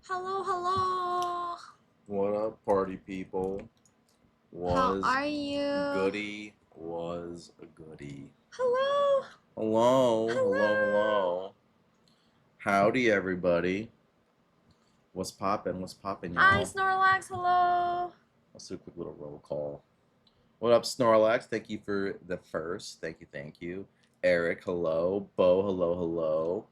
Hello, hello. What up, party people? How Was are you? goody, was a goody. Hello. Hello, hello, Hello. hello. Howdy, everybody. What's poppin'? What's poppin', Hi, y'all? Snorlax. Hello. Let's do a quick little roll call. What up, Snorlax? Thank you for the first. Thank you, thank you. Eric, hello. Bo, hello, hello.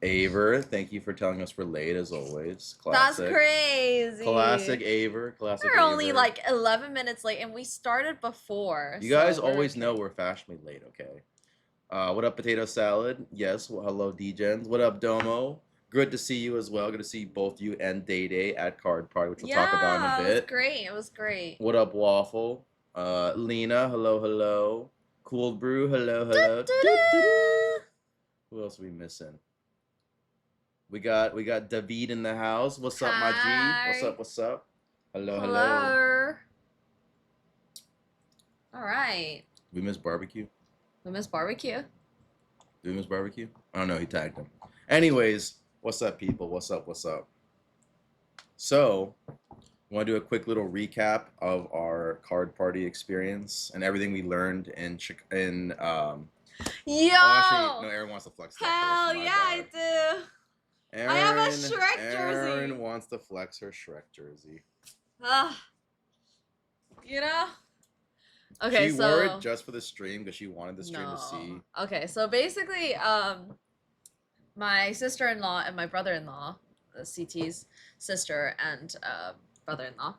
Aver, thank you for telling us we're late as always. That's Classic. Classic crazy. Aver, classic We're only Aver. like 11 minutes late and we started before, You guys so we're always know okay. we're fashionably late, okay? What up, potato salad? Yes. Well, hello, DGens. What up, Domo? Good to see you as well. Good to see both you and Day Day at Card Party, which we'll talk about in a Yeah, it was bit. great. It was great. What up, Waffle? Lena, hello, hello. Cool Brew, hello, hello. Du-du-du. Who else are we missing? We got David in the house. What's up, my G? What's Hi. up? What's up? Hello, hello. Hello. All right. We miss barbecue. We miss barbecue. Do we miss barbecue? I don't know. He tagged him. Anyways, what's up, people? What's up? What's up? So, want to do a quick little recap of our card party experience and everything we learned in Yo! well, actually, no. Aaron wants to flex that Hell first. My yeah, I bad. do. I have a Shrek Aaron jersey. wants to flex her Shrek jersey. Ah, you know? Okay, She wore it so just for the stream because she wanted the stream to see. Okay, so basically, my sister-in-law and my brother-in-law, CT's sister and brother-in-law,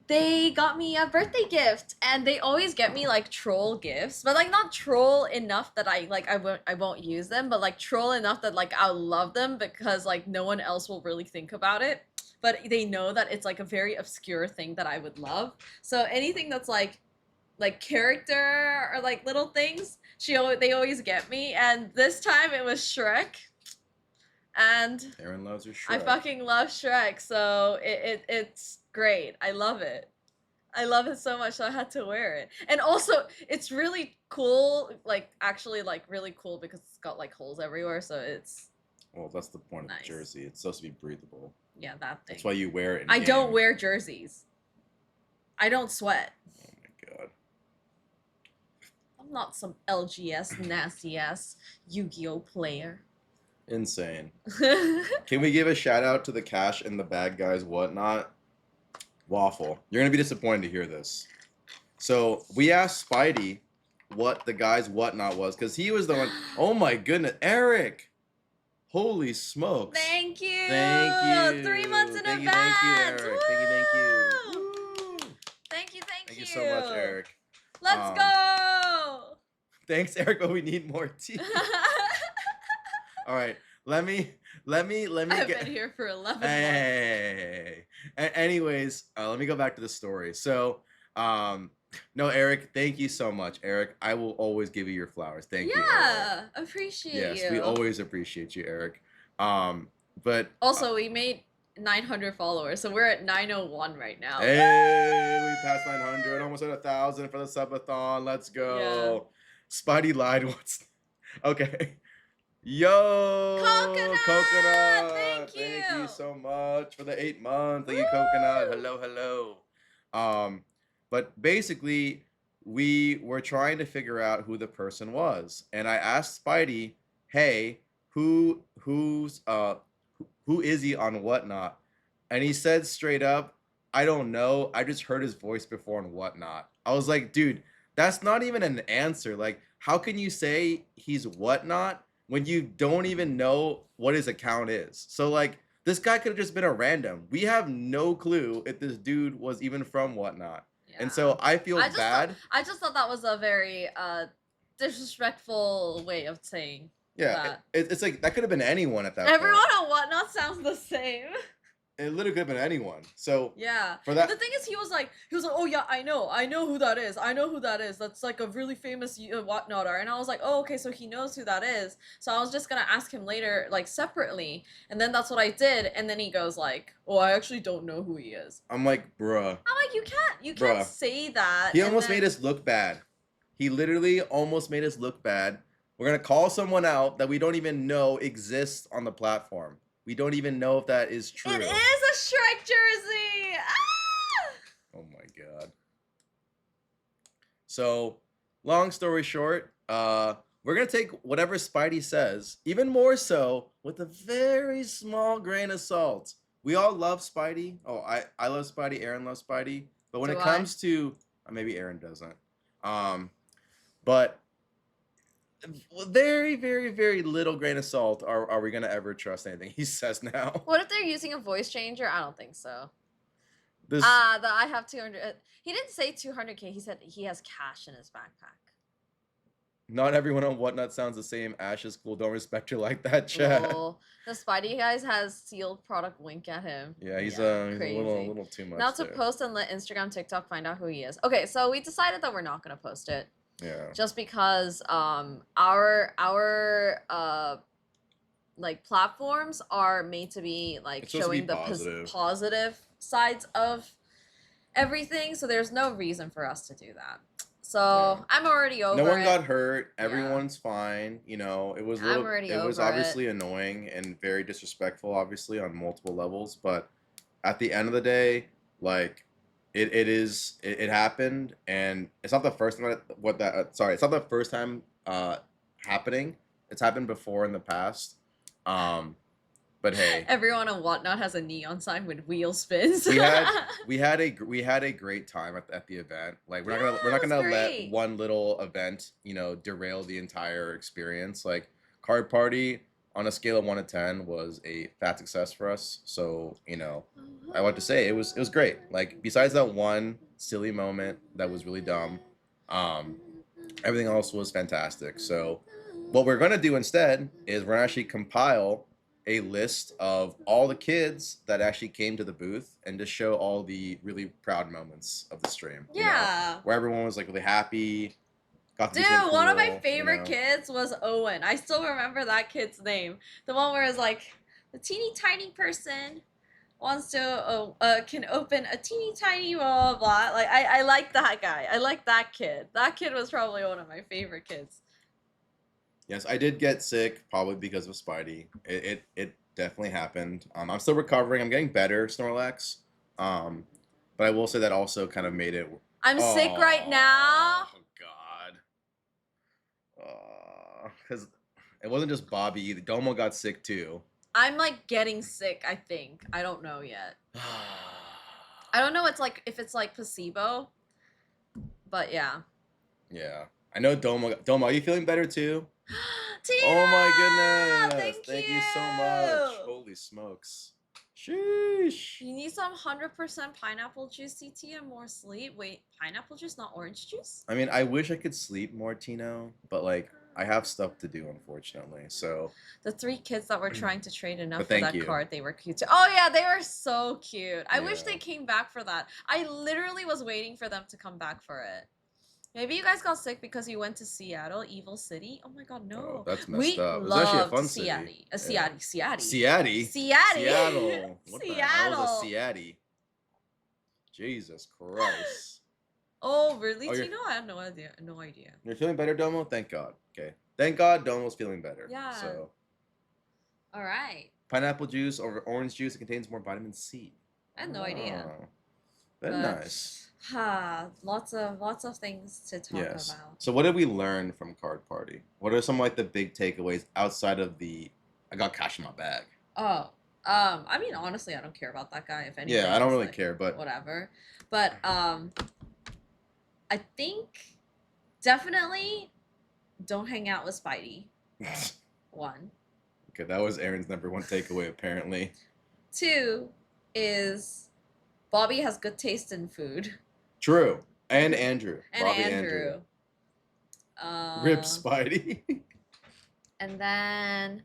they got me a birthday gift, and they always get me like troll gifts, but like not troll enough that I won't use them, but like troll enough that like I'll love them because like no one else will really think about it, but they know that it's like a very obscure thing that I would love. So anything that's like character or like little things, they always get me, and this time it was Shrek, and Aaron loves her Shrek. I fucking love Shrek, so it's great. I love it. I love it so much, so I had to wear it. And also, it's really cool, like actually like really cool because it's got like holes everywhere, so it's Well, that's the point of the nice. jersey. It's supposed to be breathable. Yeah, that thing. That's why you wear it. I don't wear jerseys. I don't sweat. Oh my god. I'm not some LGS nasty ass Yu-Gi-Oh player. Insane. Can we give a shout out to the Cash and the Bad Guys Whatnot? Waffle. You're gonna be disappointed to hear this. So we asked Spidey what the guy's Whatnot was because he was the one. Oh my goodness, Eric! Holy smokes! Thank you. Thank you. 3 months in Thank advance. you, thank you, Eric. Woo! Thank you, thank you. Woo! Thank you. Thank you so much, Eric. Let's go. Thanks, Eric, but we need more tea. All right, let me I've get. been here for 11 Hey. Anyways, let me go back to the story. So, no, Eric, thank you so much, Eric. I will always give you your flowers. Thank you, Eric. Yeah, appreciate Yes, you. we always appreciate you, Eric. But Also, we made 900 followers, so we're at 901 right now. hey, we passed 900, almost at 1,000 for the subathon. Let's go. Spidey lied once. Okay. Yo, Coconut! Thank Thank you. you so much for the 8 months. Thank you, Coconut. Woo! Hello, hello. But basically, we were trying to figure out who the person was, and I asked Spidey, "Hey, who is he on Whatnot?" And he said straight up, "I don't know. I just heard his voice before on Whatnot." I was like, "Dude, that's not even an answer. Like, how can you say he's Whatnot when you don't even know what his account is?" So like, this guy could have just been a random. We have no clue if this dude was even from Whatnot. Yeah. And so I feel bad. I just thought that was a very disrespectful way of saying Yeah, that. it's like that could have been anyone at that Everyone point. on Whatnot sounds the same. It literally could have been anyone. So Yeah. for that, The thing is, he was like, oh yeah, I know who that is. I know who that is. That's like a really famous Whatnotter. And I was like, oh, okay, so he knows who that is. So I was just gonna ask him later, like separately. And then that's what I did. And then he goes like, oh, I actually don't know who he is. I'm like, bruh. I'm like, you Bruh. can't say that. He almost made us look bad. He literally almost made us look bad. We're gonna call someone out that we don't even know exists on the platform. We don't even know if that is It true. is a Shrek jersey. Ah! Oh my god. So, long story short, we're gonna take whatever Spidey says, even more so with a very small grain of salt. We all love Spidey. Oh, I love Spidey. Aaron loves Spidey. But when Do it I? comes to maybe Aaron doesn't. But very, very, very little grain of salt are we gonna ever trust anything he says now. What if they're using a voice changer? I don't think so. This The I have 200. He didn't say 200K. He said he has cash in his backpack. not everyone on Whatnot sounds the same. Ash is cool. Don't respect you like that, chat. Lol. The Spidey guys has sealed product wink at him. Yeah, he's crazy. a little too much. Not to there. post and let Instagram, TikTok find out who he is. Okay, so we decided that we're not gonna post it. Yeah. Just because our like platforms are made to be like It's supposed to be showing the positive. positive sides of everything, so there's no reason for us to do that. So Yeah. I'm already over No one it. got hurt. Yeah. Everyone's fine. You know, it was I'm little. already It was over obviously it. annoying and very disrespectful, obviously on multiple levels. But at the end of the day, like it happened, and it's not the first time sorry, it's not the first time happening. It's happened before in the past. But hey, Everyone on Whatnot has a neon sign with wheel spins. we had a great time at the event. Like we're not gonna let one little event, you know, derail the entire experience. Like Card Party on a scale of 1 to 10 was a fat success for us. So, you know, I want to say it was great. Like besides that one silly moment that was really dumb, everything else was fantastic. So what we're gonna do instead is we're gonna actually compile a list of all the kids that actually came to the booth and just show all the really proud moments of the stream. You know, Yeah. where everyone was like really happy. Got to do Dude, something one of my cool, favorite you know? kids was Owen. I still remember that kid's name. The one where it's like, the teeny tiny person wants to can open a teeny tiny blah blah blah. Like I like that guy. I like that kid. That kid was probably one of my favorite kids. Yes, I did get sick probably because of Spidey. It definitely happened. I'm still recovering. I'm getting better, Snorlax. But I will say that also kind of made it. I'm sick right now. Oh God. Because it wasn't just Bobby either. Domo got sick too. I'm like getting sick, I think. I don't know yet. I don't know if it's like placebo. But yeah. Yeah. I know Domo. Domo, are you feeling better too? Tina! Oh my goodness. Thank you so much. Holy smokes. Sheesh. You need some 100% pineapple juice, CT, and more sleep. Wait, pineapple juice, not orange juice? I mean, I wish I could sleep more, Tino, but like I have stuff to do, unfortunately. So the 3 kids that were trying to trade enough But for thank that you. card, they were cute too. Oh yeah, they were so cute. I wish Yeah. they came back for that. I literally was waiting for them to come back for it. Maybe you guys got sick because you went to Seattle, Evil City. Oh my god, no. Oh, that's messed We up. It was actually a loved fun Seattle. city. Seattle. Seattle. Seattle. What the hell is a Seattle? Jesus Christ. Oh, really, Oh, you're- Tino? I have no idea. No idea. You're feeling better, Domo? Thank God. Okay. Thank God Domo's feeling better. Yeah. So All right. pineapple juice or orange juice, it contains more vitamin C. I had no idea. Oh, very But- nice. Lots of things to talk Yes. about. So what did we learn from Card Party? What are some like the big takeaways outside of the I got cash in my bag? Oh, I mean, honestly, I don't care about that guy. If anything, Yeah, I don't it's really like, care, but whatever. But I think definitely don't hang out with Spidey. One. okay, that was Aaron's #1 takeaway apparently. 2 is Bobby has good taste in food. True. And Andrew. And Bobby Andrew. Rip Spidey. And then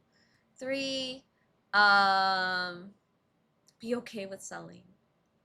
3, be okay with selling.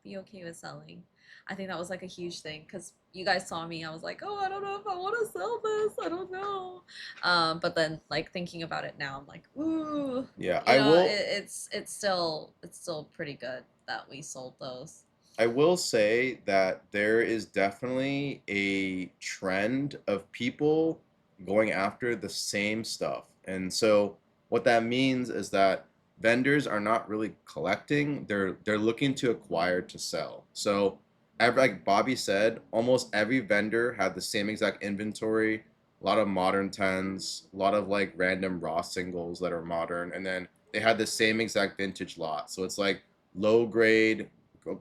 Be okay with selling. I think that was like a huge thing because you guys saw me. I was like, oh, I don't know if I want to sell this. I don't know. But then like thinking about it now, I'm like, ooh. Yeah, You I know, will. It's still pretty good that we sold those. I will say that there is definitely a trend of people going after the same stuff. And so what that means is that vendors are not really collecting. They're looking to acquire to sell. So, like Bobby said, almost every vendor had the same exact inventory. A lot of modern tens, a lot of like random raw singles that are modern, and then they had the same exact vintage lot. So it's like low grade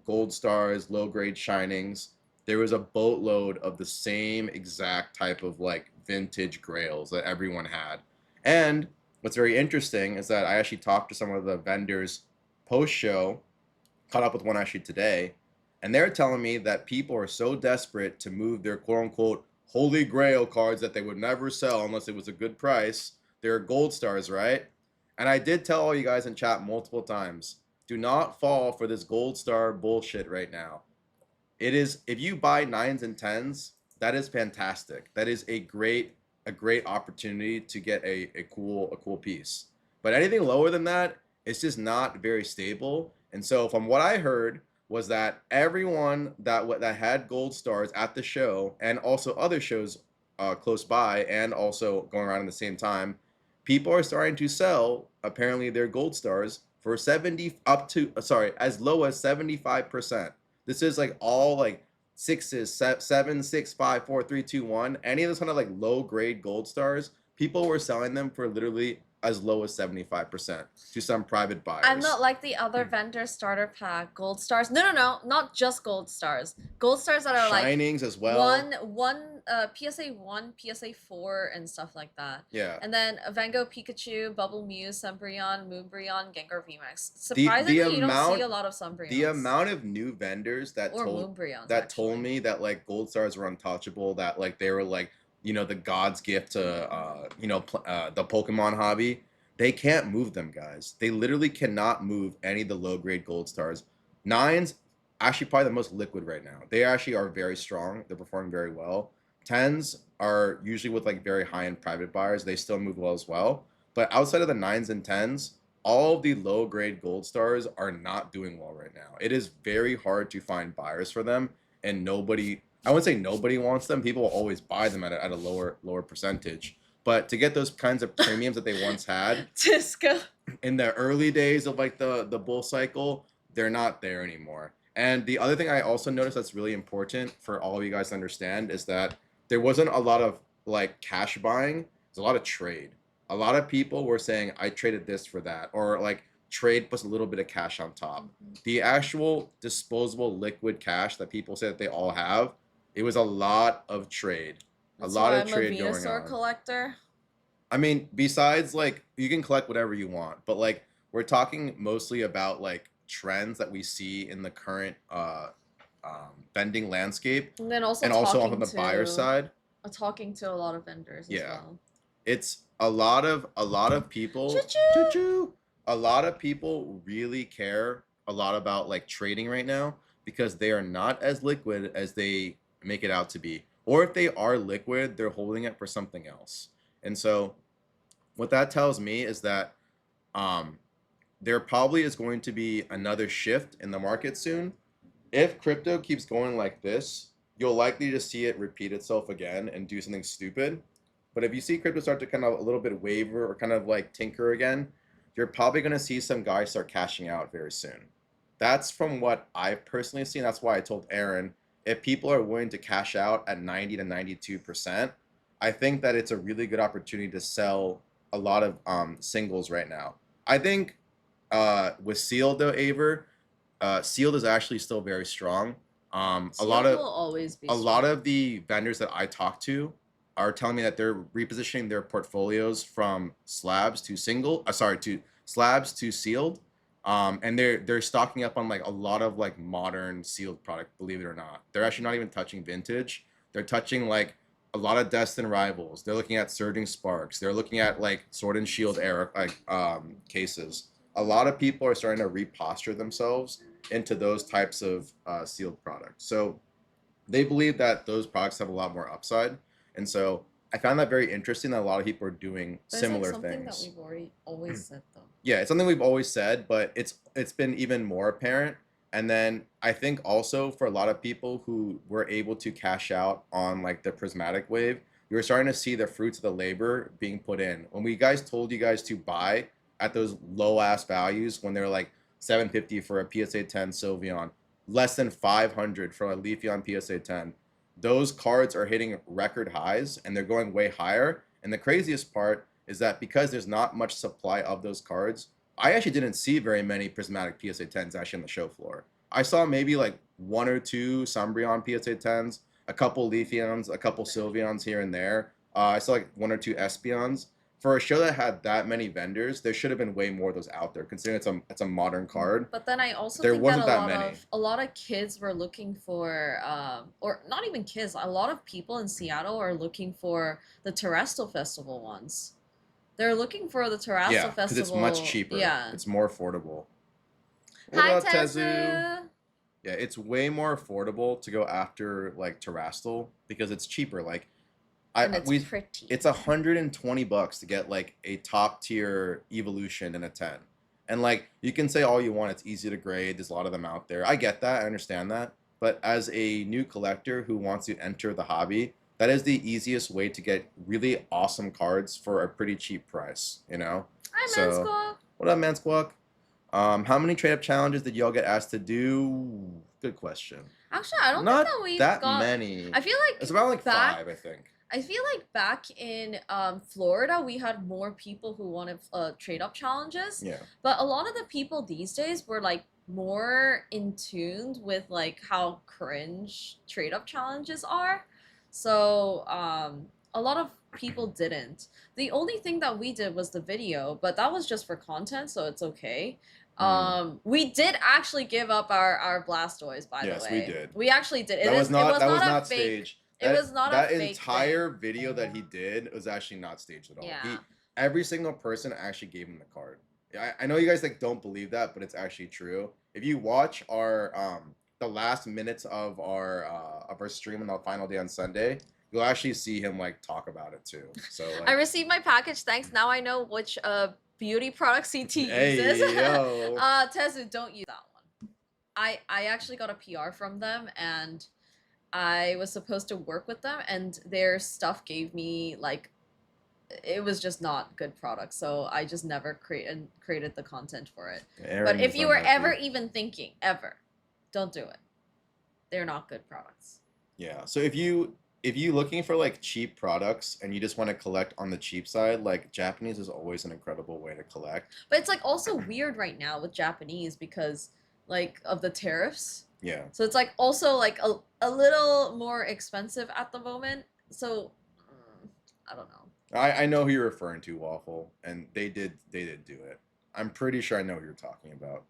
gold stars, low grade shinings. There was a boatload of the same exact type of like vintage grails that everyone had. And what's very interesting is that I actually talked to some of the vendors post show, caught up with one actually today, and they're telling me that people are so desperate to move their quote unquote holy grail cards that they would never sell unless it was a good price. They're gold stars, right? And I did tell all you guys in chat multiple times, do not fall for this gold star bullshit right now. It is, if you buy nines and tens, that is fantastic. That is a great opportunity to get a cool piece. But anything lower than that, it's just not very stable. And so from what I heard was that everyone that had gold stars at the show and also other shows close by and also going around at the same time, people are starting to sell apparently their gold stars for 70 up to sorry, as low as 75%. This is like all like sixes, 7, 6, 5, 4, 3, 2, 1. Any of those kind of like low grade gold stars, people were selling them for literally as low as 75% to some private I'm buyers. not like the other vendor starter pack gold stars. No, no, no, not just gold stars. Gold stars that are like Shinings as well. one PSA 1, PSA 4 and stuff like that. Yeah. And then Van Gogh Pikachu, Bubble Muse, Sunbreon, Moonbreon, Gengar VMAX. The Surprisingly, you don't see a lot of the Sunbreons amount of new vendors that or told Moonbreons that told actually. me that like gold stars were untouchable, that like they were like, the god's gift to the Pokemon hobby. They can't move them, guys. They literally cannot move any of the low grade gold stars. Nines actually probably the most liquid right now. They actually are very strong. They're performing very well. Tens are usually with like very high end private buyers. They still move well as well. But outside of the nines and tens, all of the low grade gold stars are not doing well right now. It is very hard to find buyers for them, and nobody, I wouldn't say nobody wants them. People will always buy them at a lower percentage. But to get those kinds of premiums that they once had Disco. in the early days of like the bull cycle, they're not there anymore. And the other thing I also noticed that's really important for all of you guys to understand is that there wasn't a lot of like cash buying. There's a lot of trade. A lot of people were saying I traded this for that, or like trade plus a little bit of cash on top. The actual disposable liquid cash that people say that they all have, it was a lot of trade. That's A lot why of I'm a trade going Venusaur on. collector. I mean, besides like you can collect whatever you want, but like we're talking mostly about like trends that we see in the current vending landscape, And then also and also on talking the buyer to side. talking to a lot of vendors as Yeah, well. it's a lot of Choo people. Choo choo. choo. A lot of people really care a lot about like trading right now because they are not as liquid as they make it out to be, or if they are liquid, they're holding it for something else. And so what that tells me is that um, there probably is going to be another shift in the market soon. If crypto keeps going like this, you'll likely to see it repeat itself again and do something stupid. But if you see crypto start to kind of a little bit waver or kind of like tinker again, you're probably going to see some guys start cashing out very soon. That's from what I've personally seen. That's why I told Aaron, if people are willing to cash out at 90 to 92%, I think that it's a really good opportunity to sell a lot of singles right now. I think with Sealed though, Aver, Sealed is actually still very strong. A lot Sealed of will always be a lot strong. of the vendors that I talk to are telling me that they're repositioning their portfolios from slabs to to slabs to sealed. And they're stocking up on like a lot of like modern sealed product, believe it or not. They're actually not even touching vintage. They're touching like a lot of Destined Rivals. They're looking at Surging Sparks. They're looking at like Sword and Shield era like cases. A lot of people are starting to reposture themselves into those types of sealed products. So they believe that those products have a lot more upside. And so I found that very interesting that a lot of people are doing But it's like similar something that things. we've already always said though. Yeah, it's something we've always said, but it's been even more apparent. And then I think also for a lot of people who were able to cash out on like the prismatic wave, you're starting to see the fruits of the labor being put in. When we guys told you guys to buy at those low ass values when they're like 750 for a PSA 10 Sylveon, less than 500 for a Leafeon PSA 10. Those cards are hitting record highs and they're going way higher. And the craziest part is that because there's not much supply of those cards, I actually didn't see very many prismatic PSA 10s actually on the show floor. I saw maybe like one or two Umbreon PSA 10s, a couple Leafeons, a couple Sylveons here and there. I saw like one or two Espeons. For a show that had that many vendors, there should have been way more of those out there, considering it's a modern card. But then I also There think that wasn't that many. a lot of kids were looking for, or not even kids, a lot of people in Seattle are looking for the Terrestrial Festival ones. They're looking for the Terrestrial Yeah, because it's Festival. much cheaper. Yeah. It's more affordable. What Hi, about Tezu. Yeah, it's way more affordable to go after like Terrastal because it's cheaper. Like And it's pretty. it's $120 to get like a top tier evolution in a 10. And like you can say all you want, it's easy to grade, there's a lot of them out there. I get that, I understand that. But as a new collector who wants to enter the hobby, that is the easiest way to get really awesome cards for a pretty cheap price, you know? Hi, So- Mansquawk. What up, man, Squawk? How many trade up challenges did y'all get asked to do? Good question. Actually, I don't Not think that we've that got. many. I feel like It's about like back- 5, I think. I feel like back in Florida, we had more people who wanted trade up challenges. Yeah. But a lot of the people these days were like more in tune with like how cringe trade up challenges are. So a lot of people didn't. The only thing that we did was the video, but that was just for content, so it's okay. We did actually give up our Blastoise, by Yes, the way. we did. We actually did. That was not a fake. staged. It was not a that fake entire video that he did was actually not staged at all. Yeah. Every single person actually gave him the card. I know you guys like don't believe that, but it's actually true. If you watch our the last minutes of our stream on the final day on Sunday, you'll actually see him like talk about it too. So like, I received my package. Thanks. Now I know which beauty product CT uses. Hey, yo. Tezu, don't use that one. I actually got a PR from them, and I was supposed to work with them, and their stuff gave me like, it was just not good product, so I just never created the content for it. Aaron But if is you were unlucky. ever even thinking, don't do it. They're not good products. Yeah. So if you looking for like cheap products and you just want to collect on the cheap side, like Japanese is always an incredible way to collect. But it's like also weird right now with Japanese because like of the tariffs. Yeah. So it's like also like a little more expensive at the moment. So I don't know. I know who you're referring to, Waffle, and they did do it. I'm pretty sure I know who you're talking about.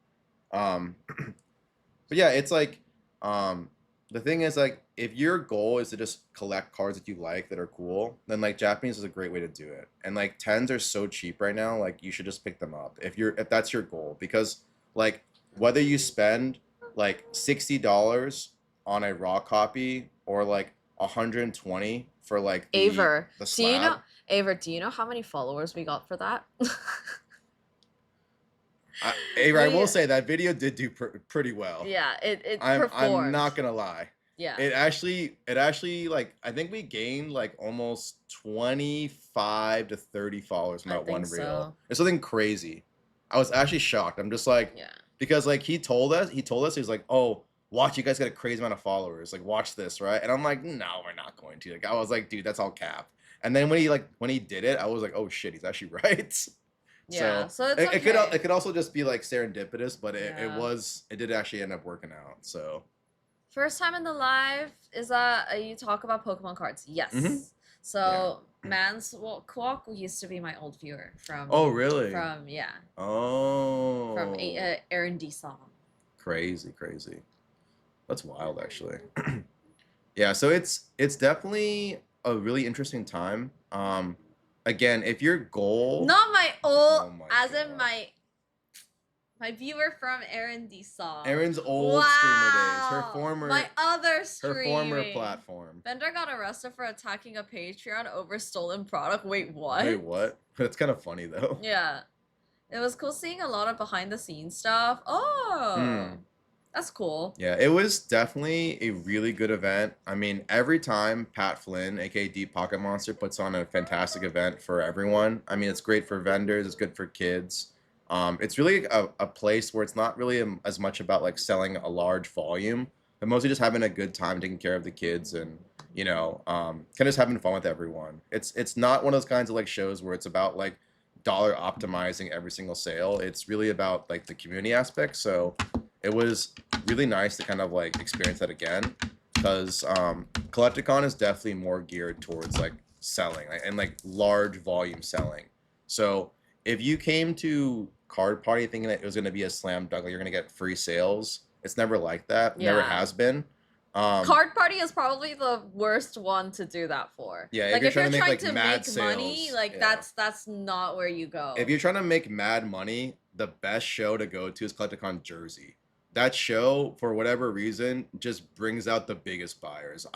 But yeah, it's like the thing is like if your goal is to just collect cards that you like that are cool, then like Japanese is a great way to do it. And like 10s are so cheap right now, like you should just pick them up if that's your goal, because like whether you spend like $60 on a raw copy or like 120 for like the Aver, the do you know? slab. Aver, do you know how many followers we got for that? Aver, I We- will say that video did do pretty well. Yeah, it I'm performed. not gonna lie. Yeah. It actually like I think we gained like almost 25 to 30 followers from I that one think reel. so. It's something crazy. I was actually shocked. I'm just like, Yeah. because like he told us he's like, oh, watch, you guys got a crazy amount of followers, like watch this, right? And I'm like, no, we're not going to. Like I was like, dude, that's all cap. And then when he did it, I was like, oh shit, he's actually right. Yeah. So it's it okay. could also just be like serendipitous, but Yeah. it did actually end up working out. So First time in the live is that you talk about Pokemon cards. Yes. Mhm. So Quack used to be my old viewer from. oh really? From Oh. Aaron D song. Crazy. That's wild, actually. Yeah, so it's definitely a really interesting time. Again, if your goal, Not my old, Oh my as in God. my viewer from Aaron D song. Aaron's old streamer days, her Wow. My other stream. her former platform. Bender got arrested for attacking a Patreon over stolen product. Wait, what? Wait, what? That's kind of funny though. Yeah. It was cool seeing a lot of behind the scenes stuff. Oh. Hmm. That's cool. Yeah, it was definitely a really good event. I mean, every time Pat Flynn, aka Deep Pocket Monster, puts on a fantastic event for everyone. I mean, it's great for vendors, it's good for kids. It's really a place where it's not really as much about like selling a large volume, but mostly just having a good time, taking care of the kids, and kind of just having fun with everyone. It's not one of those kinds of like shows where it's about like dollar optimizing every single sale. It's really about like the community aspect. So it was really nice to kind of like experience that again, because Collecticon is definitely more geared towards like selling and like large volume selling. So if you came to Card Party thinking that it was going to be a slam dunk, like you're going to get free sales, it's never like that. Never Yeah. has been. Card Party is probably the worst one to do that for. Yeah, Like if you're trying like to mad make money, sales, like yeah. that's not where you go. If you're trying to make mad money, the best show to go to is Collecticon Jersey. That show, for whatever reason, just brings out the biggest buyers.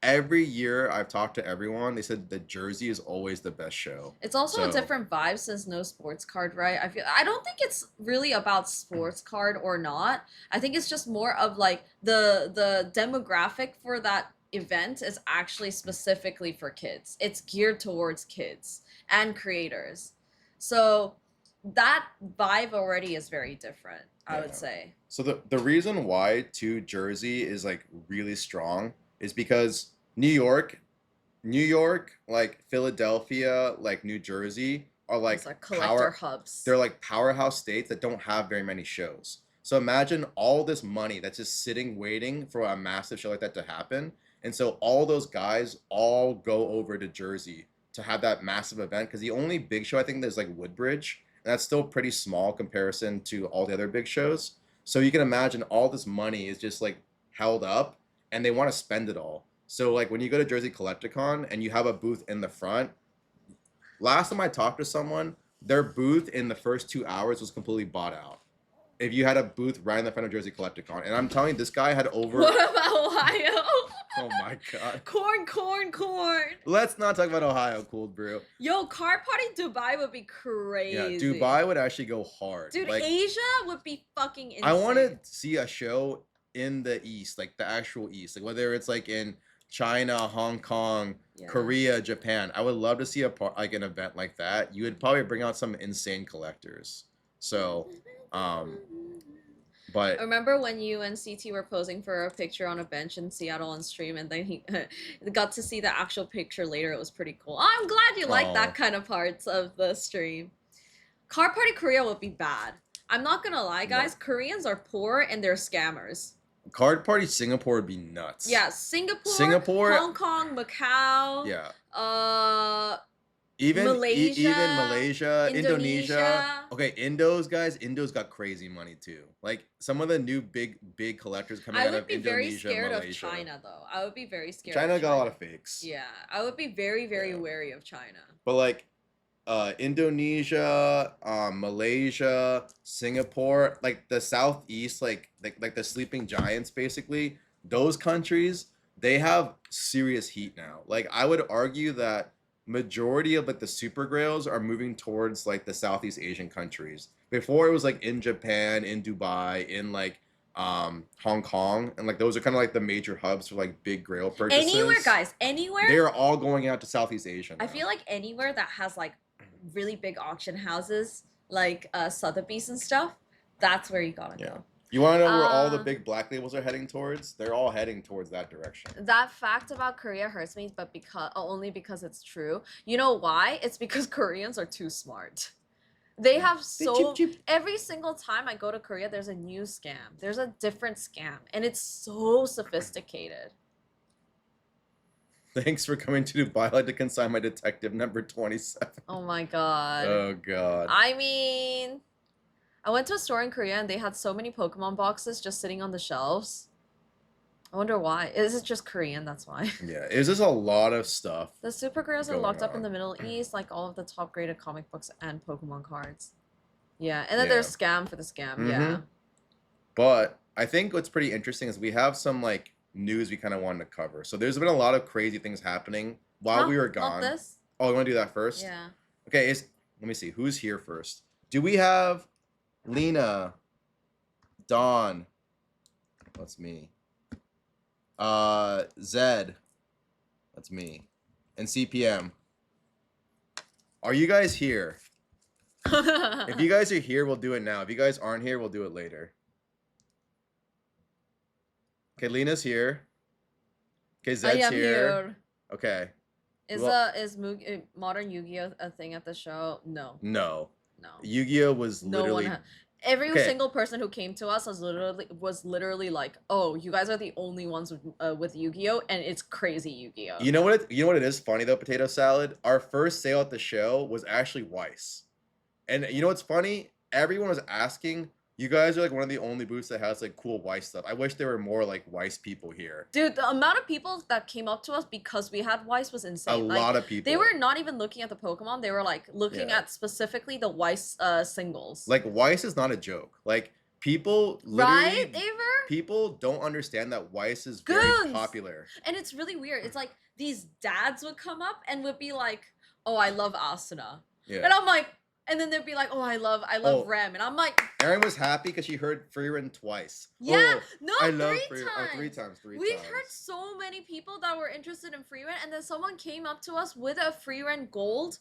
Every year I've talked to everyone, they said that Jersey is always the best show. It's also a So different vibe since no sports card, right? I don't think it's really about sports card or not. I think it's just more of like the demographic for that event is actually specifically for kids. It's geared towards kids and creators. So that vibe already is very different, I would yeah. say. So the reason why to Jersey is like really strong is because New York, like Philadelphia, like New Jersey are Those like are collector power hubs. they're like powerhouse states that don't have very many shows. So imagine all this money that's just sitting waiting for a massive show like that to happen. And so all those guys all go over to Jersey to have that massive event, because the only big show I think there's like Woodbridge, and that's still pretty small comparison to all the other big shows. So you can imagine all this money is just like held up and they want to spend it all. So like when you go to Jersey Collecticon and you have a booth in the front, last time I talked to someone, their booth in the first 2 hours was completely bought out. If you had a booth right in the front of Jersey Collecticon, and I'm telling you, this guy had over. What about Ohio? Oh my god. Corn. Let's not talk about Ohio, Cold Brew. Yo, Card Party Dubai would be crazy. Yeah, Dubai would actually go hard. Dude, like, Asia would be fucking insane. I want to see a show in the East, like the actual East, like whether it's like in China, Hong Kong, Yeah. Korea, Japan. I would love to see like an event like that. You would probably bring out some insane collectors. So, but I remember when you and CT were posing for a picture on a bench in Seattle on stream, and then he got to see the actual picture later. It was pretty cool. I'm glad you like that kind of parts of the stream. Card Party Korea would be bad. I'm not gonna lie, guys. No. Koreans are poor and they're scammers. Card Party Singapore would be nuts. Yeah, Singapore, Hong Kong, Macau. Yeah. Even Malaysia, Indonesia. Okay, Indo's got crazy money too. Like some of the new big collectors coming out of Indonesia, I would be very scared Malaysia. of China, though. I would be very scared. China of got a lot of fakes. Yeah, I would be very wary of China. But like, Indonesia, Malaysia, Singapore, like the Southeast, like the sleeping giants, basically. Those countries, they have serious heat now. Like I would argue that majority of like the super grails are moving towards like the Southeast Asian countries. Before it was like in Japan, in Dubai, in like Hong Kong, and like those are kind of like the major hubs for like big grail purchases. Anywhere, guys, anywhere. They are all going out to Southeast Asia now. I feel like anywhere that has like really big auction houses, like Sotheby's and stuff, that's where you gotta go. You want to know where all the big black labels are heading towards? They're all heading towards that direction. That fact about Korea hurts me, but only because it's true. You know why? It's because Koreans are too smart. They have every single time I go to Korea, there's a new scam. There's a different scam, and it's so sophisticated. Thanks for coming to Dubai. I'd like to consign my detective number 27. Oh my god. Oh god. I mean, I went to a store in Korea and they had so many Pokemon boxes just sitting on the shelves. I wonder why. Is it just Korean? That's why. Yeah, it's just a lot of stuff. The super grails are locked up in the Middle East, like all of the top graded comic books and Pokemon cards. Yeah, and then there's scam for the scam. Yeah. But I think what's pretty interesting is we have some like news we kind of wanted to cover. So there's been a lot of crazy things happening while we were gone. This? Oh, you want to do that first? Yeah. Okay, let me see. Who's here first? Do we have Lena, Dawn? That's me. Zed. That's me. And CPM. Are you guys here? If you guys are here, we'll do it now. If you guys aren't here, we'll do it later. Okay, Lena's here. Okay, I Zed's am here. Okay. Is Well- modern Yu-Gi-Oh a thing at the show? No. No. No. Yu-Gi-Oh was No literally one. Every Okay. single person who came to us was literally like, "Oh, you guys are the only ones with Yu-Gi-Oh, and it's crazy Yu-Gi-Oh." You know what it is funny though, potato salad? Our first sale at the show was actually Weiss. And you know what's funny? Everyone was asking, you guys are like one of the only booths that has like cool Weiss stuff. I wish there were more like Weiss people here. Dude, the amount of people that came up to us because we had Weiss was A insane. lot of people. They were not even looking at the Pokemon. They were like looking Yeah. at specifically the Weiss singles. Like Weiss is not a joke. Like people literally Right, Aver? people don't understand that Weiss is very Goons! popular. And it's really weird. It's like these dads would come up and would be like, "Oh, I love Asuna," Yeah. and I'm like, and then they'd be like, "Oh, I love Oh. Rem," and I'm like, Erin was happy because she heard Freerin twice. "Yeah, Oh, no, I love three Freerin. times." Oh, three times. We've heard so many people that were interested in Freeran, and then someone came up to us with a Freeran Gold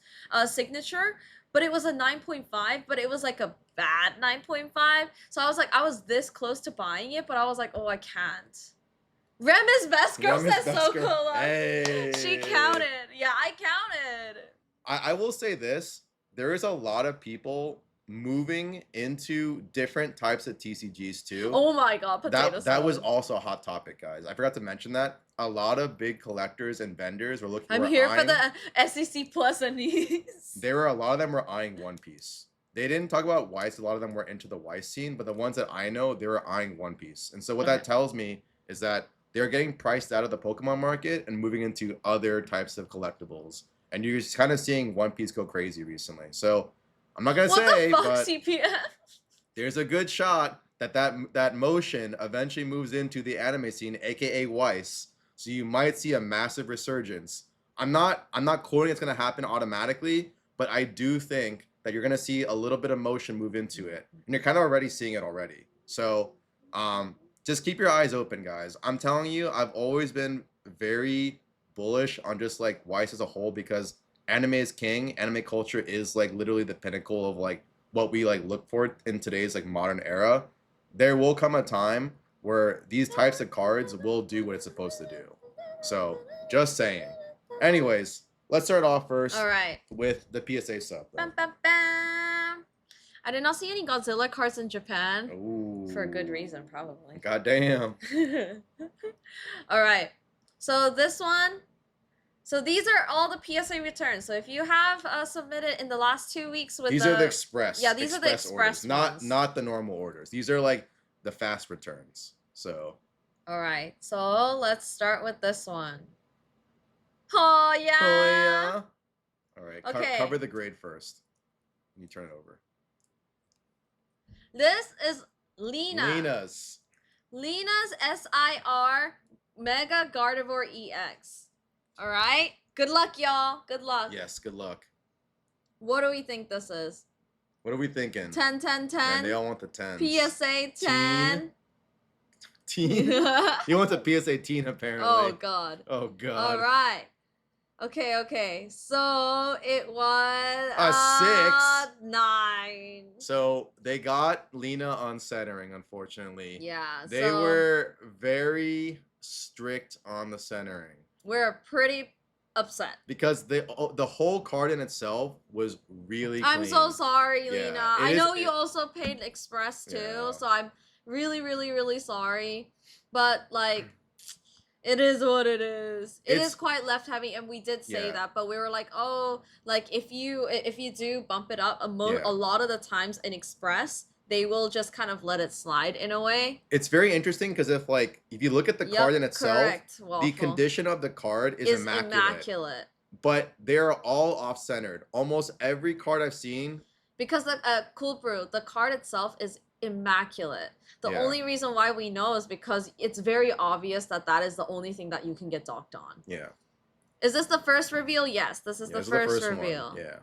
signature, but it was a 9.5, but it was like a bad 9.5. So I was like, I was this close to buying it, but I was like, oh, I can't. Rem is best girl, Rem is says best girl. Sokolo. Hey. She counted. Yeah, I counted. I will say this. There is a lot of people moving into different types of TCGs too. Oh my god, potato that was salad. also a hot topic, guys. I forgot to mention that. A lot of big collectors and vendors were looking. I'm were here for eyeing- the SEC Plus Anise. There were a lot of them were eyeing One Piece. They didn't talk about Weiss. A lot of them were into the Weiss scene, but the ones that I know, they were eyeing One Piece. And so what that Okay. tells me is that they're getting priced out of the Pokemon market and moving into other types of collectibles. And you're just kind of seeing One Piece go crazy recently. So I'm not gonna What say, the fuck, but CPF? there's a good shot that motion eventually moves into the anime scene, aka Weiss. So you might see a massive resurgence. I'm not quoting it's gonna happen automatically, but I do think that you're gonna see a little bit of motion move into it, and you're kind of already seeing it already. So just keep your eyes open, guys. I'm telling you, I've always been very bullish on just like Weiss as a whole because anime is king. Anime culture is like literally the pinnacle of like what we like look for in today's like modern era. There will come a time where these types of cards will do what it's supposed to do. So just saying. Anyways, let's start off first All right. with the PSA sub. Bam, bam, bam. I did not see any Godzilla cards in Japan. Ooh. For a good reason, probably. Goddamn. All right. So this one. So these are all the PSA returns. So if you have submitted in the last 2 weeks with These are the express. Yeah, these are the express orders, ones. not the normal orders. These are like the fast returns. So. All right. So let's start with this one. Oh yeah. Oh yeah. All right. Okay. Cover the grade first. And you turn it over. This is Lena. Lena's. Lena's SIR Mega Gardevoir EX. All right. Good luck, y'all. Good luck. Yes. Good luck. What do we think this is? What are we thinking? 10, 10, 10. Man, they all want the 10s. PSA 10. Teen? You want the PSA teen apparently. Oh, God. Oh god. All right. Okay. So it was A 6. 9. So they got Lena on centering, unfortunately. Yeah. They so were very strict on the centering. we're pretty upset. Because the whole card in itself was really clean. I'm so sorry, Yeah, Lena. it I is- know you also paid Express too, Yeah. so I'm really, really, really sorry. But like, it is what it is. It It's- is quite left heavy, and we did say Yeah. that, but we were like, oh, like if you do bump it up, Yeah. a lot of the times in Express, they will just kind of let it slide in a way. It's very interesting because if you look at the card in itself, correct, the Waffle, condition of the card is immaculate. But they're all off-centered. Almost every card I've seen. Because the Cool Brew, the card itself is immaculate. The Yeah. only reason why we know is because it's very obvious that that is the only thing that you can get docked on. Yeah. Is this the first reveal? Yes, this is Yeah, the this is first one. reveal. Yeah.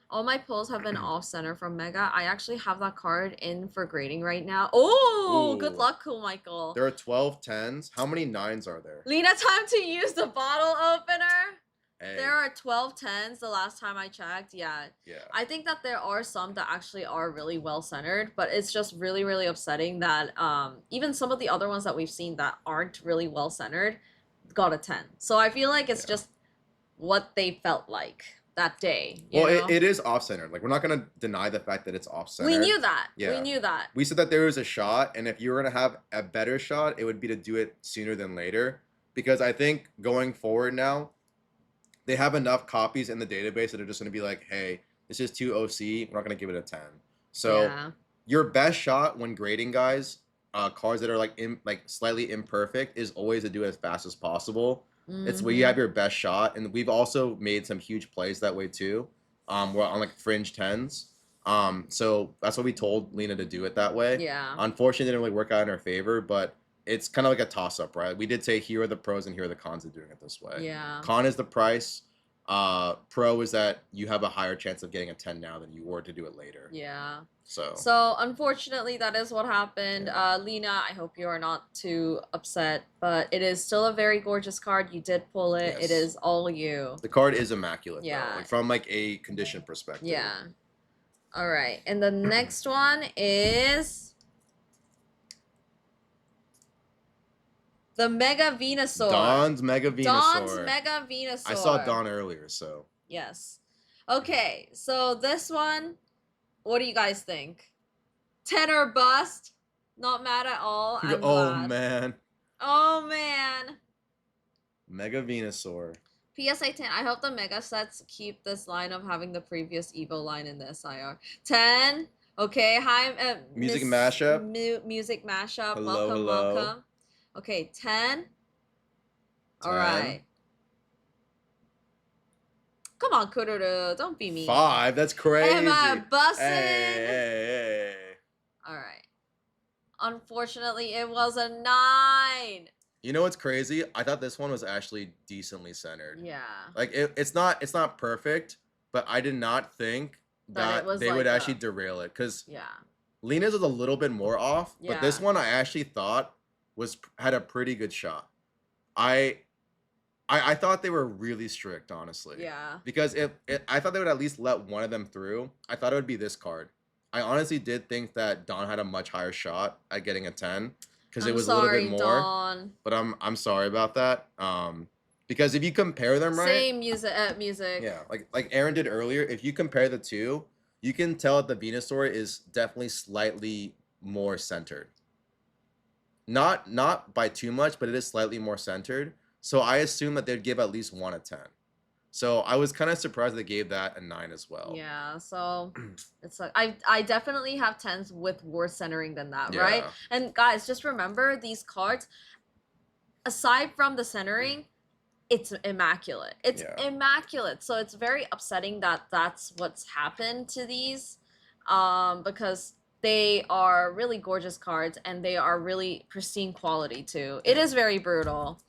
All my pulls have been off center from Mega. I actually have that card in for grading right now. Oh, good Ooh. luck, Cool Michael. There are 12 10s. How many 9s are there? Lena, time to use the bottle opener. Hey. there are 12 tens the last time I checked. Yeah. Yeah. I think that there are some that actually are really well centered, but it's just really, really upsetting that even some of the other ones that we've seen that aren't really well centered got a 10. So I feel like it's just what they felt like that day. You Well, know? it is off-centered. Like, we're not gonna deny the fact that it's off-centered. We knew that. Yeah. We knew that. We said that there was a shot, and if you were gonna have a better shot, it would be to do it sooner than later. Because I think going forward now, they have enough copies in the database that are just gonna be like, hey, this is 2 OC, we're not gonna give it a 10. So Yeah. your best shot when grading guys, cards that are like slightly imperfect, is always to do it as fast as possible. It's where you have your best shot, and we've also made some huge plays that way too. We're on like fringe 10s. So that's what we told Lena to do it that way. Yeah. Unfortunately, it didn't really work out in her favor, but it's kind of like a toss-up, right? We did say here are the pros and here are the cons of doing it this way. Yeah. Con is the price. Pro is that you have a higher chance of getting a 10 now than you were to do it later. Yeah. So unfortunately, that is what happened. Yeah. Lena, I hope you are not too upset, but it is still a very gorgeous card. You did pull it. Yes. It is all you. The card is immaculate, Yeah. though, like from like a condition perspective. Yeah. All right. And the next one is the Mega Venusaur. Don's Mega Venusaur. Don's Mega Venusaur. I saw Don earlier, so. Yes. Okay, so this one, what do you guys think? 10 or bust? Not mad at all. I'm Oh, glad. man. Oh, man. Mega Venusaur. PSA 10. I hope the Mega sets keep this line of having the previous Evo line in the SIR. 10. Okay, hi. Music mashup. Music mashup. Hello, Welcome, hello. welcome. Okay, 10. 10. All right. Come on, Kururu. Don't be mean. 5. That's crazy. Am I bussin'? Hey. All right. Unfortunately, it was a 9. You know what's crazy? I thought this one was actually decently centered. Yeah. Like it's not perfect, but I did not think That it that was they like would a- actually derail it, because Yeah. Lena's was a little bit more off, but this Yeah. one I actually thought had a pretty good shot. I thought they were really strict, honestly. Yeah. Because if I thought they would at least let one of them through, I thought it would be this card. I honestly did think that Don had a much higher shot at getting a 10 because it was a little bit more. Dawn. But I'm sorry about that. Because if you compare them, right? Same music. Music. Yeah, like Aaron did earlier. If you compare the two, you can tell that the Venusaur is definitely slightly more centered. Not by too much, but it is slightly more centered. So I assume that they'd give at least 1 a 10. So I was kind of surprised they gave that a 9 as well. Yeah. So it's like I definitely have 10s with worse centering than that, Yeah. right? And guys, just remember these cards. Aside from the centering, it's immaculate. It's Yeah. immaculate. So it's very upsetting that that's what's happened to these, because they are really gorgeous cards and they are really pristine quality too. It is very brutal.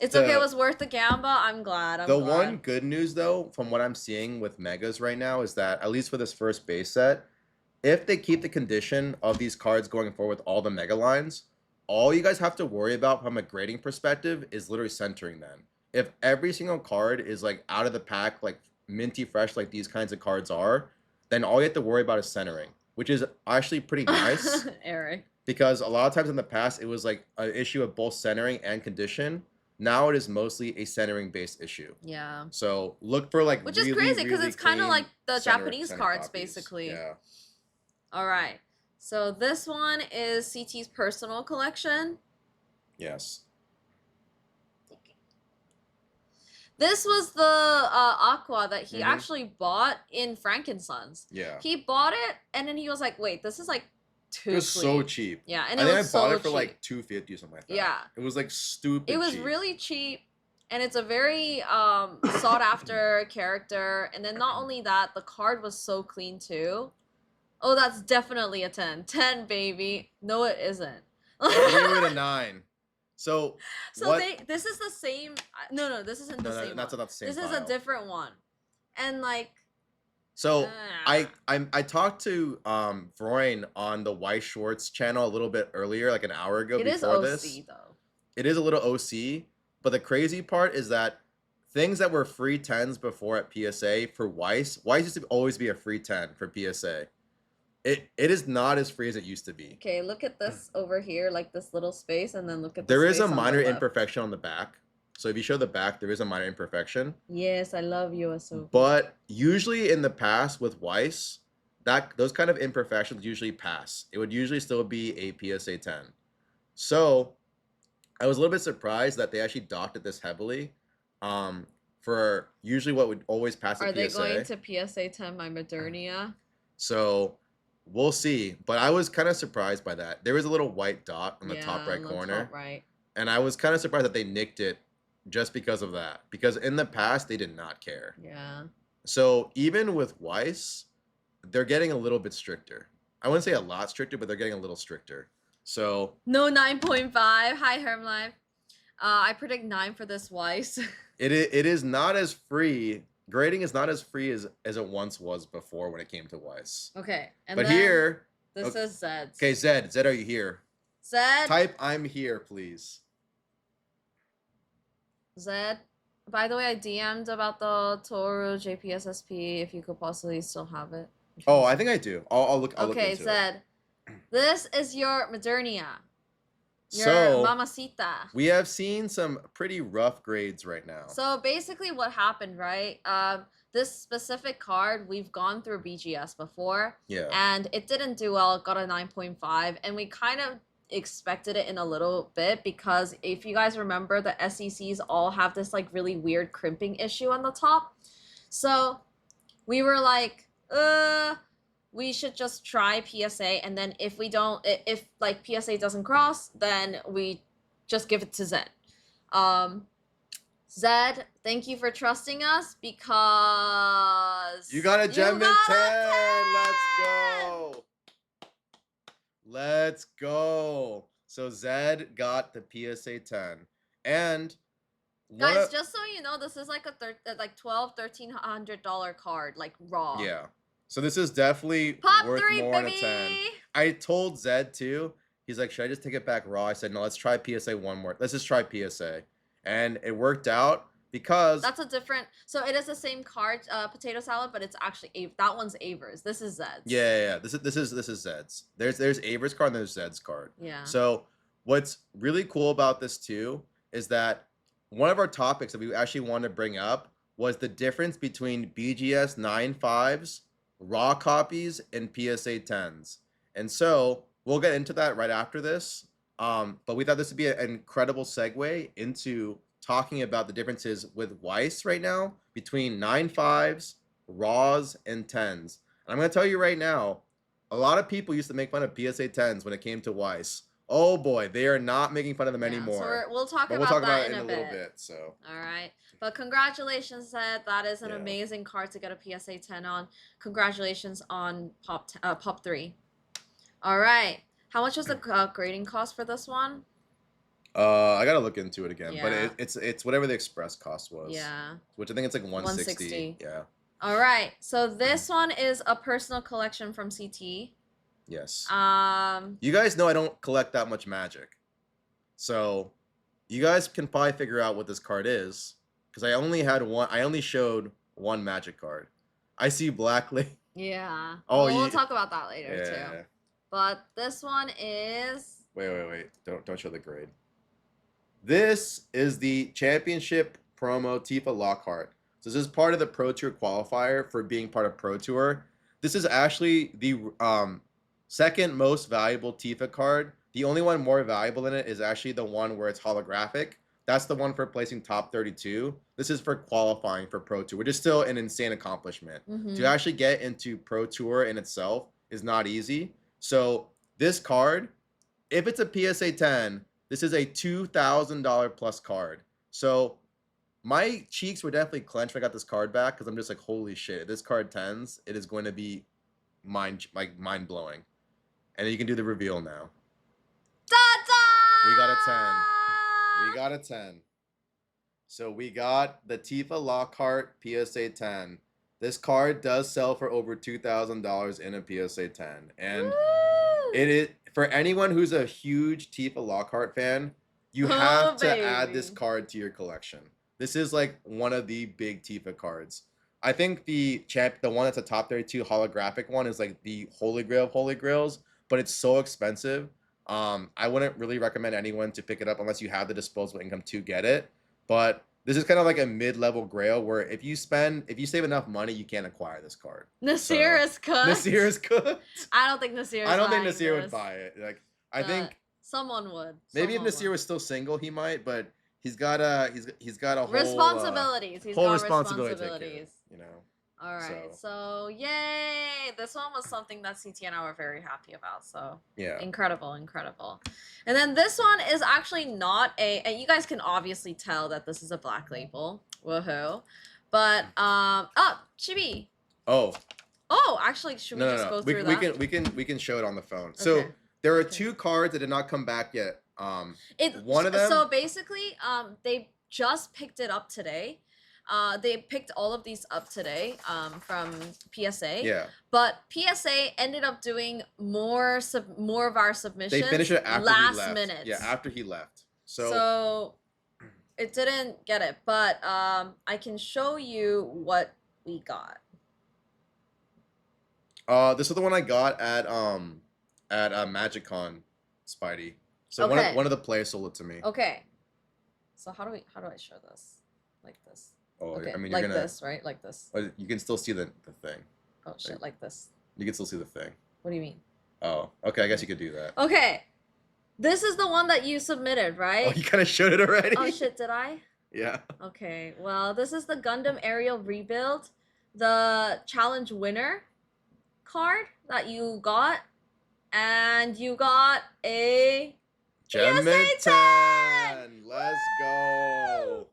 It's okay. It was worth the gamble. I'm glad. I'm The glad. one good news, though, from what I'm seeing with Megas right now, is that, at least for this first base set, if they keep the condition of these cards going forward with all the Mega lines, all you guys have to worry about from a grading perspective is literally centering them. If every single card is, like, out of the pack, like, minty fresh, like these kinds of cards are, then all you have to worry about is centering, which is actually pretty nice. Eric. Because a lot of times in the past, it was, like, an issue of both centering and condition. Now it is mostly a centering based issue. Yeah. So look for like Which really, is crazy because really it's kind of clean like the center Japanese cards, copies. basically. Yeah. All right. So this one is CT's personal collection. Yes. This was the aqua that he actually bought in Frankincense. Yeah. He bought it and then he was like, "Wait, this is like too It was clean." so cheap. Yeah, and I it think was I bought so it for cheap. like $250 or something like that. Yeah. It was like stupid. It was cheap. really cheap, and it's a very sought after character. And then not only that, the card was so clean too. Oh, that's definitely a 10. 10, baby. No, it isn't. I gave it a 9. So what? This is the same. No, this isn't the same. That's one. not the same. This is a file. different one, and like. So I talked to Vroin on the White Shorts channel a little bit earlier, like an hour ago. It is before OC this. though. It is a little OC, but the crazy part is that things that were free 10s before at PSA for Weiss used to always be a free 10 for PSA. It is not as free as it used to be. Okay, look at this over here, like this little space, and then look at the There is space a on the minor left. imperfection on the back. So if you show the back, there is a minor imperfection. Yes, I love USOP. But usually in the past with Weiss, those kind of imperfections usually pass. It would usually still be a PSA 10. So I was a little bit surprised that they actually docked it this heavily. For usually what would always pass a Are PSA. they going to PSA 10 my Modernia? So we'll see. But I was kind of surprised by that. There was a little white dot on the top right on the corner. top right. And I was kind of surprised that they nicked it just because of that. Because in the past, they did not care. Yeah. So even with Weiss, they're getting a little bit stricter. I wouldn't say a lot stricter, but they're getting a little stricter. So no 9.5. Hi, Hermlife. I predict 9 for this Weiss. it is not as free. Grading is not as free as it once was before when it came to Weiss. Okay. And but then here, this is Zed's. Okay, Zed, are you here? Zed. Type I'm here, please. Zed. By the way, I DM'd about the Toru JPSSP. If you could possibly still have it. Oh, I think I do. I'll look. I'll look okay, into Zed. This is your Modernia. Your so, Mamacita. We have seen some pretty rough grades right now. So basically what happened, right? This specific card, we've gone through BGS before. Yeah. And it didn't do well. It got a 9.5. And we kind of expected it in a little bit because if you guys remember, the SECs all have this like really weird crimping issue on the top. So we were like, we should just try PSA, and then if like PSA doesn't cross, then we just give it to Zed. Zed, thank you for trusting us because you got a gem in 10. Let's go. Let's go. So Zed got the PSA 10. And guys, just so you know, this is like a $1,200-$1,300 card, like raw. Yeah. So this is definitely Pop worth 3, more baby! than a 10. I told Zed too. He's like, should I just take it back raw? I said, no, let's try PSA one more. Let's just try PSA. And it worked out because that's a different. So it is the same card, potato salad, but it's actually that one's Aver's. This is Zed's. Yeah. This is Zed's. There's Aver's card and there's Zed's card. Yeah. So what's really cool about this too is that one of our topics that we actually wanted to bring up was the difference between BGS 9.5s, raw copies, and PSA 10s. And so we'll get into that right after this. But we thought this would be an incredible segue into talking about the differences with Weiss right now between 9.5s, raws, and 10s. And I'm going to tell you right now, a lot of people used to make fun of PSA 10s when it came to Weiss. Oh boy, they are not making fun of them anymore. So we'll talk about that in a little bit. So. All right. But congratulations, Zed. That is an amazing card to get a PSA 10 on. Congratulations on Pop 3. All right. How much was the grading cost for this one? I gotta look into it again, Yeah. but it's whatever the express cost was. Yeah. Which I think it's like 160. Yeah. All right. So this one is a personal collection from CT. Yes. You guys know I don't collect that much Magic, so you guys can probably figure out what this card is because I only had one. I only showed one Magic card. I see Blackley. Yeah. Oh, well, we'll talk about that later too. Yeah. But this one is. Wait. Don't show the grade. This is the championship promo Tifa Lockhart. So this is part of the Pro Tour qualifier for being part of Pro Tour. This is actually the second most valuable Tifa card. The only one more valuable than it is actually the one where it's holographic. That's the one for placing top 32. This is for qualifying for Pro Tour, which is still an insane accomplishment. Mm-hmm. To actually get into Pro Tour in itself is not easy. So this card, if it's a PSA 10, this is a $2,000 plus card. So my cheeks were definitely clenched when I got this card back because I'm just like, holy shit, if this card 10s, it is going to be mind blowing. And you can do the reveal now. Ta-da! We got a 10. So we got the Tifa Lockhart PSA 10. This card does sell for over $2,000 in a PSA 10. And it is for anyone who's a huge Tifa Lockhart fan, you have to add this card to your collection. This is like one of the big Tifa cards. I think the one that's a top 32 holographic one is like the holy grail of holy grails, but it's so expensive. I wouldn't really recommend anyone to pick it up unless you have the disposable income to get it. But this is kind of like a mid-level grail where if you save enough money, you can acquire this card. Nasir So, is cooked. Nasir is cooked. I don't think Nasir is I don't think buying Nasir this, would buy it. Like I but think someone would. maybe if Someone Nasir would. was still single, he might. But he's got a whole Responsibilities. He's whole got responsibility to take care of, responsibilities. you know. All right. So yay! This one was something that CT and I were very happy about. So Yeah. incredible, incredible. And then this one is actually not a. And you guys can obviously tell that this is a black label. Woohoo! But oh, Chibi. Oh. Oh, actually, should we just go through that? We can show it on the phone. So there are two cards that did not come back yet. One of them. So basically, they just picked it up today. They picked all of these up today from PSA. Yeah. But PSA ended up doing more of our submissions. They finished it after last he left. minute. Yeah, after he left. So it didn't get it, but I can show you what we got. This is the one I got at MagicCon, Spidey. So one of the players sold it to me. Okay. So how do I show this? Like this. Oh, okay. I mean, you're like gonna, this, right? Like this. Oh, you can still see the thing. Oh shit, like this. You can still see the thing. What do you mean? Oh, okay. I guess you could do that. Okay. This is the one that you submitted, right? Oh, you kind of showed it already. Oh shit, did I? Yeah. Okay. Well, this is the Gundam Aerial Rebuild, the challenge winner card that you got, and you got a Gem PSA 10! Let's go.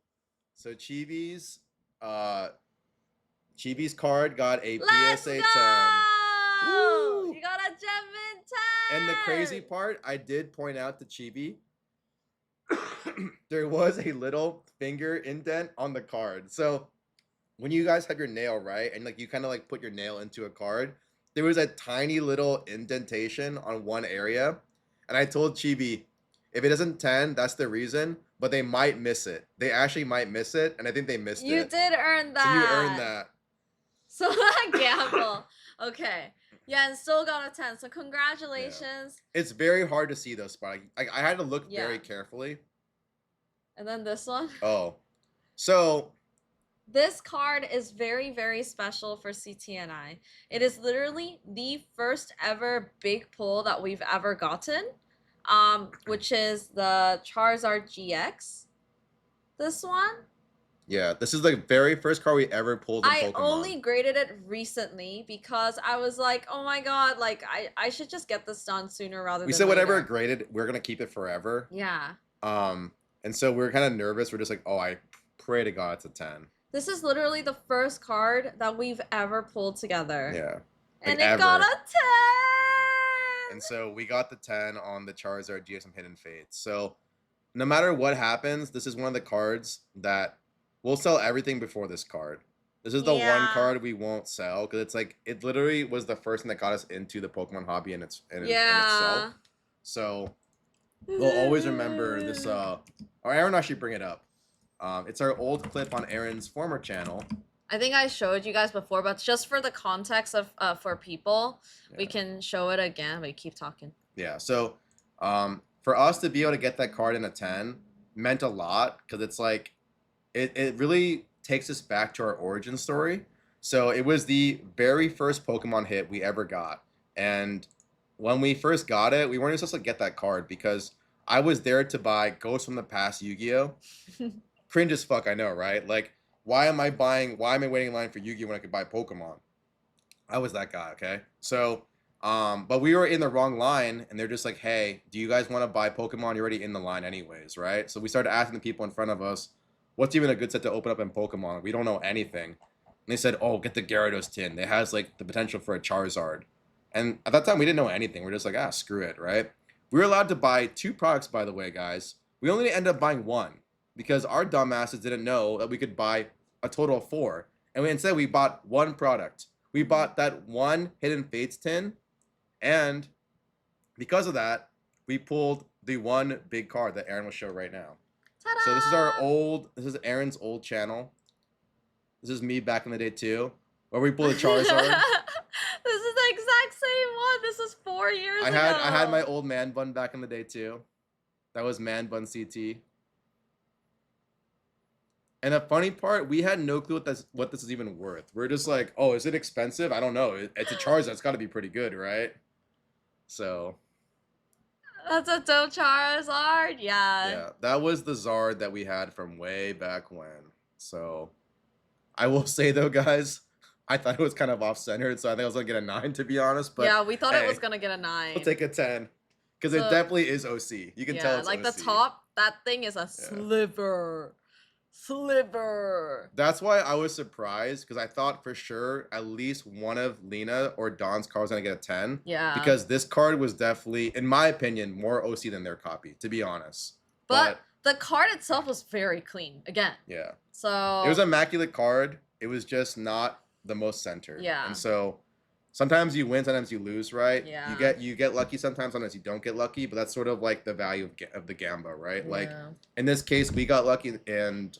So Chibi's card got a Let's PSA go! 10. Woo! You got a Gem 10! And the crazy part, I did point out to Chibi, there was a little finger indent on the card. So when you guys have your nail, right, and like you kind of like put your nail into a card, there was a tiny little indentation on one area. And I told Chibi, if it isn't 10, that's the reason, but they might miss it. They actually might miss it, and I think they missed it. You did earn that. So you earned that. So that gamble. Okay. Yeah, and still got a 10. So congratulations. Yeah. It's very hard to see those spots. I had to look very carefully. And then this one. Oh. So this card is very, very special for CTNI. It is literally the first ever big pull that we've ever gotten. Which is the Charizard GX. This one. Yeah, this is the very first card we ever pulled in Pokemon. I only graded it recently because I was like, oh my god, like I should just get this done sooner rather than We said later. whatever it graded, we're gonna keep it forever. Yeah. And so we're kind of nervous. We're just like, oh, I pray to God it's a 10. This is literally the first card that we've ever pulled together. Yeah. Like and it got a 10! And so we got the 10 on the Charizard GX and Hidden Fates. So no matter what happens, this is one of the cards that we'll sell everything before this card. This is the one card we won't sell because it's like it literally was the first thing that got us into the Pokemon hobby in itself. So we'll always remember this. Or Aaron actually bring it up. It's our old clip on Aaron's former channel. I think I showed you guys before, but just for the context of for people, we can show it again. But keep talking. Yeah. So, for us to be able to get that card in a 10 meant a lot because it's like, it really takes us back to our origin story. So it was the very first Pokemon hit we ever got, and when we first got it, we weren't even supposed to get that card because I was there to buy Ghost from the Past Yu-Gi-Oh. Cringe as fuck, I know, right? Like. Why am I waiting in line for Yu-Gi-Oh when I could buy Pokemon? I was that guy, okay? So, but we were in the wrong line, and they're just like, hey, do you guys want to buy Pokemon? You're already in the line anyways, right? So we started asking the people in front of us, what's even a good set to open up in Pokemon? We don't know anything. And they said, oh, get the Gyarados tin. It has, like, the potential for a Charizard. And at that time, we didn't know anything. We're just like, screw it, right? We were allowed to buy 2 products, by the way, guys. We only ended up buying 1 because our dumbasses didn't know that we could buy a total of 4, and instead we bought 1 product. We bought that 1 Hidden Fates tin, and because of that, we pulled the 1 big card that Aaron will show right now. So this is our Ta-da! old. This is Aaron's old channel. This is me back in the day too, where we pull the This is Charizard. the exact same one. This is 4 years I had my ago. old man bun back in the day too. That was man bun CT. And the funny part, we had no clue what this is even worth. We're just like, oh, is it expensive? I don't know. It's a Charizard. It's got to be pretty good, right? So That's a dope Charizard. Yeah. yeah, that was the Zard that we had from way back when. So I will say though, guys, I thought it was kind of off-centered, so I think I was gonna get a 9 to be honest. But Yeah, we thought it was hey, gonna get a 9. we'll take a 10 because it So, definitely is OC. You can tell yeah, it's like the OC. top, that thing is a Yeah. sliver. Sliver. That's why I was surprised because I thought for sure at least one of Lena or Don's cards was gonna get a 10. Yeah. Because this card was definitely, in my opinion, more OC than their copy, to be honest. But the card itself was very clean. Again. Yeah. So It was an immaculate card. It was just not the most centered. Yeah. And so sometimes you win, sometimes you lose, right? Yeah. You get lucky sometimes you don't get lucky, but that's sort of like the value of the Gamba, right? Like yeah. in this case, we got lucky and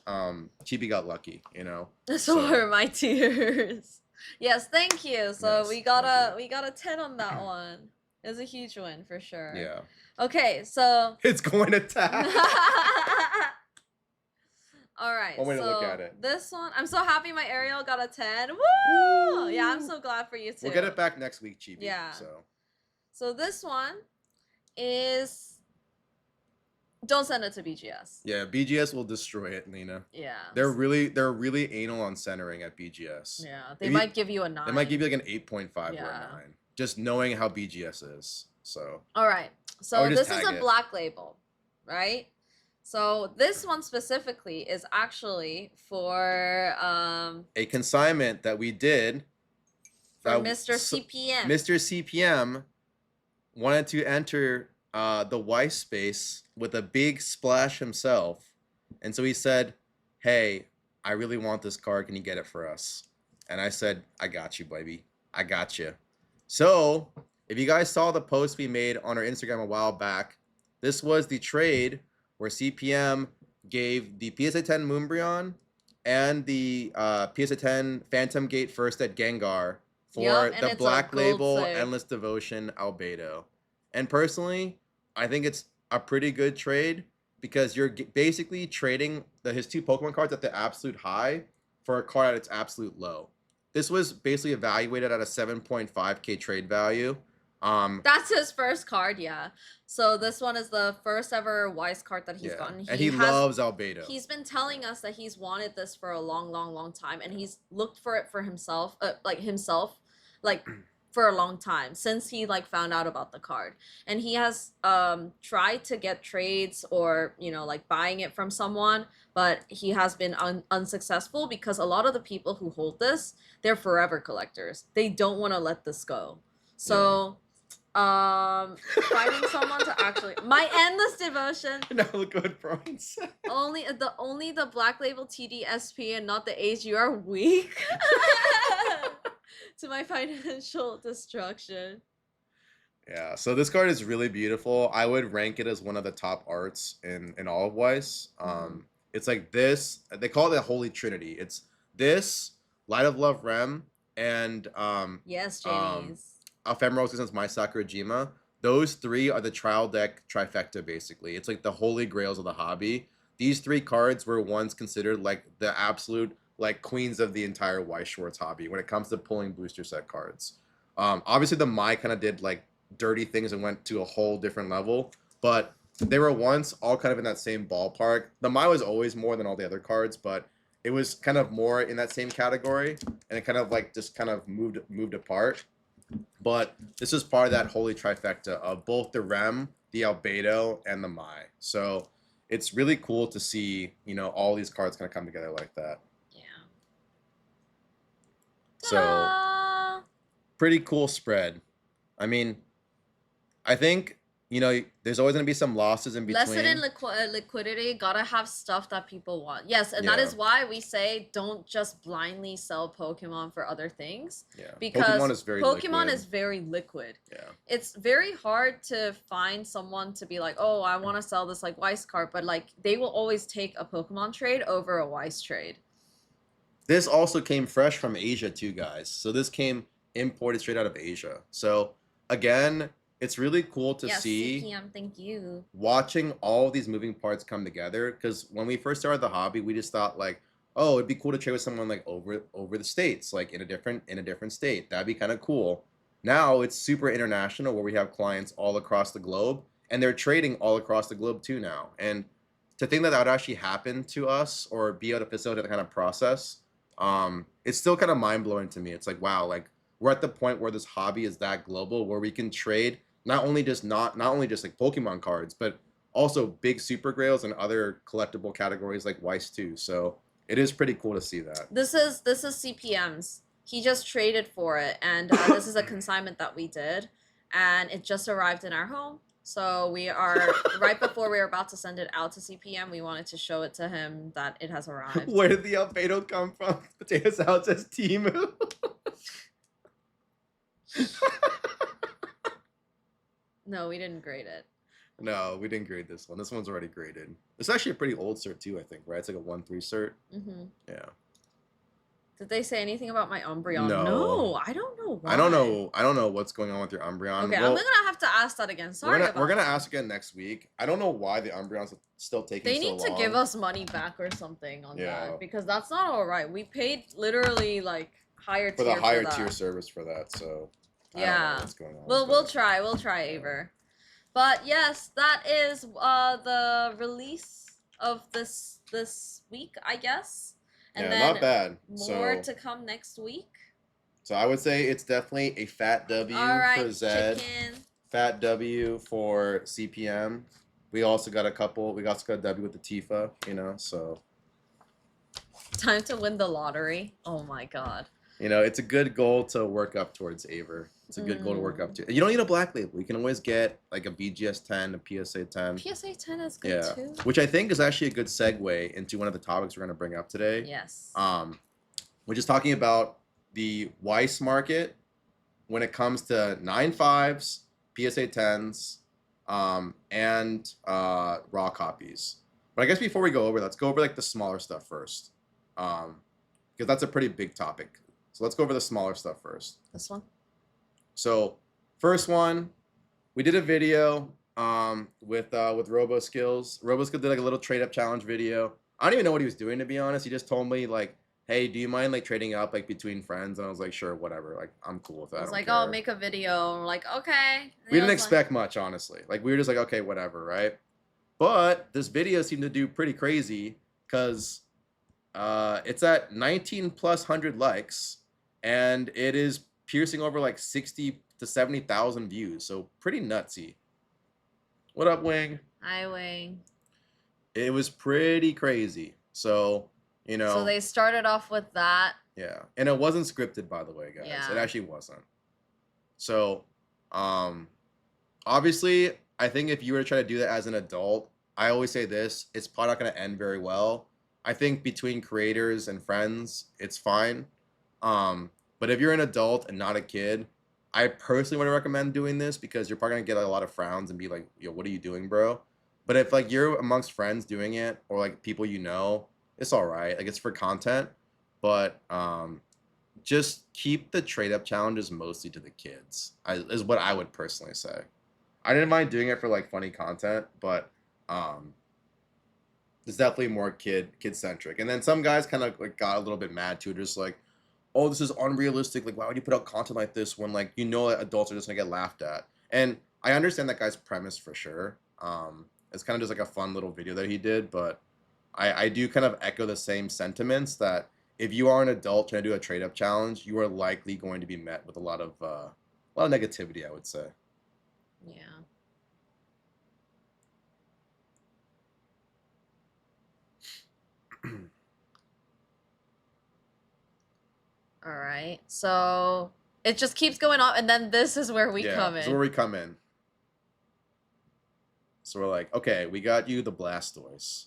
Chibi got lucky, you know. So are my tears. Yes, thank you. So Yes, we got thank a 10 on that one. It was a huge win for sure. Yeah. Okay, so It's going to tap. all right. One way so to look at it. This one, I'm so happy my Ariel got a 10. Woo! Yeah, I'm so glad for you too. We'll get it back next week, Chibi. Yeah. So So this one is don't send it to BGS. yeah, BGS will destroy it, Lena. Yeah. They're really anal on centering at BGS. Yeah, they If you- might give you a 9. They might give you like an 8.5 or Yeah. a 9. Just knowing how BGS is. So All right. I So would just this is tag a it. black label, right? So this one specifically is actually for a consignment that we did that Mr. CPM. Mr. CPM wanted to enter the Weiss space with a big splash himself. And so he said, hey, I really want this card. Can you get it for us? And I said, I got you, baby. I got you. So if you guys saw the post we made on our Instagram a while back, this was the trade where CPM gave the PSA 10 Moonbryon and the PSA 10 Phantom Gate first at Gengar for Yep, and the it's a Black gold Label save. Endless Devotion Albedo. And personally, I think it's a pretty good trade because you're basically trading his 2 Pokemon cards at the absolute high for a card at its absolute low. This was basically evaluated at a 7.5k trade value. That's his first card, yeah. So this one is the first ever Wise card that he's gotten. And he loves Albedo. He's been telling us that he's wanted this for a long time, and he's looked for it for himself, for a long time since he like found out about the card. And he has tried to get trades or like buying it from someone, but he has been unsuccessful because a lot of the people who hold this, they're forever collectors. They don't want to let this go. So finding someone to actually my endless devotion. Now look what Brian said. Only the Black Label TDSP and not the age. You are weak to my financial destruction. Yeah, so this card is really beautiful. I would rank it as one of the top arts in all of Weiss. It's like this. They call it the Holy Trinity. It's this, Light of Love Rem, and yes, Janie's. Ephemeral Existence My Sakurajima. Those 3 are the trial deck trifecta, basically. It's like the holy grails of the hobby. These 3 cards were once considered like the absolute like queens of the entire Weiss Schwartz hobby when it comes to pulling booster set cards. Obviously the Mai kind of did like dirty things and went to a whole different level, but they were once all kind of in that same ballpark. The Mai was always more than all the other cards, but it was kind of more in that same category, and it kind of like just kind of moved apart. But this is part of that holy trifecta of both the Rem, the Albedo, and the Mai. So it's really cool to see, all these cards kind of come together like that. Yeah. So pretty cool spread. I mean, I think you know, there's always gonna be some losses in Lessen in between. liquidity, gotta have stuff that people want. Yes, and that Yeah, is why we say don't just blindly sell Pokemon for other things. yeah. Pokemon Because is very Pokemon liquid. is very liquid. Yeah. It's very hard to find someone to be like, oh, I want to sell this like Weiss card, but like they will always take a Pokemon trade over a Weiss trade. This also came fresh from Asia too, guys. So this came imported straight out of Asia. So again, it's really cool to Yes, see CPM, thank you. watching all these moving parts come together. Because when we first started the hobby, we just thought like, oh, it'd be cool to trade with someone like over the states, like in a different state. That'd be kind of cool. Now it's super international, where we have clients all across the globe, and they're trading all across the globe too now. And to think that that would actually happen to us or be able to facilitate that kind of process, it's still kind of mind blowing to me. It's like, wow, like we're at the point where this hobby is that global, where we can trade not only just like Pokemon cards, but also big super grails and other collectible categories like Weiss too. So it is pretty cool to see that. This is CPM's. He just traded for it, and this is a consignment that we did, and it just arrived in our home. So we are right before we are about to send it out to CPM. We wanted to show it to him that it has arrived. Where did the Albedo come from? Potato Salad says Timu. No, we didn't grade it. No, we didn't grade this one. This one's already graded. It's actually a pretty old cert too, I think, right? It's like a 1-3 cert. Mm-hmm. Yeah. Did they say anything about my Umbreon? No. No, I don't know why. I don't know what's going on with your Umbreon. Okay, well, I'm gonna have to ask that again. Sorry, we're gonna that. ask again next week. I don't know why the Umbreon's still taking They so need to long. give us money back or something on Yeah. that, because that's not all right. We paid literally like higher for tier the higher for that. tier service for that. So I don't know Yeah. what's going on. We'll try Aver. But yes, that is the release of this week, I guess. And yeah, then not bad. more to come next week. So I would say it's definitely a fat W All right, for Zed, chicken. fat W for CPM. We also got a couple. We also got a W with the Tifa, you know. So Time to win the lottery. Oh my god. you know, it's a good goal to work up towards Aver. It's a good goal to work up to. You don't need a black label. You can always get like a BGS 10, a PSA 10. PSA 10 is good too. Which I think is actually a good segue into one of the topics we're going to bring up today. Yes. Which is talking about the Weiss market when it comes to 9.5s, PSA 10s, and raw copies. But I guess before we go over, let's go over like the smaller stuff first, because that's a pretty big topic. So let's go over the smaller stuff first. This one. So first one, we did a video with RoboSkills. RoboSkills did like a little trade up challenge video. I don't even know what he was doing, to be honest. He just told me like, hey, do you mind like trading up like between friends? And I was like, sure, whatever. Like I'm cool with that. I was like, care. oh, make a video. I'm like, okay. We didn't expect much, honestly. Like we were just like, okay, whatever, right? But this video seemed to do pretty crazy because it's at 19 plus 100 likes, and it is piercing over like 60 to 70,000 views. So pretty nutsy. What up, Wing? Hi, Wing. It was pretty crazy. So, you know. So they started off with that. Yeah. And it wasn't scripted, by the way, guys. Yeah. It actually wasn't. So, obviously, I think if you were to try to do that as an adult, I always say this, it's probably not going to end very well. I think between creators and friends, it's fine. But if you're an adult and not a kid, I personally would recommend doing this because you're probably going to get like, a lot of frowns and be like, yo, what are you doing, bro? But if like you're amongst friends doing it or like people you know, it's all right. Like it's for content. But just keep the trade up challenges mostly to the kids, is what I would personally say. I didn't mind doing it for like funny content, but it's definitely more kid centric. And then some guys kind of like got a little bit mad too, just like, oh, this is unrealistic. Like, why would you put out content like this when like you know that adults are just gonna get laughed at? And I understand that guy's premise for sure. It's kind of just like a fun little video that he did, but I do kind of echo the same sentiments that if you are an adult trying to do a trade up challenge, you are likely going to be met with a lot of negativity, I would say. Yeah. All right. So it just keeps going on, and then this is where we come in. This is where we come in. So we're like, okay, we got you the Blastoise.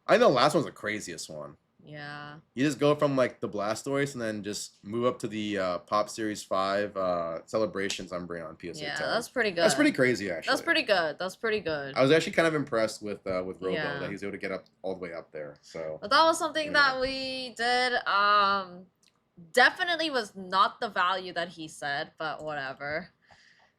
I know the last one's the craziest one. Yeah. You just go from like the Blastoise and then just move up to the Pop Series 5 Celebrations Umbreon on PSA Yeah, 10. that's pretty good. That's pretty crazy, actually. That's pretty good. That's pretty good. I was actually kind of impressed with Robo Yeah. that he was able to get up all the way up there. So But that was something yeah. that we did. Definitely was not the value that he said, but whatever.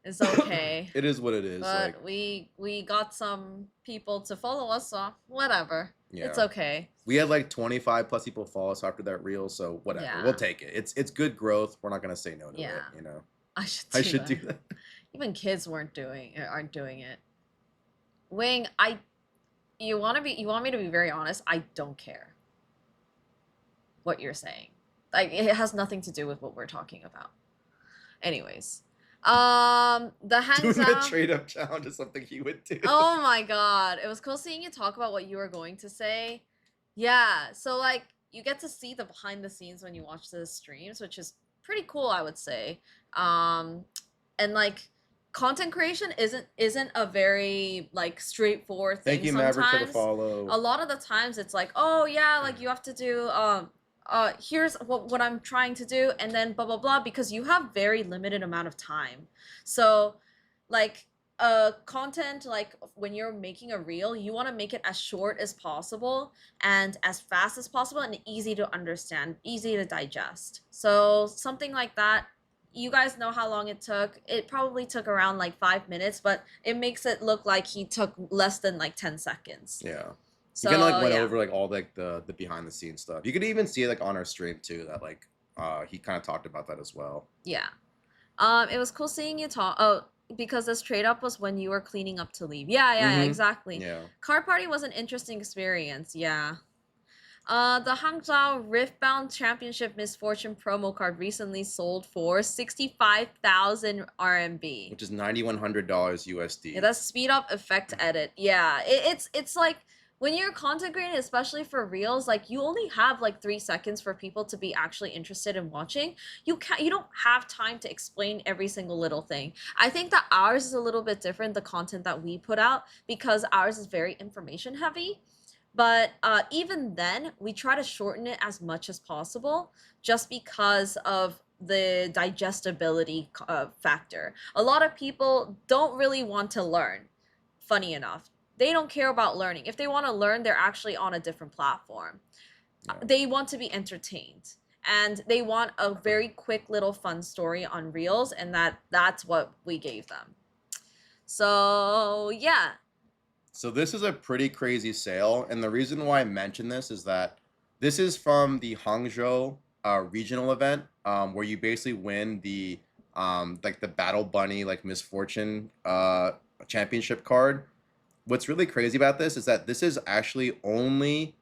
It's okay. It is what it is. But Like, we got some people to follow us, so whatever. yeah. It's okay. We had like 25 plus people follow us after that reel, so whatever. Yeah. We'll take it. It's good growth. We're not gonna say no to Yeah. it, you know. I should do that. Even kids aren't doing it. Wing, you want me to be very honest, I don't care what you're saying. Like, it has nothing to do with what we're talking about. Anyways, the hangs Doing the out. trade up challenge is something he would do. Oh my god, it was cool seeing you talk about what you were going to say. Yeah, so like you get to see the behind the scenes when you watch the streams, which is pretty cool, I would say. And like content creation isn't a very like straightforward thing. Thank you, sometimes. Maverick, for the follow. A lot of the times it's like, oh yeah, like you have to do here's what I'm trying to do, and then blah blah blah, because you have very limited amount of time. So like content, like when you're making a reel, you want to make it as short as possible and as fast as possible and easy to understand, easy to digest. So something like that, you guys know how long it took. It probably took around like 5 minutes, but it makes it look like he took less than like 10 seconds. Yeah. So You kind of like went over like all like the behind the scenes stuff. You could even see like on our stream too that like he kind of talked about that as well. Yeah. It was cool seeing you talk. Oh, because this trade up was when you were cleaning up to leave. Yeah, exactly. Yeah. Card party was an interesting experience. Yeah. The Hangzhou Riftbound Championship Misfortune promo card recently sold for 65,000 RMB, which is $9,100 USD. Yeah, that's speed up effect edit. Yeah, it's like when you're content creating, especially for reels, like you only have like 3 seconds for people to be actually interested in watching. You don't have time to explain every single little thing. I think that ours is a little bit different, the content that we put out, because ours is very information heavy. But even then, we try to shorten it as much as possible, just because of the digestibility factor. A lot of people don't really want to learn, funny enough. They don't care about learning. If they want to learn, they're actually on a different platform. Yeah. They want to be entertained, and they want a very quick little fun story on Reels, and that's what we gave them. So yeah. So this is a pretty crazy sale, and the reason why I mention this is that this is from the Hangzhou regional event, where you basically win the like the Battle Bunny like Misfortune championship card. What's really crazy about this is that this is actually only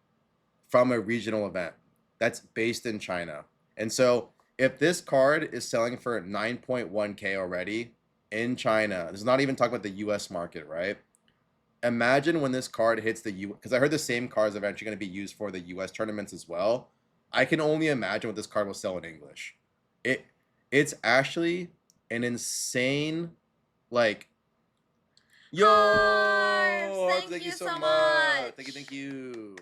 from a regional event that's based in China. And so if this card is selling for 9.1K already in China, this is not even talking about the US market, right? Imagine when this card hits the U, because I heard the same cards are eventually going to be used for the US tournaments as well. I can only imagine what this card will sell in English. It's actually an insane, like, yo, thank you so much. Thank you.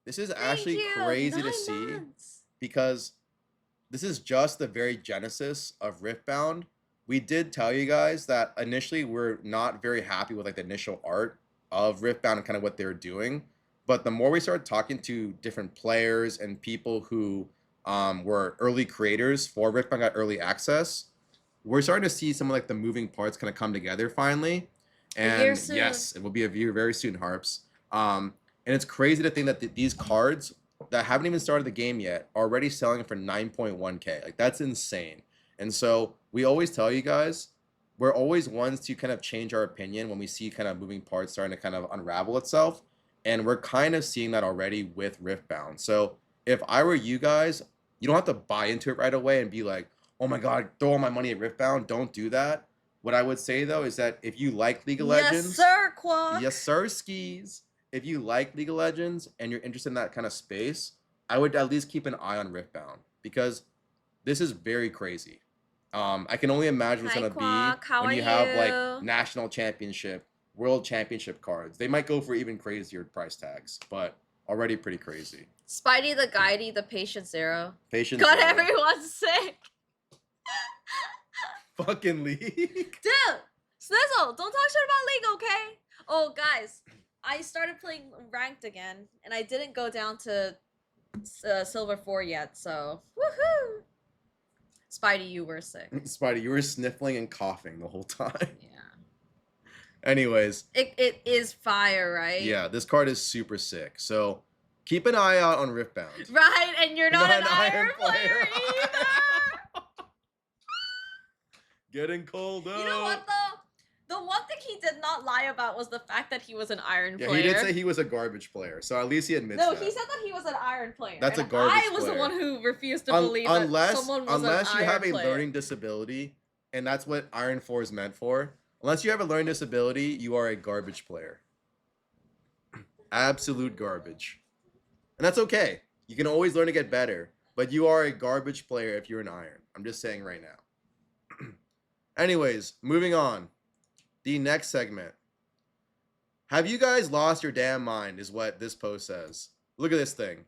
This is actually crazy to see, because this is just the very genesis of Riftbound. We did tell you guys that initially we're not very happy with like the initial art of Riftbound and kind of what they're doing. But the more we started talking to different players and people who were early creators for Riftbound, got early access, we're starting to see some of like the moving parts kind of come together finally. And yes, it will be a view very soon, Harps. And it's crazy to think that these cards that haven't even started the game yet are already selling for 9.1K. Like, that's insane. And so we always tell you guys, we're always ones to kind of change our opinion when we see kind of moving parts starting to kind of unravel itself. And we're kind of seeing that already with Riftbound. So if I were you guys, you don't have to buy into it right away and be like, oh my God, throw all my money at Riftbound. Don't do that. What I would say though is that if you like League of Legends. Yes, sir, Quack. Yes, sir, skis. If you like League of Legends and you're interested in that kind of space, I would at least keep an eye on Riftbound, because this is very crazy. I can only imagine what's going to be when you have like national championship, World Championship cards. They might go for even crazier price tags, but already pretty crazy. Spidey the Guidey, the Patient Zero. Patience. Got everyone sick. Fucking league. Dude, Snizzle, don't talk shit about League, okay? Oh, guys, I started playing ranked again, and I didn't go down to Silver 4 yet, so woohoo! Spidey, you were sick. Spidey, you were sniffling and coughing the whole time. Yeah. Anyways. It is fire, right? Yeah, this card is super sick. So keep an eye out on Riftbound. Right, and you're not an Iron player either! Getting cold up. You know what, though? The one thing he did not lie about was the fact that he was an Iron player. Yeah, he did say he was a garbage player, so at least he admits that. No, he said that he was an Iron player. That's a and garbage I was player. the one who refused to believe that someone was unless an you Iron have a player. learning disability, and that's what Iron 4 is meant for. Unless you have a learning disability, you are a garbage player. Absolute garbage. And that's okay. You can always learn to get better, but you are a garbage player if you're an Iron. I'm just saying right now. Anyways, moving on. The next segment. Have you guys lost your damn mind is what this post says. Look at this thing.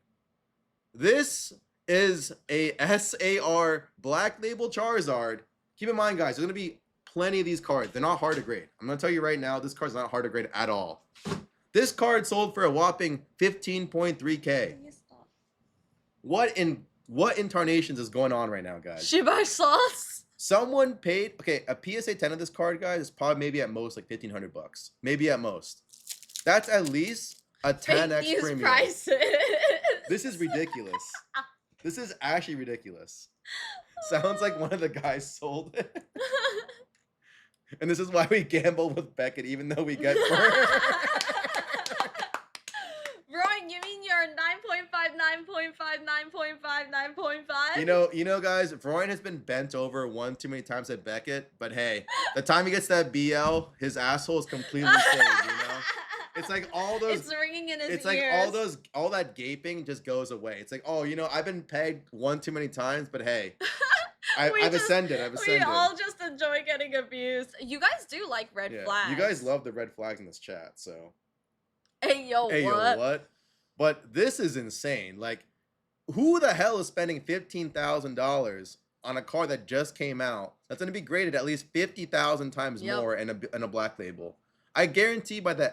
This is a SAR Black Label Charizard. Keep in mind, guys, there's going to be plenty of these cards. They're not hard to grade. I'm going to tell you right now, this card's not hard to grade at all. This card sold for a whopping 15.3K. What incarnations is going on right now, guys? Shibai sauce. Someone paid, okay, a PSA 10 of this card, guys, is probably maybe at most like $1,500. Maybe at most. That's at least a 10x premium. Prices. This is ridiculous. This is actually ridiculous. Sounds like one of the guys sold it. And this is why we gamble with Beckett, even though we get burned. Rowan, you mean you're 9.5, 9.5, 9.5, 9.5? You know, guys, Vroin has been bent over one too many times at Beckett, but hey, the time he gets that BL, his asshole is completely saved, you know? It's like all those. It's ringing in his ears. It's like all that gaping just goes away. It's like, oh, you know, I've been pegged one too many times, but hey, I've ascended. We all just enjoy getting abused. You guys do like red flags. You guys love the red flags in this chat, so. Hey, yo, what? But this is insane. Like, who the hell is spending $15,000 on a card that just came out that's going to be graded at least 50,000 times more in a black label? I guarantee by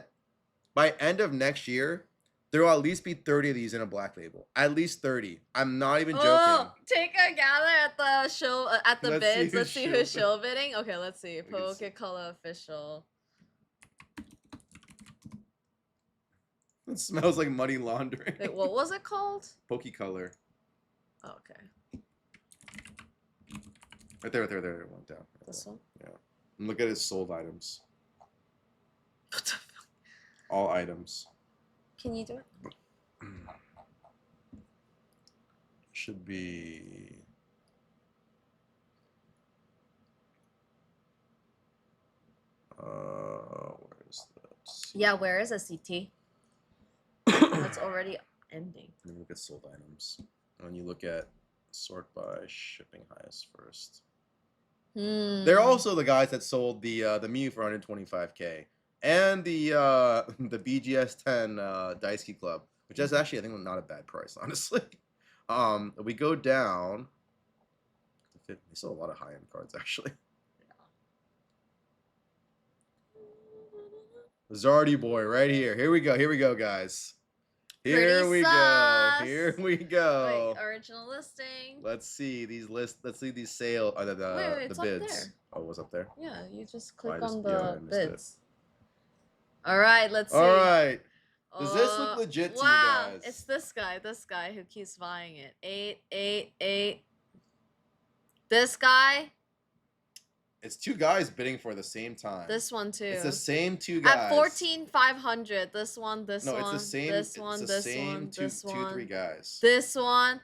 end of next year, there will at least be 30 of these in a black label. At least 30. I'm not even joking. Take a gather at the show at the bids. Let's see who's show bidding. Okay, let's see. Pokecolor official. It smells like muddy laundering. Wait, what was it called? Pokecolor. Oh, okay. Right there. One down. This one? Yeah. And look at his sold items. What the fuck? All items. Can you do it? Should be. Where is that? Yeah, where is a CT? That's already ending. Let me look at sold items. And you look at sort by shipping highest first. They're also the guys that sold the Mew for 125K and the BGS 10 Daisuke Club, which is actually I think not a bad price, honestly. We go down. They sold a lot of high end cards actually. Zardy boy right here. Here we go, guys. Here we go. Wait, original listing. Let's see these lists. Let's see these sale. Wait, the it's bids. up there. Oh, it was up there. Yeah, you just click I on missed bids. All right, let's see. All right. Does this look legit to you guys? It's this guy who keeps buying it. 888. This guy. It's two guys bidding for the same time. This one too. It's the same two guys. At 14,500. This one, this one. No, it's the same. This one, it's the this same one, two, this one. 3 guys. This one.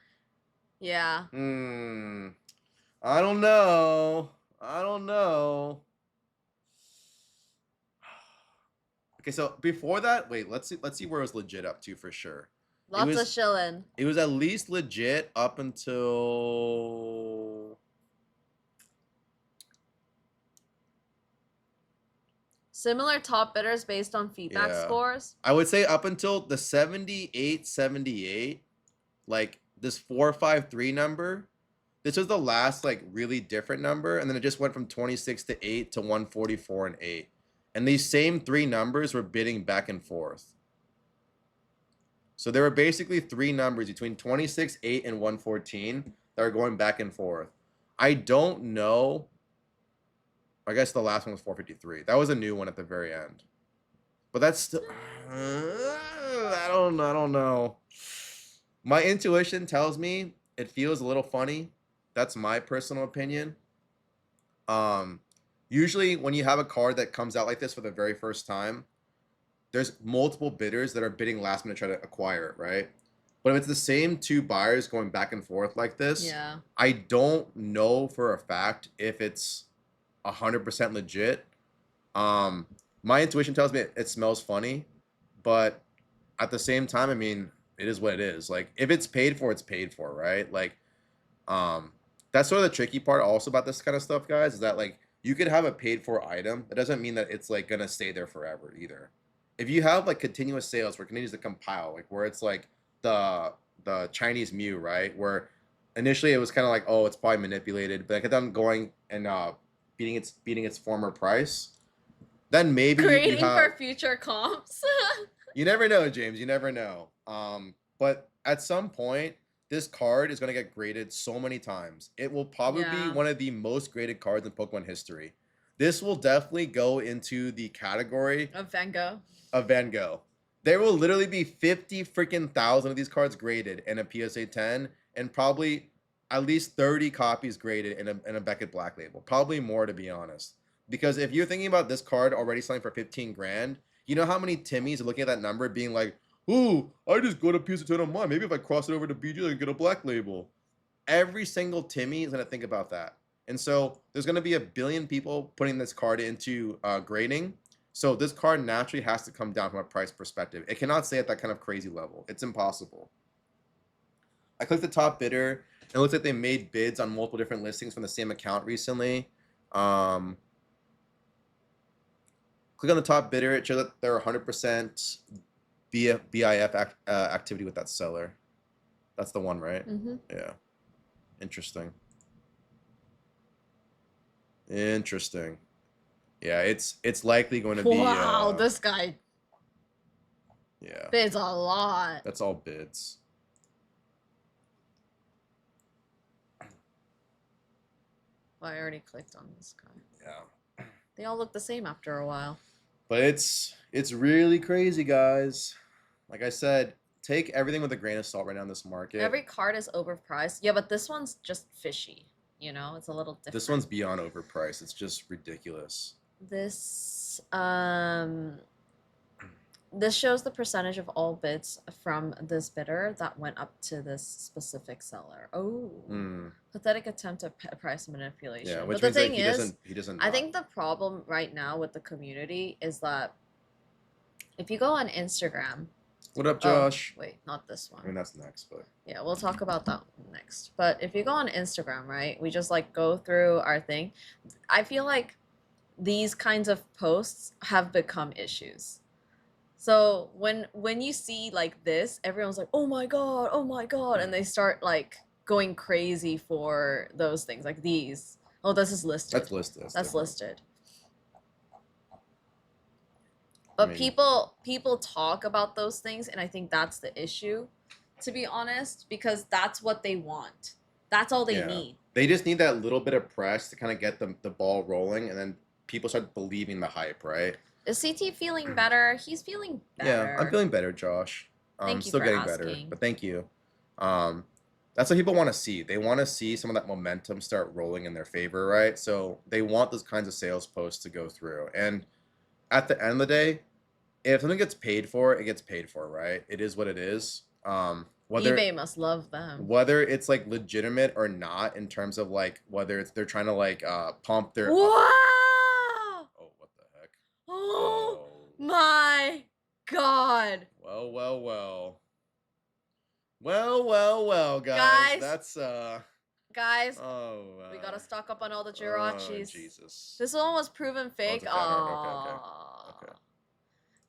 Yeah. I don't know. Okay, so before that, wait, let's see where it was legit up to for sure. Lots of shilling. It was at least legit up until Similar top bidders based on feedback Yeah. scores. I would say up until the 78, 78, like this 453 number, this was the last like really different number, and then it just went from 26 to 8 to 144 and 8. And these same three numbers were bidding back and forth. So there were basically three numbers between 26, 8, and 114 that are going back and forth. I don't know. I guess the last one was 453. That was a new one at the very end. But that's still I don't know. My intuition tells me it feels a little funny. That's my personal opinion. Usually when you have a card that comes out like this for the very first time, there's multiple bidders that are bidding last minute to try to acquire it, right? But if it's the same two buyers going back and forth like this, Yeah. I don't know for a fact if it's 100% legit. My intuition tells me it smells funny, but at the same time, I mean, it is what it is. Like, if it's paid for, it's paid for, right? Like, that's sort of the tricky part also about this kind of stuff, guys, is that like you could have a paid for item. That doesn't mean that it's like gonna stay there forever either. If you have like continuous sales where it continues to compile, like where it's like the Chinese Mew, right? Where initially it was kind of like, oh, it's probably manipulated, but it kept on going and beating its former price. Then maybe you Creating have for future comps. you never know, James. You never know. But at some point, this card is gonna get graded so many times. It will probably be Yeah. one of the most graded cards in Pokemon history. This will definitely go into the category Of Van Gogh. of Van Gogh. There will literally be 50 freaking thousand of these cards graded in a PSA 10, and probably at least 30 copies graded in a Beckett Black Label. Probably more, to be honest. Because if you're thinking about this card already selling for 15 grand, you know how many Timmies are looking at that number being like, ooh, I just go to PSA 10 on mine. Maybe if I cross it over to BG, I can get a Black Label. Every single Timmy is going to think about that. And so there's going to be a billion people putting this card into grading. So this card naturally has to come down from a price perspective. It cannot stay at that kind of crazy level. It's impossible. I clicked the top bidder. It looks like they made bids on multiple different listings from the same account recently. Click on the top bidder. It shows that they're 100% BIF activity with that seller. That's the one, right? Mm-hmm. Yeah. Interesting. Interesting. Yeah, it's likely going to be. Wow, this guy Yeah. bids a lot. That's all bids. Well, I already clicked on this guy. Yeah. They all look the same after a while. But it's really crazy, guys. Like I said, take everything with a grain of salt right now in this market. Every card is overpriced. Yeah, but this one's just fishy. You know, it's a little different. This one's beyond overpriced. It's just ridiculous. This shows the percentage of all bids from this bidder that went up to this specific seller. Oh, pathetic attempt at price manipulation. Yeah, which but the means thing that is, he doesn't. I think the problem right now with the community is that if you go on Instagram. What up, Josh? Oh, wait, not this one. I mean, that's next, but yeah, we'll talk about that next. But if you go on Instagram, right, we just like go through our thing. I feel like these kinds of posts have become issues. So when you see like this, everyone's like, oh my god, and they start like going crazy for those things like these. Oh, this is listed. That's listed. That's listed. But I mean, people talk about those things, and I think that's the issue, to be honest, because that's what they want. That's all they need. They just need that little bit of press to kind of get the ball rolling, and then people start believing the hype, right? Is CT feeling better? He's feeling better. Yeah, I'm feeling better, Josh. Thank you still for getting asking. better, but thank you. That's what people want to see. They want to see some of that momentum start rolling in their favor, right? So they want those kinds of sales posts to go through. And at the end of the day, if something gets paid for, it gets paid for, right? It is what it is. eBay must love them. Whether it's like legitimate or not, in terms of like whether it's they're trying to like pump their. Wow! Oh, what the heck! Oh my god! Well, guys. That's Guys, we gotta stock up on all the Jirachis. Jesus. This one was proven fake. Okay.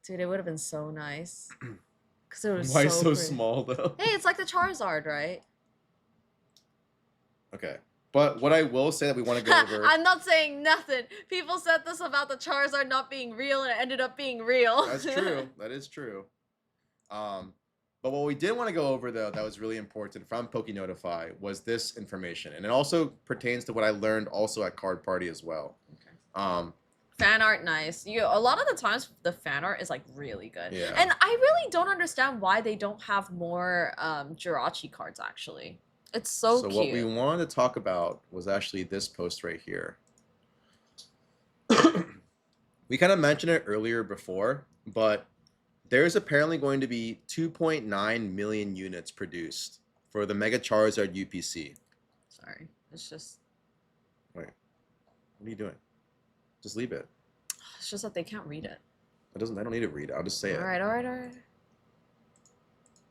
Dude, it would have been so nice. Because it was Why so so pretty. small though? Hey, it's like the Charizard, right? Okay. But what I will say that we want to go over. I'm not saying nothing. People said this about the Charizard not being real, and it ended up being real. That's true. That is true. But what we did want to go over though, that was really important from PokeNotify, was this information, and it also pertains to what I learned also at Card Party as well. Okay. Fan art, nice. A lot of the times the fan art is like really good. Yeah. And I really don't understand why they don't have more Jirachi cards actually. It's so cute. So what we wanted to talk about was actually this post right here. We kind of mentioned it earlier before, but there's apparently going to be 2.9 million units produced for the Mega Charizard UPC. Sorry, it's just. Wait, what are you doing? Just leave it. It's just that they can't read it. I don't need to read it. I'll just say it. All right.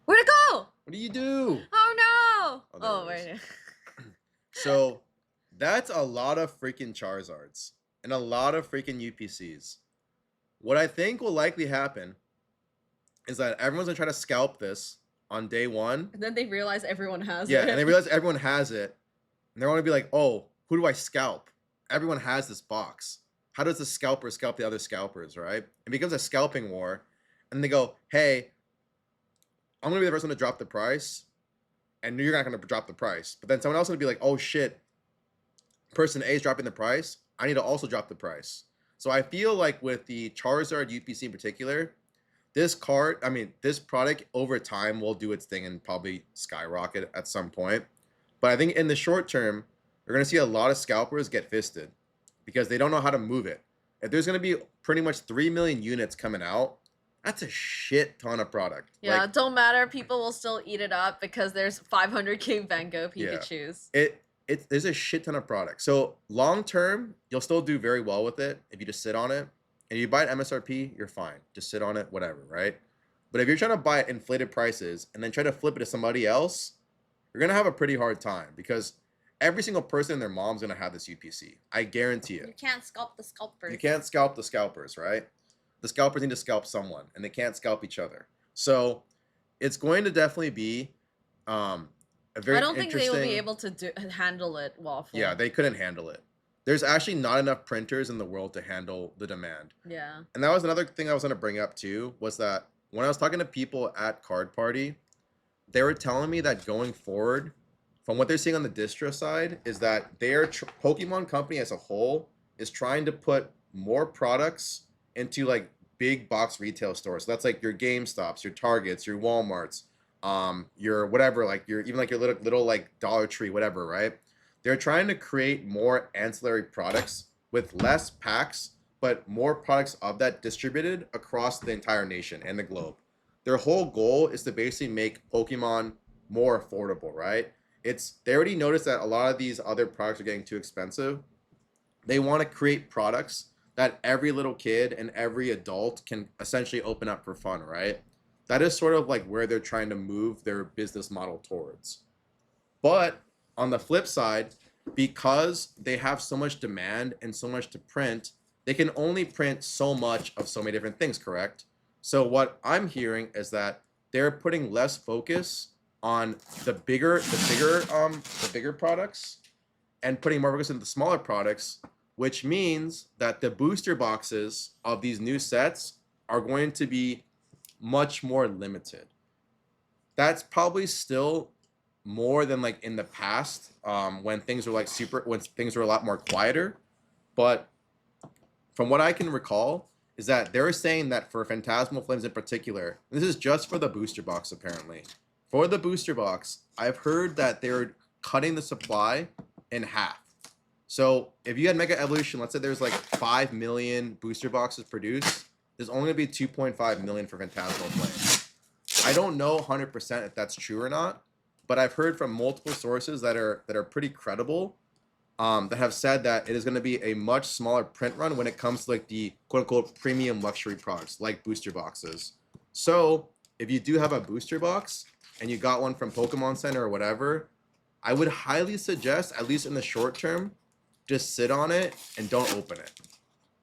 Where'd it go? What do you do? Oh no! Oh, right. So that's a lot of freaking Charizards and a lot of freaking UPCs. What I think will likely happen is that everyone's gonna try to scalp this on day one. And then they realize everyone has it. Yeah, and they realize everyone has it. And they're gonna be like, oh, who do I scalp? Everyone has this box. How does the scalper scalp the other scalpers, right? It becomes a scalping war. And they go, hey, I'm gonna be the first one to drop the price. And you're not gonna drop the price. But then someone else will be like, oh shit, person A is dropping the price. I need to also drop the price. So I feel like with the Charizard UPC in particular, this product over time will do its thing and probably skyrocket at some point. But I think in the short term, you're going to see a lot of scalpers get fisted because they don't know how to move it. If there's going to be pretty much 3 million units coming out, that's a shit ton of product. Yeah, like, don't matter. People will still eat it up because there's 500k Van Gogh Pikachus. Yeah. There's a shit ton of product. So long term, you'll still do very well with it if you just sit on it. And you buy it MSRP, you're fine. Just sit on it, whatever, right? But if you're trying to buy it inflated prices and then try to flip it to somebody else, you're gonna have a pretty hard time because every single person and their mom's gonna have this UPC. I guarantee it. You can't scalp the scalpers. You can't scalp the scalpers, right? The scalpers need to scalp someone, and they can't scalp each other. So it's going to definitely be a very. I don't think they will be able to handle it, Waffle. Yeah, they couldn't handle it. There's actually not enough printers in the world to handle the demand. Yeah. And that was another thing I was going to bring up too, was that when I was talking to people at Card Party, they were telling me that going forward, from what they're seeing on the distro side, is that their Pokemon company as a whole is trying to put more products into like big box retail stores. So that's like your GameStops, your Targets, your Walmarts, your whatever, like your even like your little like Dollar Tree, whatever, right? They're trying to create more ancillary products with less packs, but more products of that distributed across the entire nation and the globe. Their whole goal is to basically make Pokemon more affordable, right? They already noticed that a lot of these other products are getting too expensive. They want to create products that every little kid and every adult can essentially open up for fun, right? That is sort of like where they're trying to move their business model towards. But on the flip side, because they have so much demand and so much to print, they can only print so much of so many different things, correct? So what I'm hearing is that they're putting less focus on the bigger products and putting more focus into the smaller products, which means that the booster boxes of these new sets are going to be much more limited. That's probably still more than like in the past, when things were when things were a lot more quieter. But from what I can recall, is that they're saying that for Phantasmal Flames in particular, this is just for the booster box apparently. For the booster box, I've heard that they're cutting the supply in half. So if you had Mega Evolution, let's say there's like 5 million booster boxes produced, there's only gonna be 2.5 million for Phantasmal Flames. I don't know 100% if that's true or not, but I've heard from multiple sources that are pretty credible, that have said that it is going to be a much smaller print run when it comes to like the quote-unquote premium luxury products like booster boxes. So if you do have a booster box and you got one from Pokemon Center or whatever, I would highly suggest, at least in the short term, just sit on it and don't open it.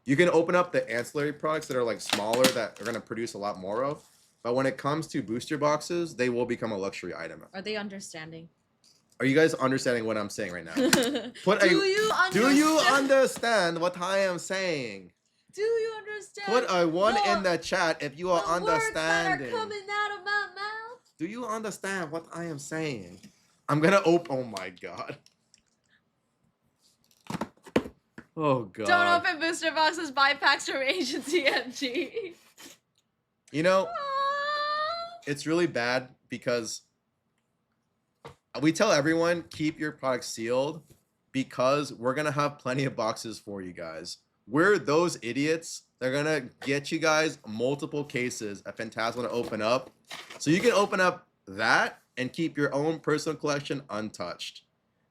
You can open up the ancillary products that are like smaller that are gonna produce a lot more of. But when it comes to booster boxes, they will become a luxury item. Are they understanding? Are you guys understanding what I'm saying right now? Do you understand? Do you understand what I am saying? Do you understand? Put a one in the chat if you are understanding. Words that are coming out of my mouth. Do you understand what I am saying? I'm gonna open. Oh my god. Oh god. Don't open booster boxes. Buy packs from Agency MG. You know, it's really bad because we tell everyone keep your products sealed because we're gonna have plenty of boxes for you guys. We're those idiots that are gonna get you guys multiple cases of Phantasma to open up, so you can open up that and keep your own personal collection untouched.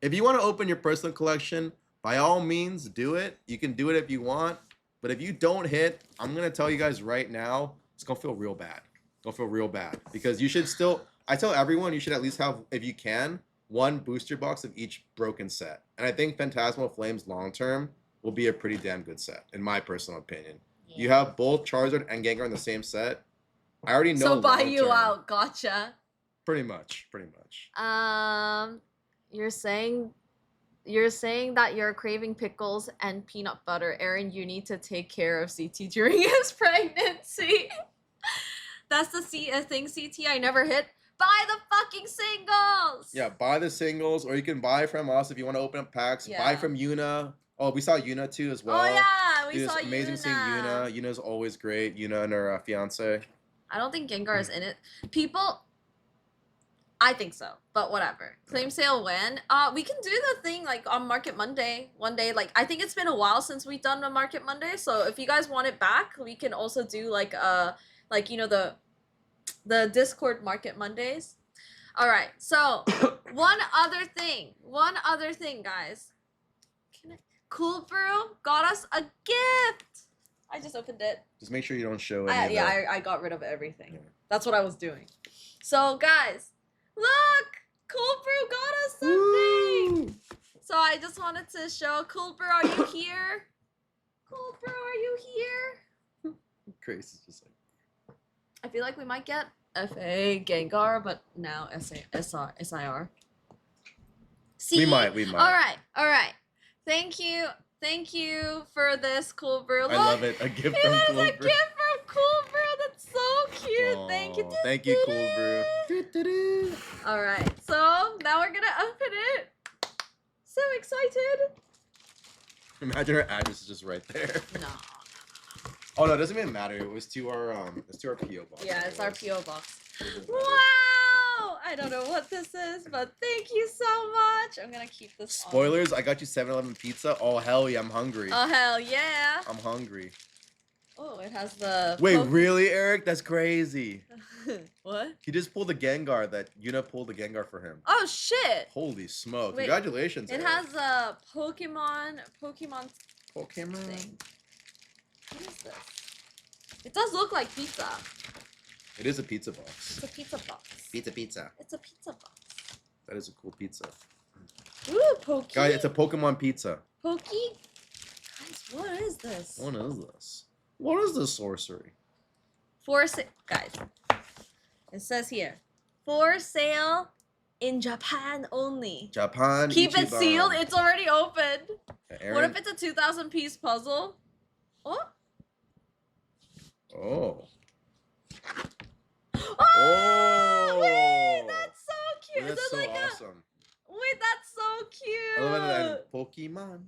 If you want to open your personal collection, by all means do it. You can do it if you want, but if you don't hit, I'm gonna tell you guys right now, it's gonna feel real bad. It's gonna feel real bad because you should still. I tell everyone you should at least have, if you can, one booster box of each broken set. And I think Phantasmal Flames long term will be a pretty damn good set, in my personal opinion. Yeah. You have both Charizard and Gengar in the same set. I already know. So buy you out, gotcha. Pretty much. You're saying that you're craving pickles and peanut butter. Aaron, you need to take care of CT during his pregnancy. That's the thing, CT, I never hit. Buy the fucking singles! Yeah, buy the singles, or you can buy from us if you want to open up packs. Yeah. Buy from Yuna. Oh, we saw Yuna too as well. Oh yeah, we saw Yuna. Amazing seeing Yuna. Yuna's always great. Yuna and her fiance. I don't think Gengar is in it. People... I think so, but whatever. Claim sale when? We can do the thing like on Market Monday one day. Like I think it's been a while since we've done a Market Monday, so if you guys want it back, we can also do like you know the Discord Market Mondays. All right. So one other thing, guys. Cool Brew got us a gift. I just opened it. Just make sure you don't show it. I got rid of everything. Yeah. That's what I was doing. So guys. Look! Cool Brew got us something! Woo! So I just wanted to show Cool Brew, are you here? Cool Brew, are you here? Grace is just like... I feel like we might get FA Gengar, but now SIR. See? We might. Alright. Thank you for this, Cool Brew. Look, I love it. A gift from Cool Brew. It is a gift from Cool Brew. That's so cute. Aww, thank you. Thank you, Cool Brew. Alright, so now we're gonna open it. So excited. Imagine her address is just right there. No. Oh no, it doesn't even matter. It was to our PO box. Yeah, it's our PO box. Wow! I don't know what this is, but thank you so much. I'm gonna keep this. Spoilers, I got you 7-Eleven pizza. Oh hell yeah, I'm hungry. Oh hell yeah. I'm hungry. Oh, it has the... Wait, really, Eric? That's crazy. What? He just pulled the Gengar that Yuna pulled the Gengar for him. Oh, shit. Holy smoke. Wait, congratulations, It Eric. has a Pokemon thing. What is this? It does look like pizza. It is a pizza box. It's a pizza box. Pizza. It's a pizza box. That is a cool pizza. Ooh, Pokey. Guys, it's a Pokemon pizza. Pokey? Guys, what is this? What is this? What is this sorcery? Guys, it says here, for sale in Japan only. Japan. Keep Ichiban. it sealed. It's already opened. Aaron? What if it's a 2,000-piece puzzle? Oh. Oh. Oh! Wait, that's so cute. That's so awesome. Wait, that's so cute. I love it. Pokemon.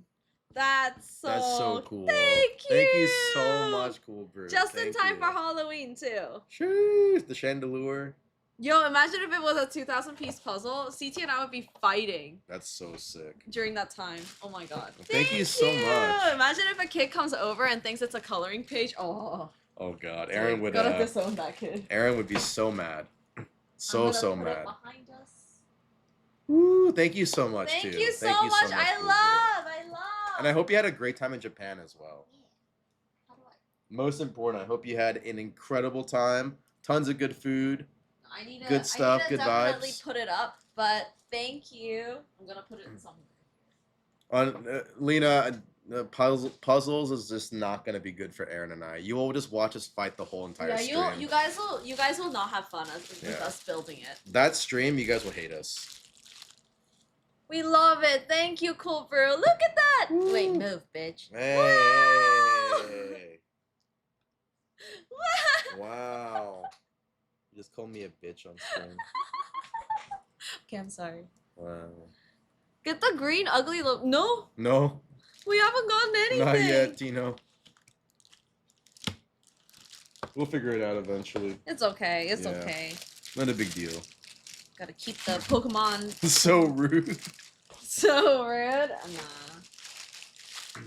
That's so cool. Thank you so much, Cool Brew. Just in time for Halloween too. Sure, the Chandelure. Yo, imagine if it was a 2,000-piece puzzle. CT and I would be fighting. That's so sick. During that time. Oh my god. Thank you so much. Imagine if a kid comes over and thinks it's a coloring page. Oh. Oh god, Aaron would. Gotta disown that kid. Aaron would be so mad. So mad. Behind us. Woo! Thank you so much. Thank you so much. I love. And I hope you had a great time in Japan as well. Most important, I hope you had an incredible time. Tons of good food. Good stuff. Good vibes. I definitely put it up, but thank you. I'm gonna put it in somewhere. Lena, The puzzles is just not gonna be good for Aaron and I. You will just watch us fight the whole entire Yeah, stream. you guys will not have fun with us building it. That stream, you guys will hate us. We love it. Thank you, Cool Brew. Look at that. Woo. Wait, move, bitch. Hey. Wow. You just called me a bitch on stream. Okay, I'm sorry. Wow. Get the green ugly look. No. No. We haven't gotten anything. Not yet, Tino. We'll figure it out eventually. It's okay. It's okay. Not a big deal. Gotta keep the Pokemon. So rude. So rude. Nah.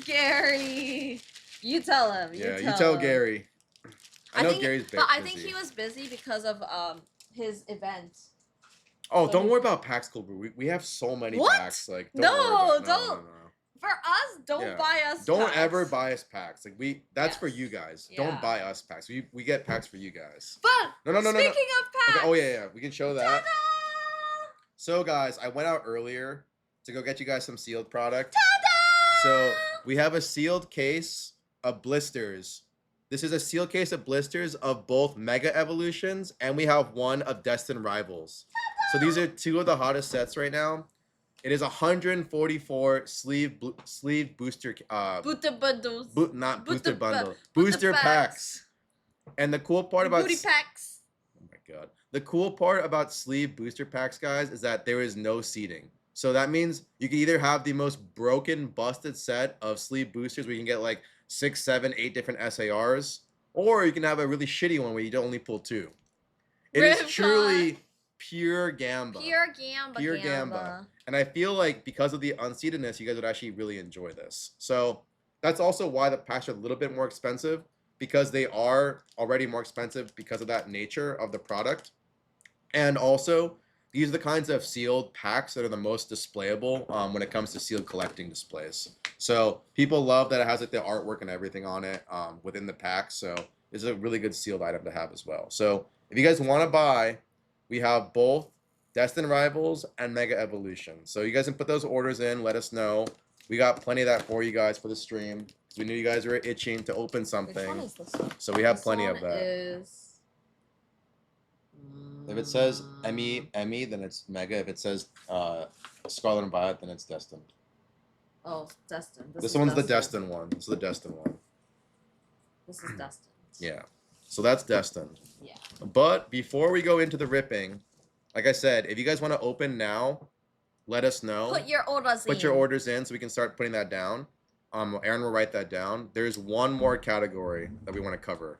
Gary. You tell him. You tell Gary. I know Gary's busy. But I think he was busy because of his event. Oh, don't worry about packs, Cool Brew. We have so many packs. Like, don't. For us, don't buy us. Don't packs. ever buy us packs. Like that's for you guys. Yeah. Don't buy us packs. We get packs for you guys. But no. Speaking of packs. Okay, oh yeah, we can show that. Ta-da! So guys, I went out earlier to go get you guys some sealed product. Ta-da! So we have a sealed case of blisters. This is a sealed case of blisters of both Mega Evolutions, and we have one of Destined Rivals. So these are two of the hottest sets right now. It is 144 sleeve booster booster bundles. Booster packs. And the cool part about booty packs. Oh my god. The cool part about sleeve booster packs, guys, is that there is no seating. So that means you can either have the most broken, busted set of sleeve boosters where you can get like 6, 7, 8 different SARs, or you can have a really shitty one where you only pull 2. It is truly pure gamba. Pure gamba. And I feel like because of the unseatedness, you guys would actually really enjoy this. So that's also why the packs are a little bit more expensive, because they are already more expensive because of that nature of the product. And also, these are the kinds of sealed packs that are the most displayable when it comes to sealed collecting displays. So people love that it has like the artwork and everything on it within the pack. So it's a really good sealed item to have as well. So if you guys want to buy, we have both Destined Rivals and Mega Evolution. So you guys can put those orders in. Let us know. We got plenty of that for you guys for the stream. We knew you guys were itching to open something. Which one is this one? So we have plenty of This that. is... If it says Emmy, then it's Mega. If it says Scarlet and Violet, then it's Destined. Oh, Destined. This one's the Destined one. This is the Destined one. This is Destined. Yeah. So that's Destined. Yeah. But before we go into the ripping, like I said, if you guys want to open now, let us know. Put your orders in. Put your orders in so we can start putting that down. Aaron will write that down. There's one more category that we want to cover.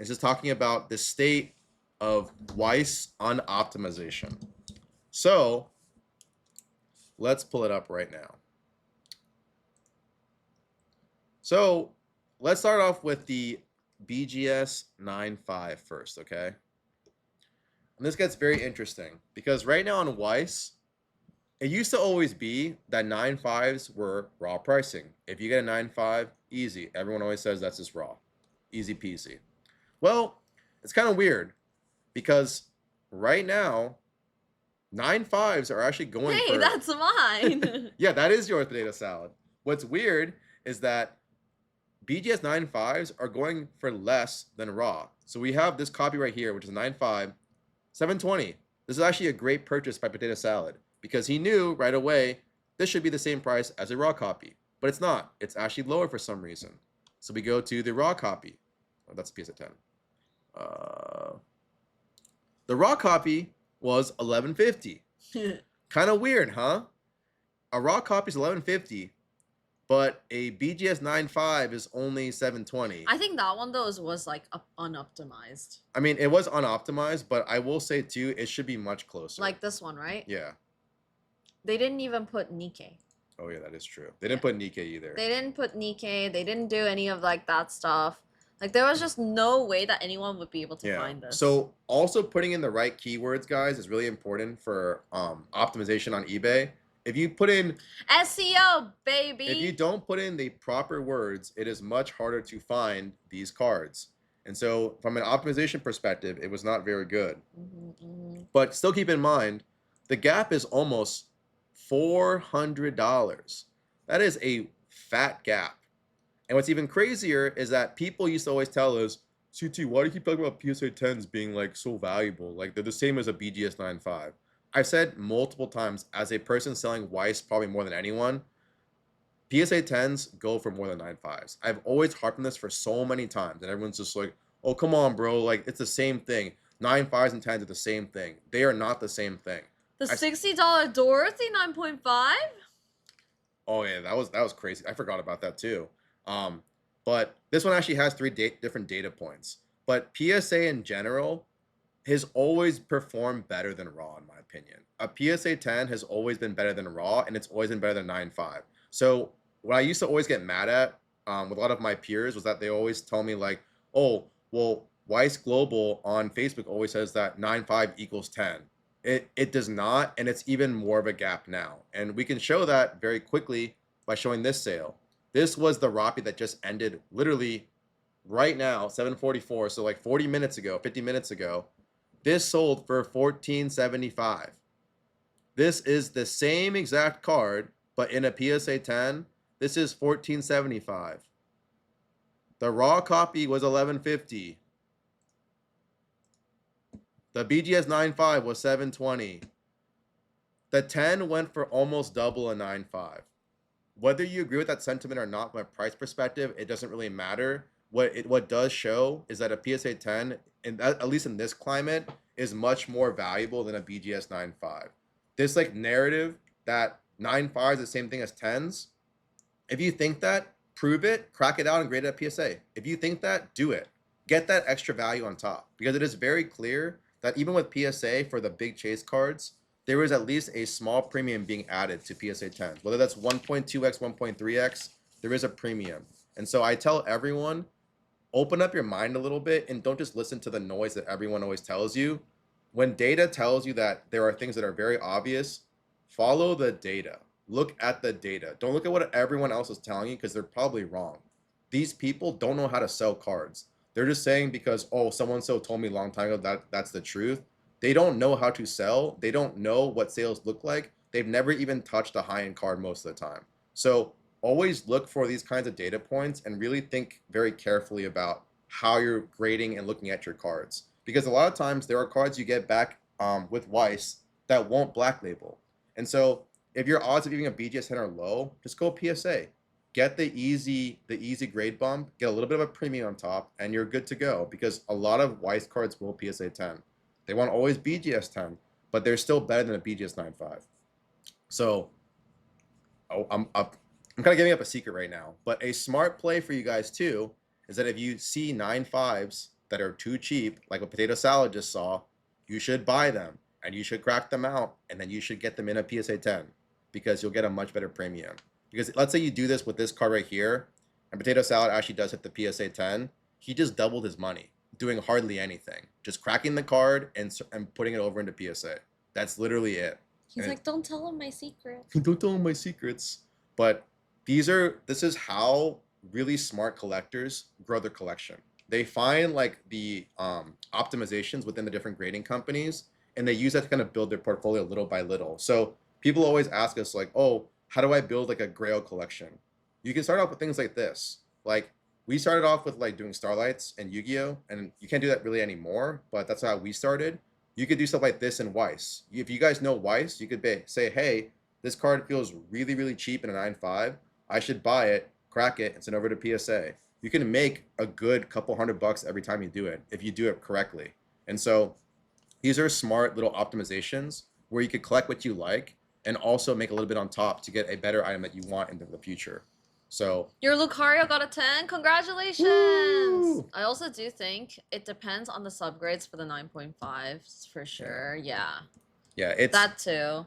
It's just talking about the state of Weiss unoptimization. So let's pull it up right now. So let's start off with the BGS 9.5 first, okay? And this gets very interesting because right now on Weiss, it used to always be that 9.5s were raw pricing. If you get a 9.5, easy. Everyone always says that's just raw. Easy peasy. Well, it's kind of weird because right now, 9.5s are actually going for... Hey, that's mine! Yeah, that is your potato salad. What's weird is that BGS 9.5s are going for less than raw. So we have this copy right here, which is 9.5, $720. This is actually a great purchase by Potato Salad because he knew right away this should be the same price as a raw copy, but it's not. It's actually lower for some reason. So we go to the raw copy. Oh, that's a piece of 10. The raw copy was $11.50. Kind of weird, huh? A raw copy is $11.50, but a BGS 9.5 is only $720. I think that one though was like unoptimized. I mean, it was unoptimized, but I will say too, it should be much closer. Like this one, right? Yeah. They didn't even put Nikkei. Oh yeah, that is true. They didn't put Nikkei either. They didn't put Nikkei. They didn't do any of like that stuff. Like there was just no way that anyone would be able to find this. So also putting in the right keywords, guys, is really important for optimization on eBay. If you put in SEO, baby. If you don't put in the proper words, it is much harder to find these cards. And so from an optimization perspective, it was not very good. But still keep in mind, the gap is almost $400. That is a fat gap. And what's even crazier is that people used to always tell us, CT, why do you keep talking about PSA 10s being like so valuable? Like they're the same as a BGS 9.5. I've said multiple times, as a person selling Weiss probably more than anyone, PSA 10s go for more than 9.5s. I've always harped on this for so many times, and everyone's just like, oh, come on, bro. Like, it's the same thing. 9.5s and 10s are the same thing. They are not the same thing. The $60 Dorothy 9.5? Oh yeah, that was crazy. I forgot about that too. But this one actually has three different data points. But PSA in general has always performed better than Raw, in my opinion. A PSA 10 has always been better than Raw, and it's always been better than 9.5. So what I used to always get mad at with a lot of my peers was that they always tell me like, oh, well, Weiss Global on Facebook always says that 9.5 equals 10. It does not, and it's even more of a gap now. And we can show that very quickly by showing this sale. This was the Rappi that just ended literally right now, 7:44, so like 40 minutes ago, 50 minutes ago. This sold for $14.75. This is the same exact card, but in a PSA 10, this is $14.75. The raw copy was $11.50. The BGS 9.5 was $7.20. The 10 went for almost double a 9.5. Whether you agree with that sentiment or not from a price perspective, it doesn't really matter. What does show is that a PSA 10, at least in this climate, is much more valuable than a BGS 9.5. This like narrative that 9.5 is the same thing as 10s, if you think that, prove it, crack it out, and grade it at PSA. If you think that, do it. Get that extra value on top, because it is very clear that even with PSA for the big chase cards, there is at least a small premium being added to PSA 10s. Whether that's 1.2x, 1.3x, there is a premium. And so I tell everyone, open up your mind a little bit and don't just listen to the noise that everyone always tells you. When data tells you that there are things that are very obvious, follow the data. Look at the data. Don't look at what everyone else is telling you, because they're probably wrong. These people don't know how to sell cards. They're just saying because, oh, so told me a long time ago that that's the truth. They don't know how to sell. They don't know what sales look like. They've never even touched a high-end card most of the time. So always look for these kinds of data points and really think very carefully about how you're grading and looking at your cards. Because a lot of times there are cards you get back with Weiss that won't black label. And so if your odds of getting a BGS 10 are low, just go PSA. Get the easy grade bump, get a little bit of a premium on top, and you're good to go. Because a lot of Weiss cards will PSA 10. They won't always BGS 10, but they're still better than a BGS 9.5. So I'm kind of giving up a secret right now, but a smart play for you guys too is that if you see 9.5s that are too cheap, like what Potato Salad just saw, you should buy them and you should crack them out, and then you should get them in a PSA 10, because you'll get a much better premium. Because let's say you do this with this card right here, and Potato Salad actually does hit the PSA 10, he just doubled his money doing hardly anything, just cracking the card and putting it over into PSA. That's literally it. He's like, don't tell him my secret. Don't tell him my secrets. But this is how really smart collectors grow their collection. They find like the optimizations within the different grading companies, and they use that to kind of build their portfolio little by little. So people always ask us like, oh, how do I build like a Grail collection? You can start off with things like this. Like we started off with like doing Starlights and Yu-Gi-Oh, and you can't do that really anymore, but that's how we started. You could do stuff like this in Weiss. If you guys know Weiss, you could say, hey, this card feels really, really cheap in a 9.5. I should buy it, crack it, and send over to PSA. You can make a good couple $100 every time you do it, if you do it correctly. And so these are smart little optimizations where you could collect what you like and also make a little bit on top to get a better item that you want into the future. So your Lucario got a 10. Congratulations! Woo! I also do think it depends on the subgrades for the 9.5s for sure. Yeah. Yeah, it's that too.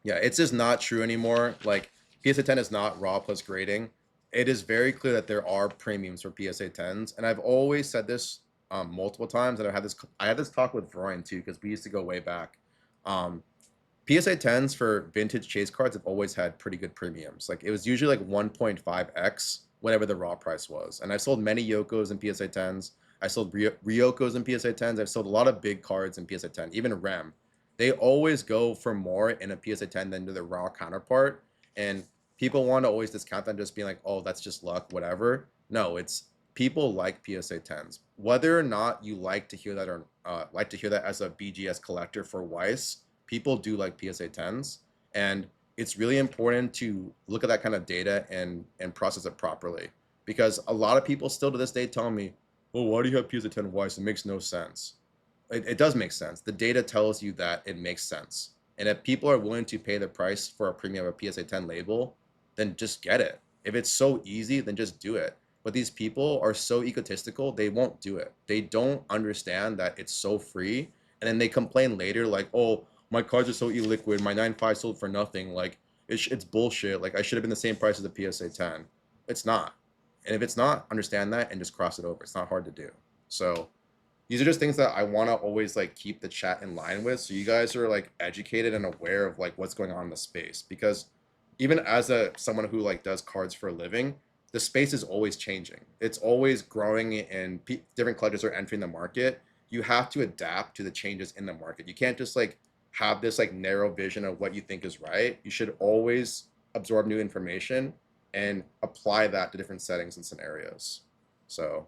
Yeah, it's just not true anymore. Like PSA 10 is not raw plus grading. It is very clear that there are premiums for PSA 10s, and I've always said this multiple times. And I had this talk with Brian too, because we used to go way back. PSA 10s for vintage chase cards have always had pretty good premiums. Like it was usually like 1.5x whatever the raw price was. And I've sold many Yokos in PSA 10s. I sold Ryokos in PSA 10s. I've sold a lot of big cards in PSA 10, even Rem. They always go for more in a PSA 10 than to their raw counterpart. And people want to always discount them, just being like, oh, that's just luck, whatever. No, it's people like PSA 10s. Whether or not you like to hear that or like to hear that as a BGS collector for Weiss, people do like PSA 10s, and it's really important to look at that kind of data and process it properly, because a lot of people still to this day tell me, "Oh, why do you have PSA 10 Weiss? It makes no sense." It does make sense. The data tells you that it makes sense, and if people are willing to pay the price for a premium of a PSA 10 label, then just get it. If it's so easy, then just do it. But these people are so egotistical, they won't do it. They don't understand that it's so free, and then they complain later like, "Oh, my cards are so illiquid. My 9.5 sold for nothing. Like it's bullshit. Like I should have been the same price as the PSA 10." It's not. And if it's not, understand that and just cross it over. It's not hard to do. So these are just things that I want to always like keep the chat in line with, so you guys are like educated and aware of like what's going on in the space. Because even as a someone who like does cards for a living, the space is always changing. It's always growing, and different collectors are entering the market. You have to adapt to the changes in the market. You can't just like have this like narrow vision of what you think is right. You should always absorb new information and apply that to different settings and scenarios. So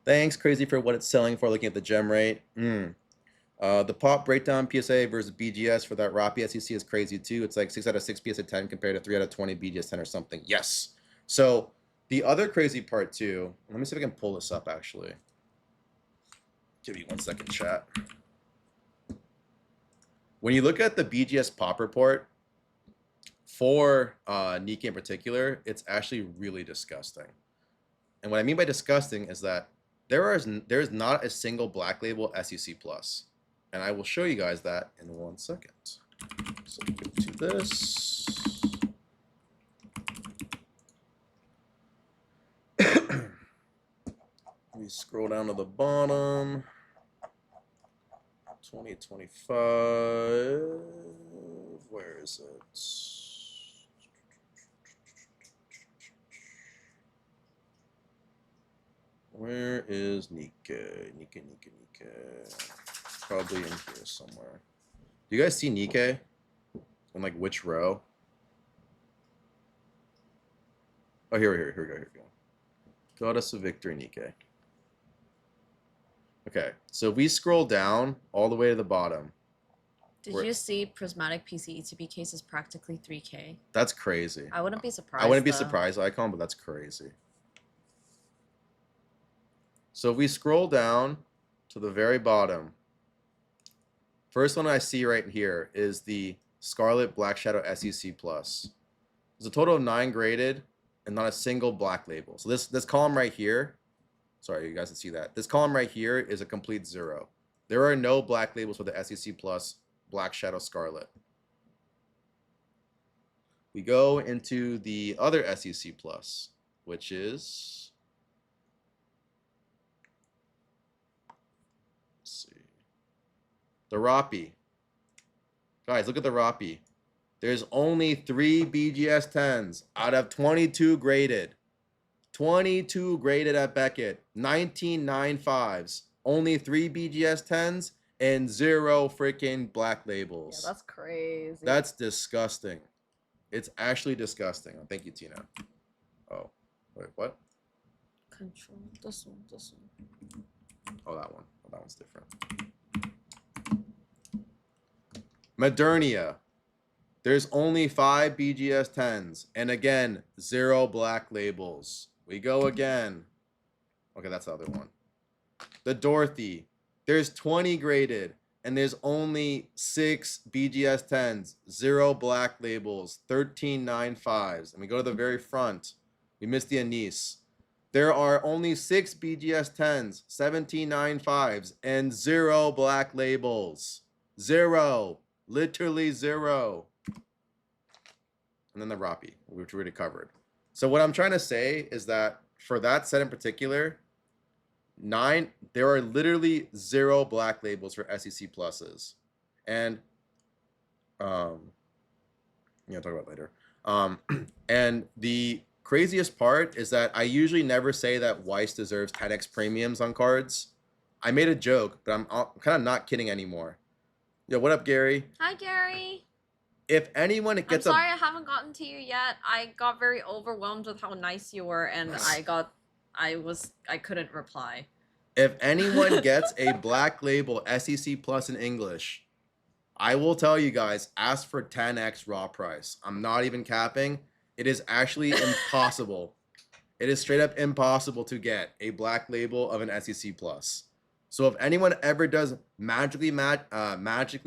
thanks, Crazy, for what it's selling for, looking at the gem rate. The pop breakdown PSA versus BGS for that Rappi SEC is crazy too. It's like 6 out of 6 PSA 10 compared to 3 out of 20 BGS 10 or something. Yes. So the other crazy part too, let me see if I can pull this up actually. Give you 1 second, chat. When you look at the BGS pop report for Nikkei in particular, it's actually really disgusting. And what I mean by disgusting is that there is not a single black label SEC plus. And I will show you guys that in 1 second. So go to this. We scroll down to the bottom. 2025. Where is it? Where is Nikkei? Nikkei. Probably in here somewhere. Do you guys see Nikkei? In like which row? Oh, here we go. Goddess of Victory, Nikkei. Okay, so if we scroll down all the way to the bottom. Did you see prismatic PC ETB case is practically 3K? That's crazy. I wouldn't be surprised. I wouldn't be surprised, Icon, but that's crazy. So if we scroll down to the very bottom, first one I see right here is the Scarlet Black Shadow SEC Plus. There's a total of 9 graded and not a single black label. So this column right here, sorry, you guys can see that. This column right here is a complete 0. There are no black labels for the SEC Plus Black Shadow Scarlet. We go into the other SEC Plus, which is, let's see, the Rappi. Guys, look at the Rappi. There's only 3 BGS 10s out of 22 graded. 22 graded at Beckett. 19 9.5s. Only 3 BGS 10s and 0 freaking black labels. Yeah, that's crazy. That's disgusting. It's actually disgusting. Oh, thank you, Tina. Oh, wait, what? Control. This one. Oh, that one. Oh, that one's different. Modernia. There's only 5 BGS 10s. And again, 0 black labels. We go again. Okay, that's the other one. The Dorothy. There's 20 graded. And there's only 6 BGS 10s. 0 black labels. 13 9.5s. And we go to the very front. We missed the Anise. There are only 6 BGS 10s. 17 9.5s. And 0 black labels. 0. Literally 0. And then the Rappi, which we already covered. So what I'm trying to say is that for that set in particular, there are literally 0 black labels for SEC pluses. And talk about it later. And the craziest part is that I usually never say that Weiss deserves 10x premiums on cards. I made a joke, but I'm kind of not kidding anymore. Yo, what up, Gary? Hi, Gary. If anyone I'm gets sorry I haven't gotten to you yet. I got very overwhelmed with how nice you were, and I couldn't reply. if anyone gets a Black Label SEC Plus in English, I will tell you guys, ask for 10x raw price. I'm not even capping. It is actually impossible. It is straight up impossible to get a Black Label of an SEC Plus. So if anyone ever does magically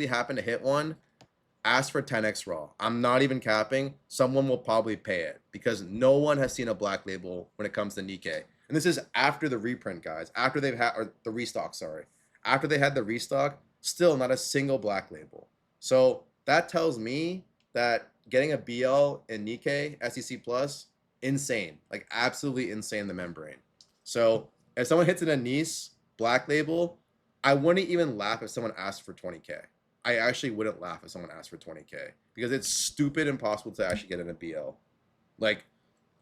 happen to hit one, ask for 10x raw. I'm not even capping. Someone will probably pay it because no one has seen a Black Label when it comes to Nikkei. And this is after the reprint, guys. After they've had, or the restock, sorry. After they had the restock, still not a single Black Label. So that tells me that getting a BL in Nikkei SEC Plus, insane, like absolutely insane. The membrane. So if someone hits an Anise Black Label, I wouldn't even laugh if someone asked for 20K. I actually wouldn't laugh if someone asked for 20K because it's stupid impossible to actually get in a BL. Like,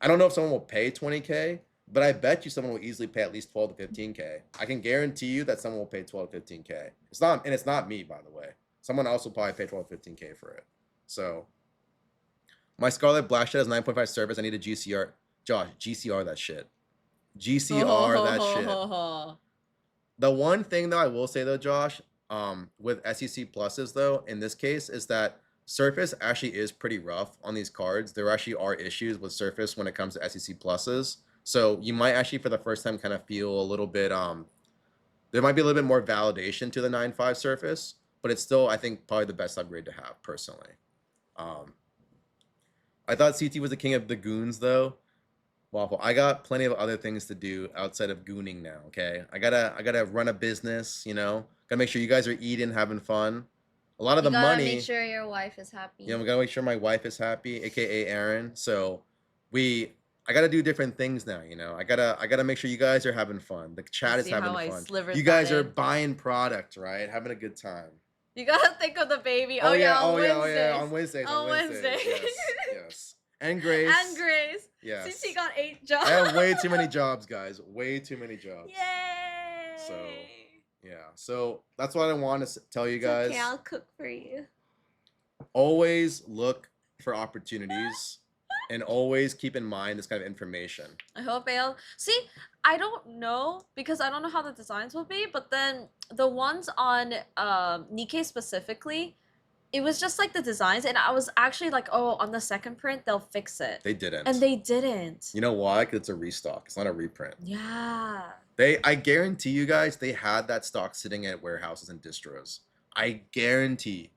I don't know if someone will pay 20K, but I bet you someone will easily pay at least 12 to 15K. I can guarantee you that someone will pay 12 to 15K. It's not me, by the way. Someone else will probably pay 12 to 15K for it. So my Scarlet Black Shed has 9.5 service. I need a GCR. Josh, GCR that shit. GCR that shit. The one thing though I will say though, Josh, with SEC pluses though, in this case, is that surface actually is pretty rough on these cards. There actually are issues with surface when it comes to SEC pluses. So you might actually for the first time kind of feel a little bit there might be a little bit more validation to the 9.5 surface, but it's still, I think, probably the best upgrade to have personally. I thought CT was the king of the goons though. Waffle. I got plenty of other things to do outside of gooning now, okay? I gotta run a business, you know? Gotta make sure you guys are eating, having fun. A lot of You the gotta money. make sure your wife is happy. We gotta make sure my wife is happy, aka Aaron. So I gotta do different things now, you know. I gotta make sure you guys are having fun. The chat is having fun. You guys are buying product, right? Having a good time. You gotta think of the baby. Oh yeah, on Wednesdays. Oh yeah, on Wednesdays. On Wednesdays. Yes, yes. And Grace. And Grace. Yes. CT got 8 jobs. I have way too many jobs, guys. Way too many jobs. Yay! So, yeah. So that's what I want to tell you guys. It's okay, I'll cook for you. Always look for opportunities and always keep in mind this kind of information. I hope AL. See, I don't know because I don't know how the designs will be, but then the ones on Nikkei specifically, it was just like the designs, and I was actually like, oh, on the second print they'll fix it. They didn't. And they didn't. You know why? Because it's a restock. It's not a reprint. Yeah. I guarantee you guys, they had that stock sitting at warehouses and distros. I guarantee.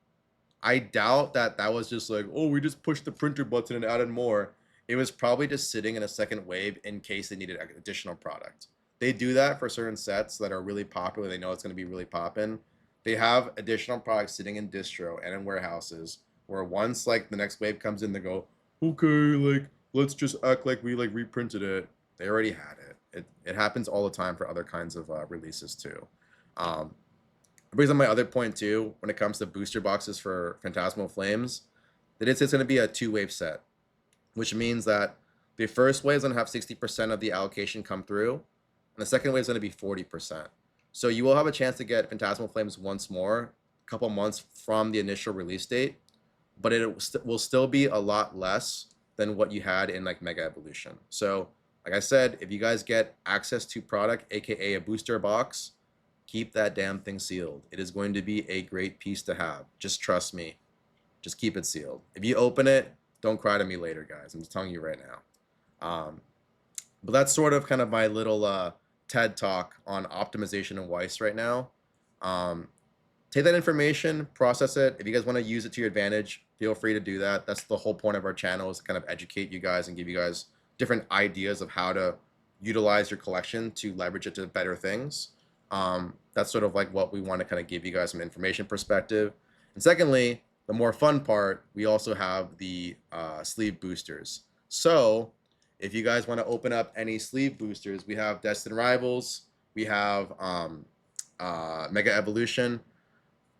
I doubt that was just like, oh, we just pushed the printer button and added more. It was probably just sitting in a second wave in case they needed additional product. They do that for certain sets that are really popular. They know it's going to be really poppin'. They have additional products sitting in distro and in warehouses where once like the next wave comes in, they go, okay, like let's just act like we like reprinted it. They already had it. It happens all the time for other kinds of releases too. It brings up my other point too when it comes to booster boxes for Phantasmal Flames. They did say it's going to be a 2-wave set, which means that the first wave is going to have 60% of the allocation come through, and the second wave is going to be 40%. So you will have a chance to get Phantasmal Flames once more, a couple months from the initial release date, but it will still be a lot less than what you had in like Mega Evolution. So like I said, if you guys get access to product, aka a booster box, keep that damn thing sealed. It is going to be a great piece to have. Just trust me. Just keep it sealed. If you open it, don't cry to me later, guys. I'm just telling you right now. But that's sort of kind of my little TED talk on optimization and Weiss right now. Take that information, process it. If you guys want to use it to your advantage, feel free to do that. That's the whole point of our channel, is to kind of educate you guys and give you guys different ideas of how to utilize your collection to leverage it to better things. That's sort of like what we want to kind of give you guys some information perspective. And secondly, the more fun part, we also have the sleeve boosters. So if you guys want to open up any sleeve boosters, we have Destined Rivals, we have Mega Evolution.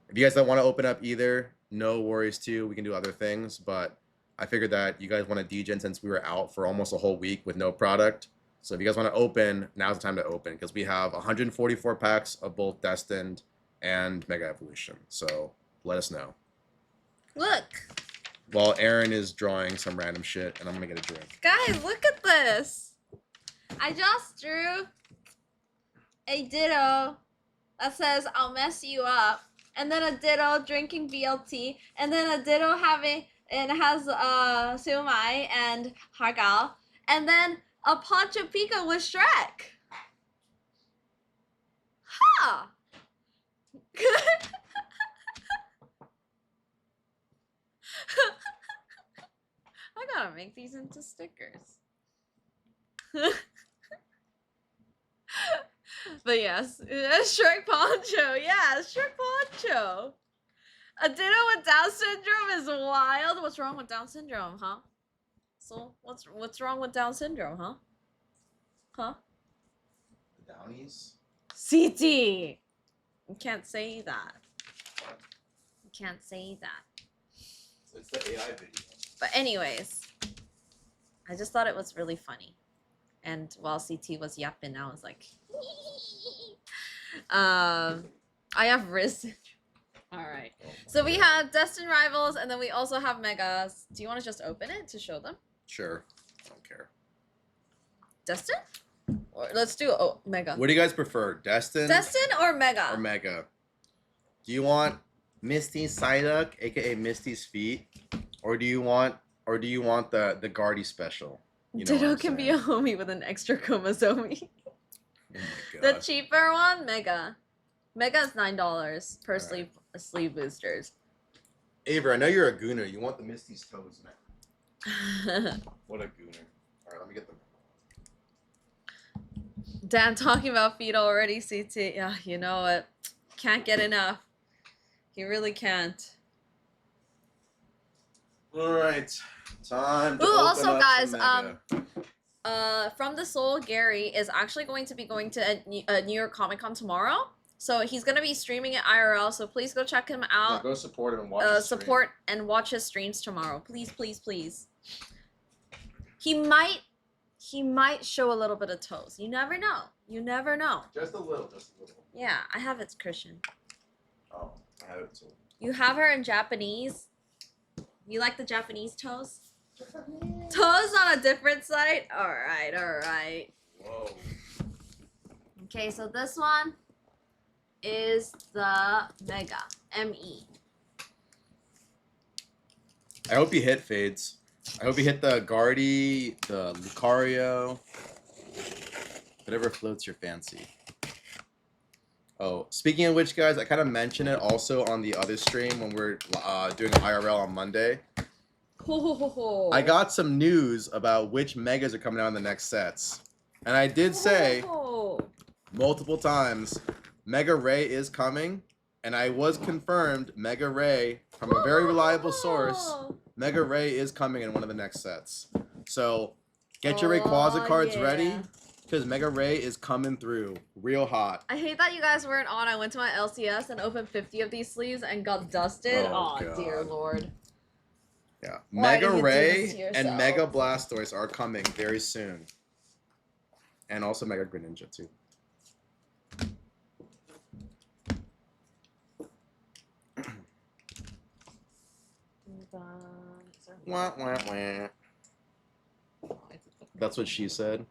If you guys don't want to open up either, no worries too. We can do other things, but I figured that you guys want to degen since we were out for almost a whole week with no product. So if you guys want to open, now's the time to open because we have 144 packs of both Destined and Mega Evolution. So let us know. Look, while Aaron is drawing some random shit, and I'm gonna get a drink. Guys, look at this. I just drew a ditto that says "I'll mess you up," and then a ditto drinking BLT, and then a ditto having and has Sumai and Hargal, and then a Pancho Pico with Shrek. Huh. I gotta make these into stickers. But yes, Shrek Poncho. Yeah, Shrek Poncho. A ditto with Down syndrome is wild. What's wrong with Down syndrome, huh? So what's wrong with Down syndrome, huh? Huh? The Downies? CT. You can't say that. You can't say that. It's the AI video. But anyways, I just thought it was really funny. And while CT was yapping, I was like, I have wrist. All right. So we have Destined Rivals, and then we also have Megas. Do you want to just open it to show them? Sure. I don't care. Destined? Or let's do Mega. What do you guys prefer? Destined? Destined or Mega? Or Mega? Do you want Misty's Psyduck, aka Misty's feet? Or do you want the Guardy special? You know Ditto can be a homie with an extra Komazomi. Oh my God. The cheaper one, Mega. Mega is $9 per sleeve boosters. Avery, I know you're a gooner. You want the Misty's toes, man. What a gooner. Alright, let me get them. Dan talking about feet already, CT. Yeah, you know what? Can't get enough. He really can't. Alright. Time to Ooh, open also up guys, some Mega. From the Soul, Gary is actually going to be going to a New York Comic Con tomorrow. So he's gonna be streaming it IRL. So please go check him out. Yeah, go support him and watch his stream. Support and watch his streams tomorrow. Please, please, please. He might show a little bit of toes. You never know. You never know. Just a little, just a little. Yeah, I have it, Christian. Oh, I have it too. You have her in Japanese. You like the Japanese toes? Toes on a different site? Alright, alright. Whoa. Okay, so this one is the Mega. M-E. I hope you hit fades. I hope you hit the Guardy, the Lucario, whatever floats your fancy. Oh, speaking of which, guys, I kind of mentioned it also on the other stream when we're doing IRL on Monday. I got some news about which Megas are coming out in the next sets. And I did say multiple times, Mega Ray is coming. And I was confirmed Mega Ray from a very reliable source. Mega Ray is coming in one of the next sets. So get your Rayquaza cards ready, because Mega Ray is coming through real hot. I hate that you guys weren't on. I went to my LCS and opened 50 of these sleeves and got dusted. Oh, dear Lord. Yeah. Why Mega did you do Ray this to yourself? and Mega Blastoise are coming very soon. And also Mega Greninja too. Wah, wah, wah. That's what she said.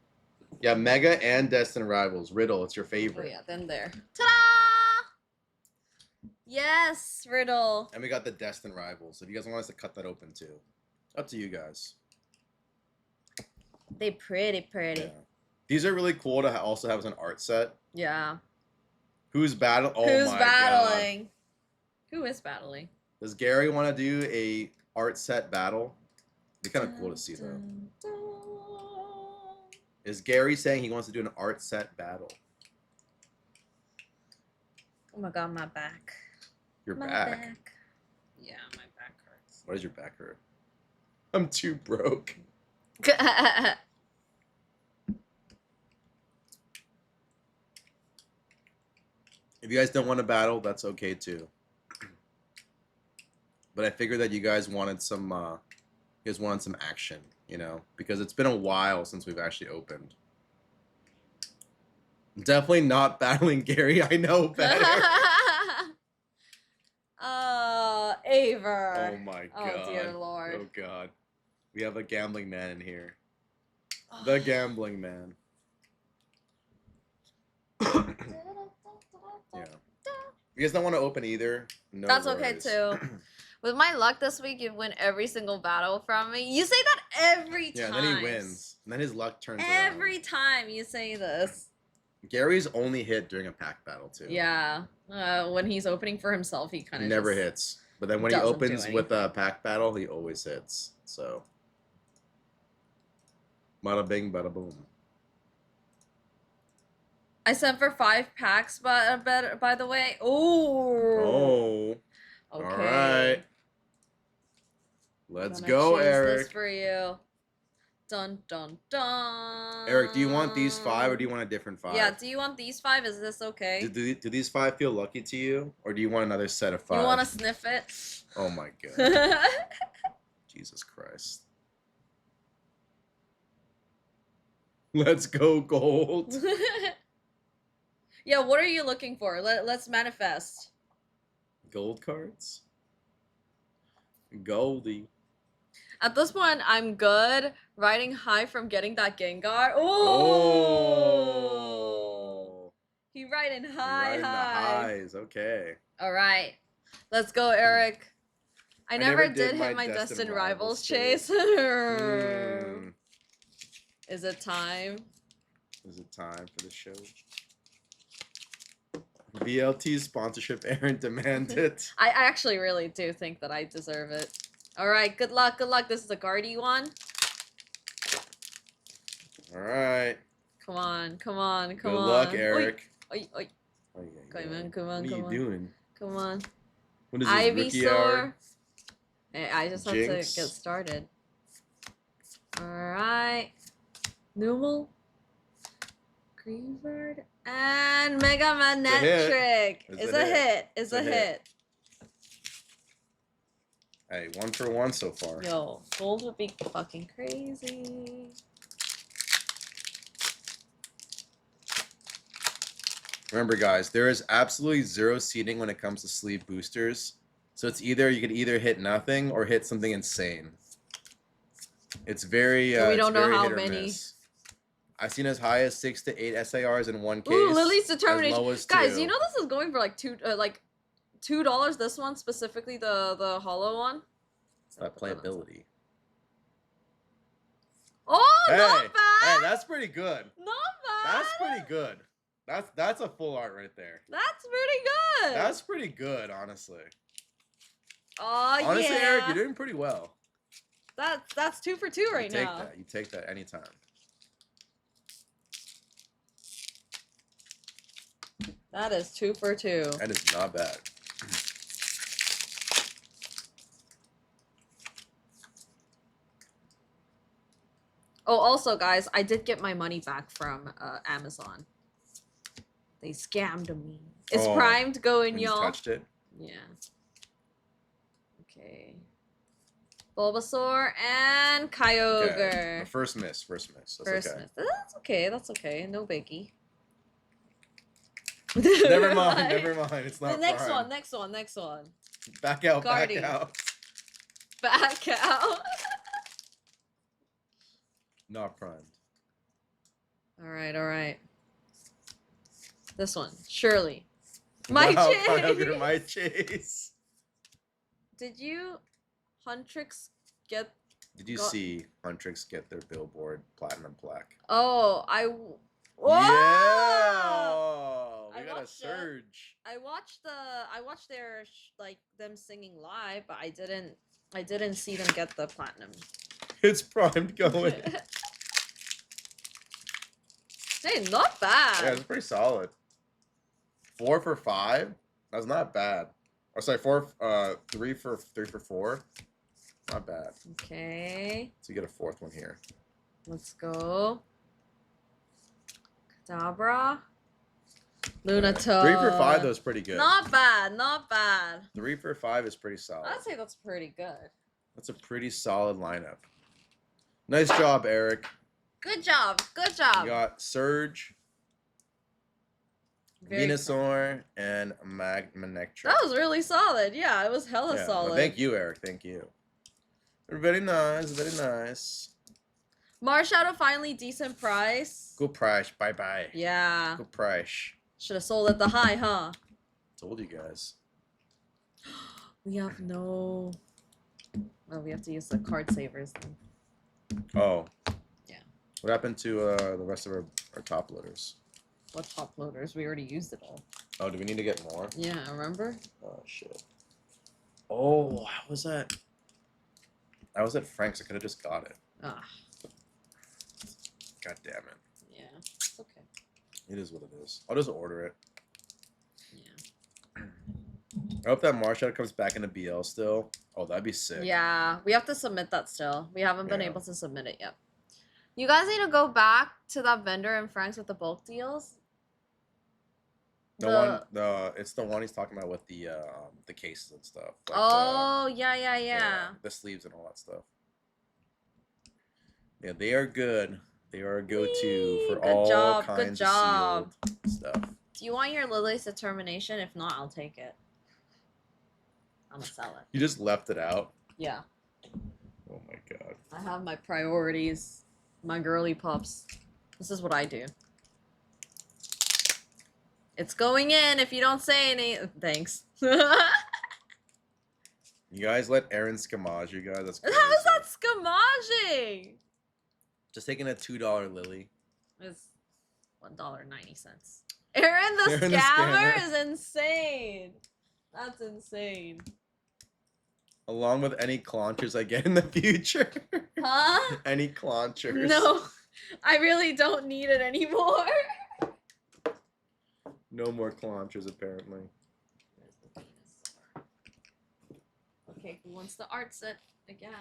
Yeah, Mega and Destined Rivals. Riddle, it's your favorite. Oh yeah, then there. Ta-da! Yes, Riddle. And we got the Destined Rivals. If you guys want us to cut that open too. Up to you guys. They pretty. Yeah. These are really cool to also have as an art set. Yeah. Who's battling? Oh Who's my battling? God. Who is battling? Does Gary want to do a art set battle? It'd be kind of cool to see though. Is Gary saying he wants to do an art set battle? Oh my God, my back. Your My back. Yeah, my back hurts. Why does your back hurt? I'm too broke. If you guys don't want to battle, that's okay too. But I figured that you guys wanted some action, you know, because it's been a while since we've actually opened. Definitely not battling Gary. I know better. Avery. Reaver. Oh my Oh god. dear lord. Oh god. We have a gambling man in here. The gambling man. Yeah. You guys don't want to open either? No That's worries. okay too. With my luck this week, you win every single battle from me. You say that every time. Yeah, and then he wins. And then his luck turns Every around. time you say this. Gary's only hit during a pack battle too. Yeah. When he's opening for himself, he kind He of never hits. But then when he doesn't do opens with a anything. pack battle, he always hits. So. Bada bing, bada boom. I sent for 5 packs, but by the way. Oh. Oh. Okay. All right. Let's Gonna go, choose Eric. this for you. Dun dun dun. Eric, do you want these 5 or do you want a different 5? Yeah, do you want these 5? Is this okay? Do these 5 feel lucky to you? Or do you want another set of 5? You want to sniff it? Oh my god. Jesus Christ. Let's go gold. Yeah, what are you looking for? Let's manifest. Gold cards? Goldie. At this point, I'm good. Riding high from getting that Gengar. Oh. He riding You're high, riding the highs. Okay. All right. Let's go, Eric. I never did my hit my Destined Destined Rivals Rivals chase. chase. Mm. Is it time? Is it time for the show? VLT sponsorship, Aaron demanded. I actually really do think that I deserve it. All right, good luck, good luck. This is a Guardy one. All right. Come on, come on, come Good on. luck, Eric. Oi, oi. Oh, yeah, Come yeah. on, come on, What come are on. you doing? Come on. What is this, rookie hour? Hey, I just have to get Jinx. started. Alright. Numal. Greensword. And Mega Magnetric. It's It's a a hit. hit. It's It's a a hit. hit. Hey, 1 for 1 so far. Yo, gold would be fucking crazy. Remember, guys, there is absolutely 0 seeding when it comes to sleeve boosters. So it's either you could either hit nothing or hit something insane. It's very. So we don't it's know very how hit or many. miss. I've seen as high as 6 to 8 SARs in one case. Ooh, Lily's As Determination. low as Guys, 2. you know this is going for like $2. This one specifically, the hollow one. It's that playability. Oh, Hey, not bad. hey, that's pretty good. Not bad. That's pretty good. That's a full art right there. That's pretty good. That's pretty good, honestly. Oh, Honestly, yeah. Eric, you're doing pretty well. That's 2 for 2 right you take now. that. You take that anytime. That is 2 for 2. That is not bad. Oh, also, guys, I did get my money back from Amazon. They scammed me. It's Oh, primed going, When you y'all. touched it. Yeah. Okay. Bulbasaur and Kyogre. Okay. First miss. First miss. That's First okay. miss. That's okay. That's okay. No biggie. Never mind. Never mind. It's not The next prime. one. Next one. Next one. Back out. Guardy. Back out. Back out. Not primed. All right. All right. This one. Surely. My wow, chase. Kyogre, my chase. Did you, Huntrix, get? Did you Got- see Huntrix get their Billboard Platinum plaque? Oh, Whoa! Yeah! I We got a watched it. surge. I watched their like them singing live, but I didn't see them get the platinum. It's primed going. Hey, not bad. Yeah, it's pretty solid. 4 for 5. That's not bad. Or sorry, 3 for 4. Not bad. Okay, So you get a 4th one here. let's go. Kadabra. Lunatone. 3 for 5 though is pretty good. Not bad, not bad. 3 for 5 is pretty solid. I'd say that's pretty good. That's a pretty solid lineup. Nice job, Eric. Good job, good You job. got Surge. Very Venusaur and Magmanectric. That was really solid. Yeah, it was hella Yeah, solid. well, thank you, Eric. Thank you. Very nice. Very nice. Marshadow finally decent price. Good price. Bye bye. Yeah. Good price. Should have sold at the high, huh? Told you guys. We have no. Well, we have to use the card savers then. Oh. Yeah. What happened to the rest of our top loaders? What top loaders? We already used it all. Oh, do we need to get more? Yeah, remember? Oh shit. Oh, how was that? I was at Frank's. I could have just got it. Ah. God damn it. Yeah, it's okay. It is what it is. I'll just order it. Yeah. I hope that Marshadow comes back into BL still. Oh, that'd be sick. Yeah, we have to submit that still. We haven't been Yeah. able to submit it yet. You guys need to go back to that vendor in Frank's with the bulk deals. It's the one he's talking about with the cases and stuff. Like oh, yeah. the sleeves and all that stuff. Yeah, they are good. They are a go-to for all kinds of sealed stuff. Do you want your Lily's determination? If not, I'll take it. I'm gonna sell it. You just left it out. Yeah. Oh my god. I have my priorities. My girly pups. This is what I do. It's going in if you don't say any. Thanks. You guys let Aaron scamage you guys. That's crazy. How is that scamaging? Just taking a $2 Lily. It's $1.90. Aaron the Aaron the scammer scammer. is insane. That's insane. Along with any claunchers I get in the future. Huh? Any claunchers. No, I really don't need it anymore. No more claunchers apparently. Where's the Venusaur? Okay, who wants the art set again?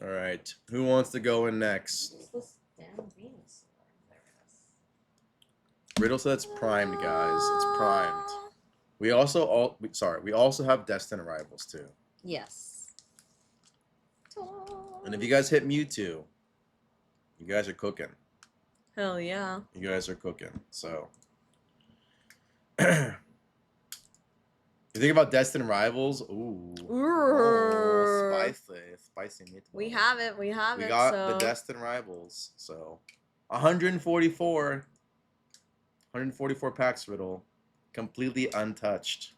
All right. Who wants to go in next? What's this damn Venusaur? There it is. Riddle said it's primed, guys. It's primed. We also we also have Destined Rivals too. Yes. And if you guys hit Mewtwo, you guys are cooking. Hell yeah. You guys are cooking. So you think about Destined Rivals? Ooh. Oh, spicy meatball. We have it. We have We it. got so. the Destined Rivals. So 144 packs, Riddle. Completely untouched.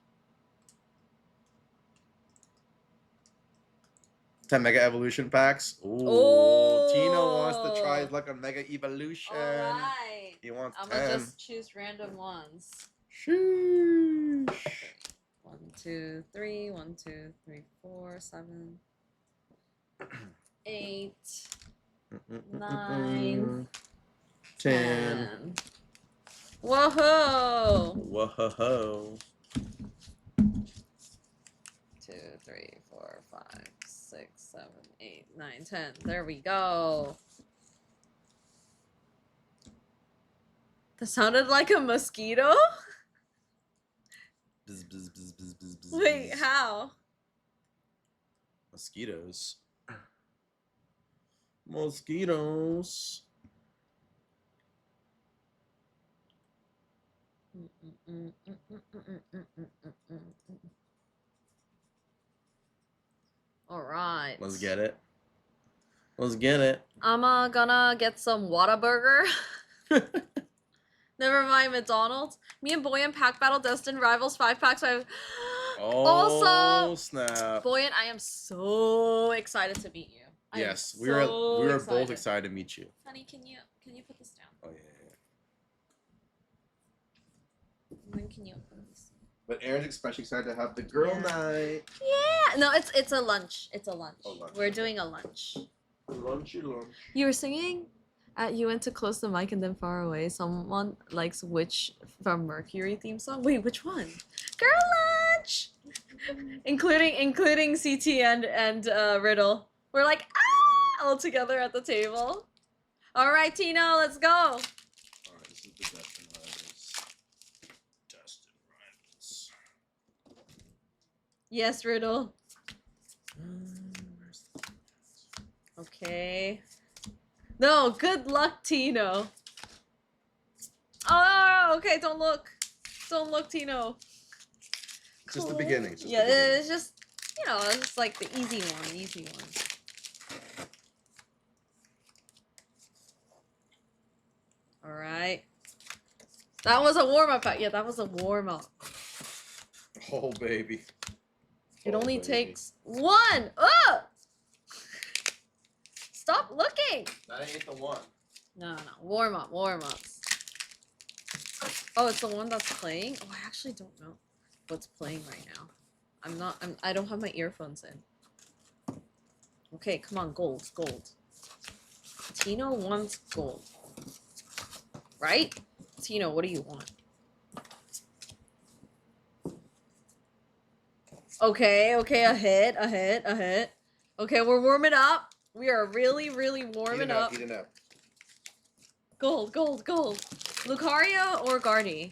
10 Mega Evolution packs. Ooh. Oh. Tino wants to try his luck on Mega Evolution. Alright. He wants I'm 10. gonna just choose random ones. Sheesh. 1, 2, 3, 1, 2, 3, 4, 7, 8, 9, 10. Whoa! Whoa. 2, 3, 4, 5, 6, 7, 8, 9, 10. There we go. That sounded like a mosquito? Bzz, bzz, bzz, bzz, bzz, bzz, Wait, bzz. how? Mosquitoes. Mosquitoes. All right. Let's get it. Let's get it. I'm gonna get some Whataburger. Never mind McDonald's. Me and Boyan pack battle Destined Rivals 5 packs. Oh, Also, snap. Boyan, I am so excited to meet you. I am Yes, we were so both excited to meet you. Honey, can you put this down? Oh yeah. And then can you open this? But Aaron's especially excited to have the girl Yeah. night. Yeah. No, it's a lunch. It's a lunch. Oh, lunch. We're doing a lunch. Lunchy lunch. You were singing. You went to close the mic and then far away. Someone likes Witch from Mercury theme song. Wait, which one? Girl lunch. including CT and Riddle. We're like all together at the table. All right, Tino, let's go. All right, this is the Destined Rivals. Destined Rivals. Yes, Riddle. Where's the... Okay. No, good luck, Tino. Oh, okay, don't look. Don't look, Tino. Just the beginning. Yeah, it's just, you know, it's like the easy one, easy one. All right. That was a warm-up. Yeah, that was a warm-up. Oh, baby. It Oh, only baby. takes one. Oh! Stop looking. That ain't the one. No. Warm-up, warm-ups. Oh, it's the one that's playing? Oh, I actually don't know what's playing right now. I don't have my earphones in. Okay, come on, gold. Tino wants gold. Right? Tino, what do you want? Okay, a hit. Okay, we're warming up. We are really warming up. Heating up. Gold. Lucario or Guardy?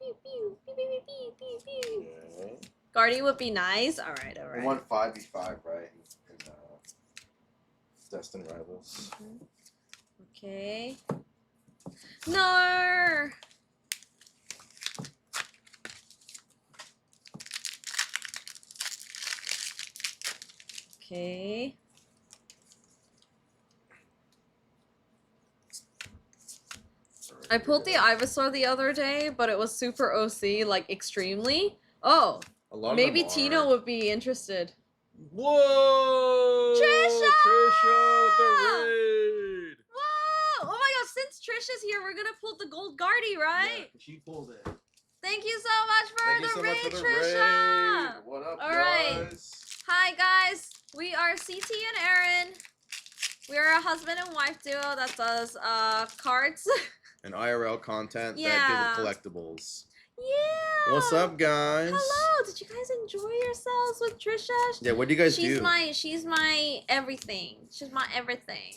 Okay. Guardy would be nice. All right. We want 5v5, right? In Destined Rivals. Okay. No. Okay. I pulled the Ivysaur the other day, but it was super OC, like extremely. Oh, maybe Tino would be interested. Whoa! Trisha! Trisha with the raid! Whoa! Oh my gosh, since Trisha's here, we're gonna pull the gold Guardy, right? Yeah, she pulled it. Thank you so much for the raid, Trisha! Raid. What up, All guys? right. Hi, guys. We are CT and Aaron. We are a husband and wife duo that does cards. And IRL content Yeah. that gives collectibles. Yeah. What's up, guys? Hello. Did you guys enjoy yourselves with Trisha? Yeah, what do you guys do? She's my everything. She's my everything.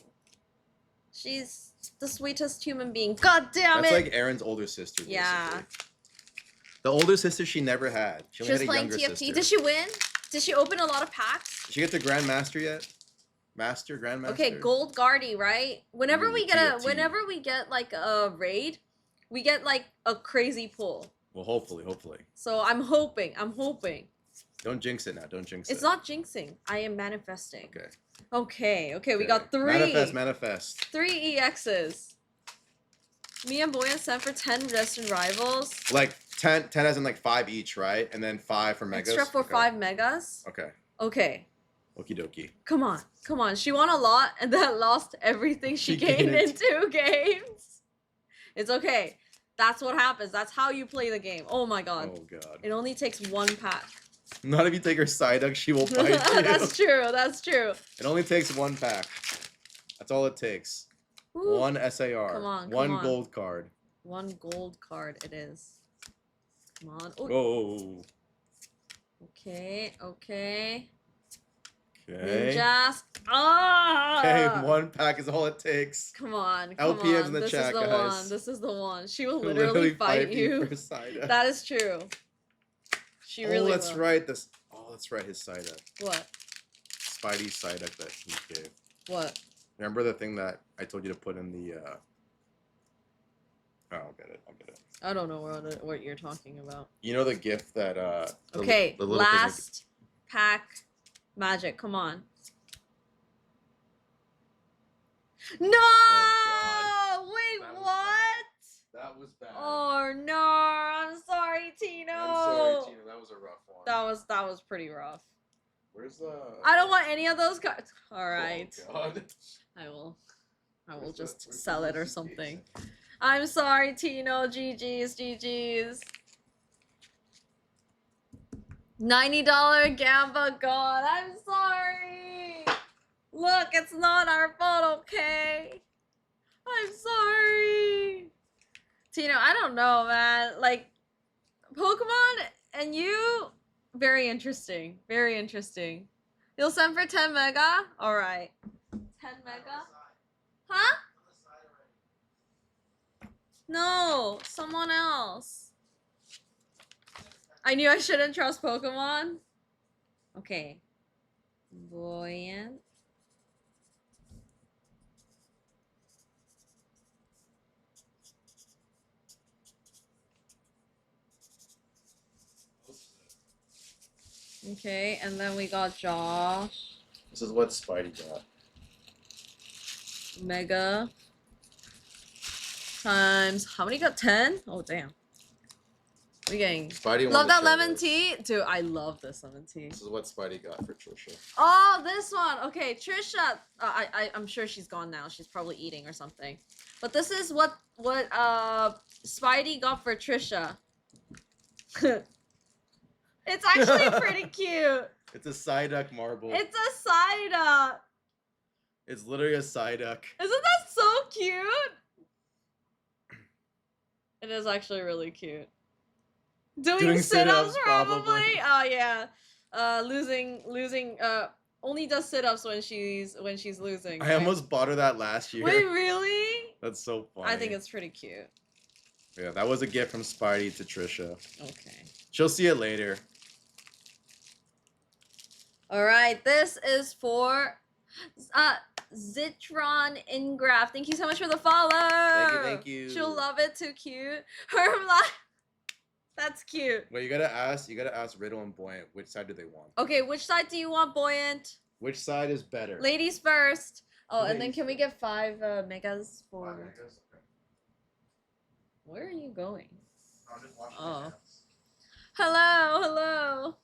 She's the sweetest human being. God damn it. That's like Aaron's older sister, basically. Yeah. The older sister she never had. She only was had a playing younger TFT. sister. Did she win? Did she open a lot of packs? Did she get to Grandmaster yet? Grandmaster? Okay, Gold Guardy, right? Whenever we get TFT. like a raid, we get like a crazy pull. Well, hopefully. So I'm hoping. Don't jinx it now. Don't jinx it. It's not jinxing. I am manifesting. Okay. Okay, we got three. Manifest. 3 EXs. Me and Boyan sent for 10 Destined Rivals. Like 10 as in like 5 each, right? And then 5 for megas. Extra for 5 megas. Okay. Okie dokie. Come on. She won a lot and then lost everything she gained in 2 games. It's okay. That's what happens. That's how you play the game. Oh my god. Oh god. It only takes 1 pack. Not if you take her Psyduck, she will bite you. That's true. It only takes 1 pack. That's all it takes. Ooh. 1 SAR. Come on. 1 gold card. 1 gold card it is. Come on. Ooh. Oh. Okay. Okay. Ninjas. Ah! Okay, 1 pack is all it takes. Come on. LPM's in the chat, guys. This is the one. She will literally fight you. For Psyduck. That is true. She really will. That's right. That's right. His Psyduck. What? Spidey's Psyduck that he gave. What? Remember the thing that I told you to put in the I'll get it. I don't know what you're talking about. You know the gift that Okay, the little last pack magic. Come on. No! Oh, wait, That was what? That was bad. Oh no! I'm sorry, Tino. I'm sorry, Tina. That was a rough one. That was pretty rough. Where's the? I don't want any of those cards. All right. Oh, God. I will Where's just the sell it or CCG something. section? I'm sorry, Tino. GG's. $90 Gamba gone. I'm sorry. Look, it's not our fault, okay? I'm sorry. Tino, I don't know, man. Like, Pokemon and you, very interesting. Very interesting. You'll send for 10 mega? Alright. 10 mega? Huh? No, someone else. I knew I shouldn't trust Pokemon. Okay. Buoyant. Okay, and then we got Josh. This is what Spidey got. Mega. Times, how many got 10? Oh, damn. We getting. Spidey won Love the that show lemon list. tea? Dude, I love this lemon tea. This is what Spidey got for Trisha. Oh, this one. Okay, Trisha. I'm sure she's gone now. She's probably eating or something. But this is what Spidey got for Trisha. It's actually pretty cute. It's a Psyduck marble. It's a Psyduck. It's literally a Psyduck. Isn't that so cute? It is actually really cute. Doing sit-ups probably. Oh yeah. Losing. Only does sit-ups when she's losing. I almost bought her that last year. Wait, really? That's so funny. I think it's pretty cute. Yeah, that was a gift from Spidey to Trisha. Okay. She'll see it later. All right, this is for Zitron Ingraph. Thank you so much for the follow. Thank you. She'll love it. Too cute. Hermla. That's cute. Well, you gotta ask Riddle and Buoyant which side do they want. Okay, which side do you want, Buoyant? Which side is better? Ladies first. Oh, and then Ladies can we get 5 megas for? 5 megas? Okay. Where are you going? I'm just watching Oh. it. Hello.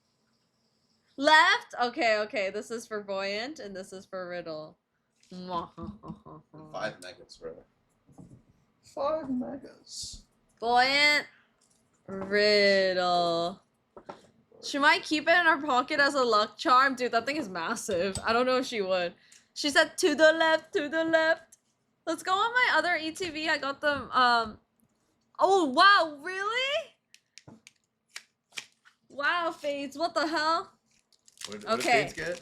Left? Okay. This is for Buoyant and this is for Riddle. 5 megas, bro. 5 megas. Buoyant. Riddle. She might keep it in her pocket as a luck charm. Dude, that thing is massive. I don't know if she would. She said to the left. Let's go on my other ETV. I got them, oh, wow, really? Wow, Fades, what the hell? What Okay. did Fates get?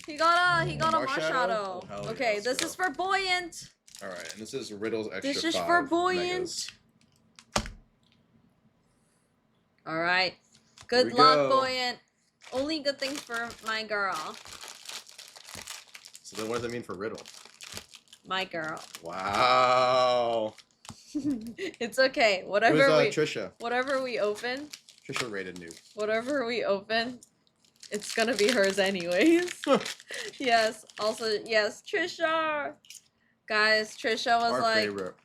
He got a Marshadow? Marshadow. Oh, hell Okay, yes, this bro. is for Buoyant. Alright, and this is Riddle's extra This is 5 for Buoyant. megas. Alright. Here Good we luck, go. Buoyant. Only good things for my girl. So then what does that mean for Riddle? My girl. Wow. It's okay. Whatever Who's we Trisha? whatever we open, Trisha rated new. whatever we open, it's gonna be hers anyways. Yes. Also, yes, Trisha. Guys, Trisha was Our like, favorite.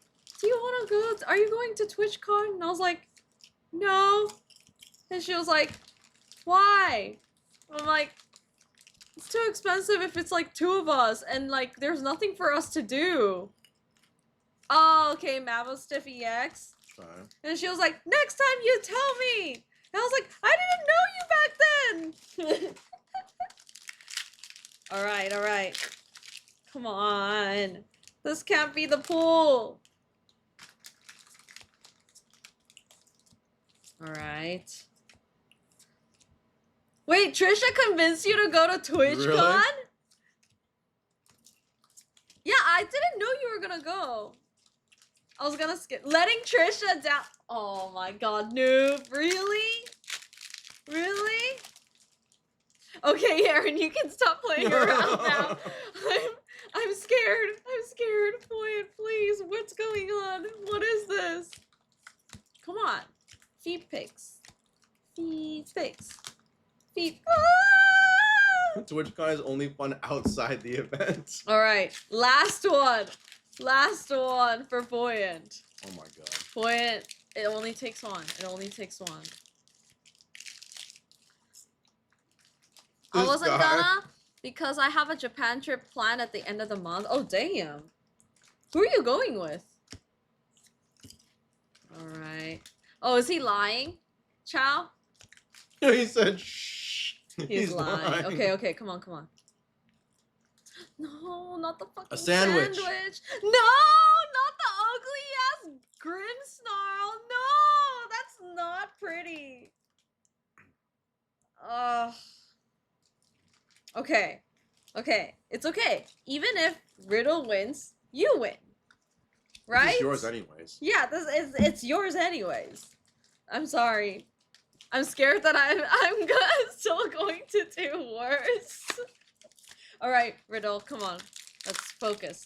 "Do you want to go? Are you going to TwitchCon?" And I was like, "No." And she was like, "Why?" I'm like, "It's too expensive if it's like 2 of us, and like there's nothing for us to do." Oh, okay, Mavo Stiffy X. Fine. And she was like, "Next time you tell me." And I was like, "I didn't know you back then." All right. Come on. This can't be the pool. All right. Wait, Trisha convinced you to go to TwitchCon? Really? Yeah, I didn't know you were gonna go. I was gonna skip. Letting Trisha down. Oh my god, noob. Really? Really? Okay, Aaron, you can stop playing around now. I'm scared. Boy, please, what's going on? What is this? Come on. Feet pics. Ah! TwitchCon is only fun outside the event. Alright, last one. Last one for Buoyant. Oh my god. Buoyant, it only takes one. I This wasn't guy. gonna because I have a Japan trip planned at the end of the month. Oh, damn. Who are you going with? Alright. Oh, is he lying? Chow? He said shh. He's lying. Okay, come on. No, not the fucking A sandwich. No, not the ugly ass grin snarl. No, that's not pretty. Okay. It's okay. Even if Riddle wins, you win. Right? It's yours anyways. Yeah, it's yours anyways. I'm sorry. I'm scared that I'm still going to do worse. All right, Riddle, come on. Let's focus.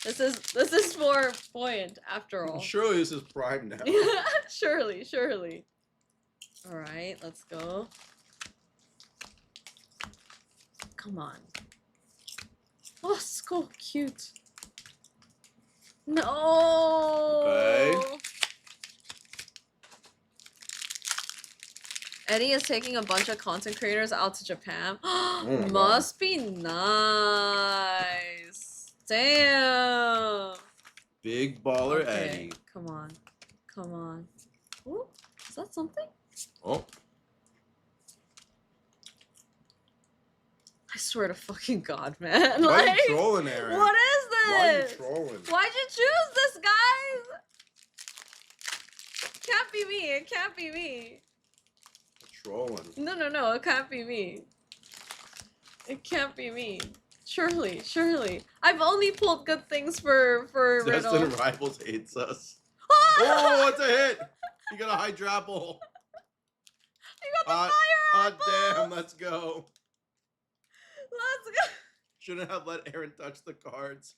This is for Buoyant after all. Surely this is prime now. Surely. All right, let's go. come on. Oh, so cute. No. Okay. Eddie is taking a bunch of content creators out to Japan. my Must be nice. Damn. Big baller Okay, Eddie. come on. Come on. Ooh, is that something? Oh. I swear to fucking God, man. Why Like, you trolling, Aaron? what is Why you this? trolling? Why'd you choose this, guys? Can't be me. It can't be me. Trolling. No, no, no. It can't be me. It can't be me. Surely, surely. I've only pulled good things for Riddle. Destined Rivals hates us. Oh, it's a hit! You got a Hydrapple. You got the Hot, fire hot apples! damn, let's go. Let's go. Shouldn't have let Aaron touch the cards.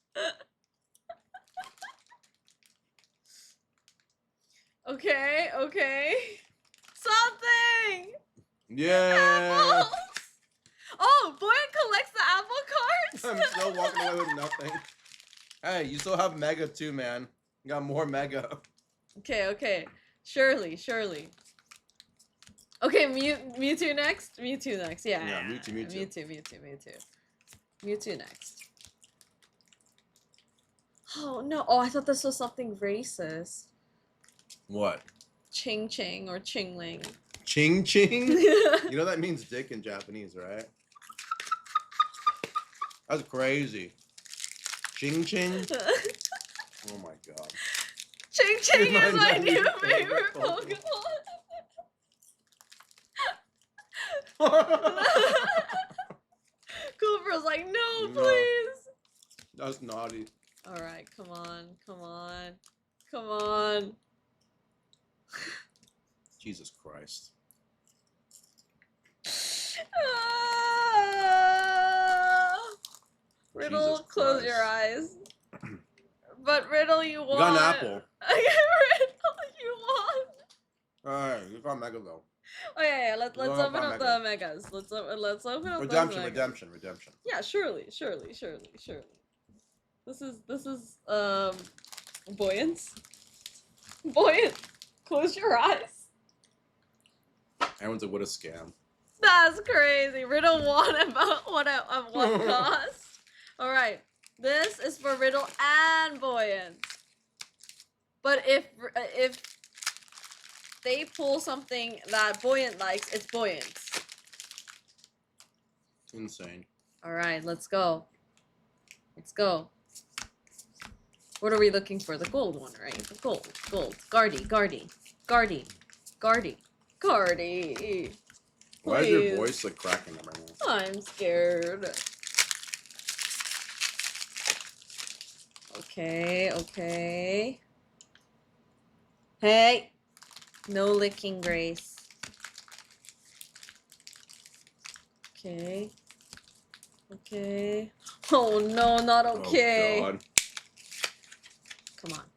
Okay, okay. Something! Yeah. Apples! Oh, Boyan collects the apple cards? I'm still walking away with nothing. Hey, you still have Mega too, man. You got more Mega. Okay, okay. Surely, surely. Okay, Mewtwo next? Mewtwo next. Yeah, Yeah, Mewtwo. Mewtwo next. Oh, no. Oh, I thought this was something racist. What? Ching Ching or Chingling. Ching Ching? You know that means dick in Japanese, right? That's crazy. Ching Ching? Oh my god. Ching Ching My is my new favorite favorite Pokemon. Pokemon. Cooper's like, no, No. please. That's naughty. Alright, come on, come on, come on. Jesus Christ. Riddle, Jesus close Christ. your eyes. But Riddle, you won. You got an apple. Riddle, you won. Alright, you got Mega though. Oh yeah, let's Well, open not up Mega. the megas. Let's open up Redemption, those megas. redemption. Yeah, surely. This is buoyance. Buoyant. Close your eyes. Everyone's like, what a scam. That's crazy. Riddle won about what cost? All right, this is for Riddle and Buoyant. But if they pull something that Buoyant likes, it's Buoyant. Insane. All right, let's go. Let's go. What are we looking for? The gold one, right? The gold. Guardy. Why is your Please. voice like cracking up right now? I'm scared. Okay. Hey! No licking, Grace. Okay. Oh no, not okay. Oh, God.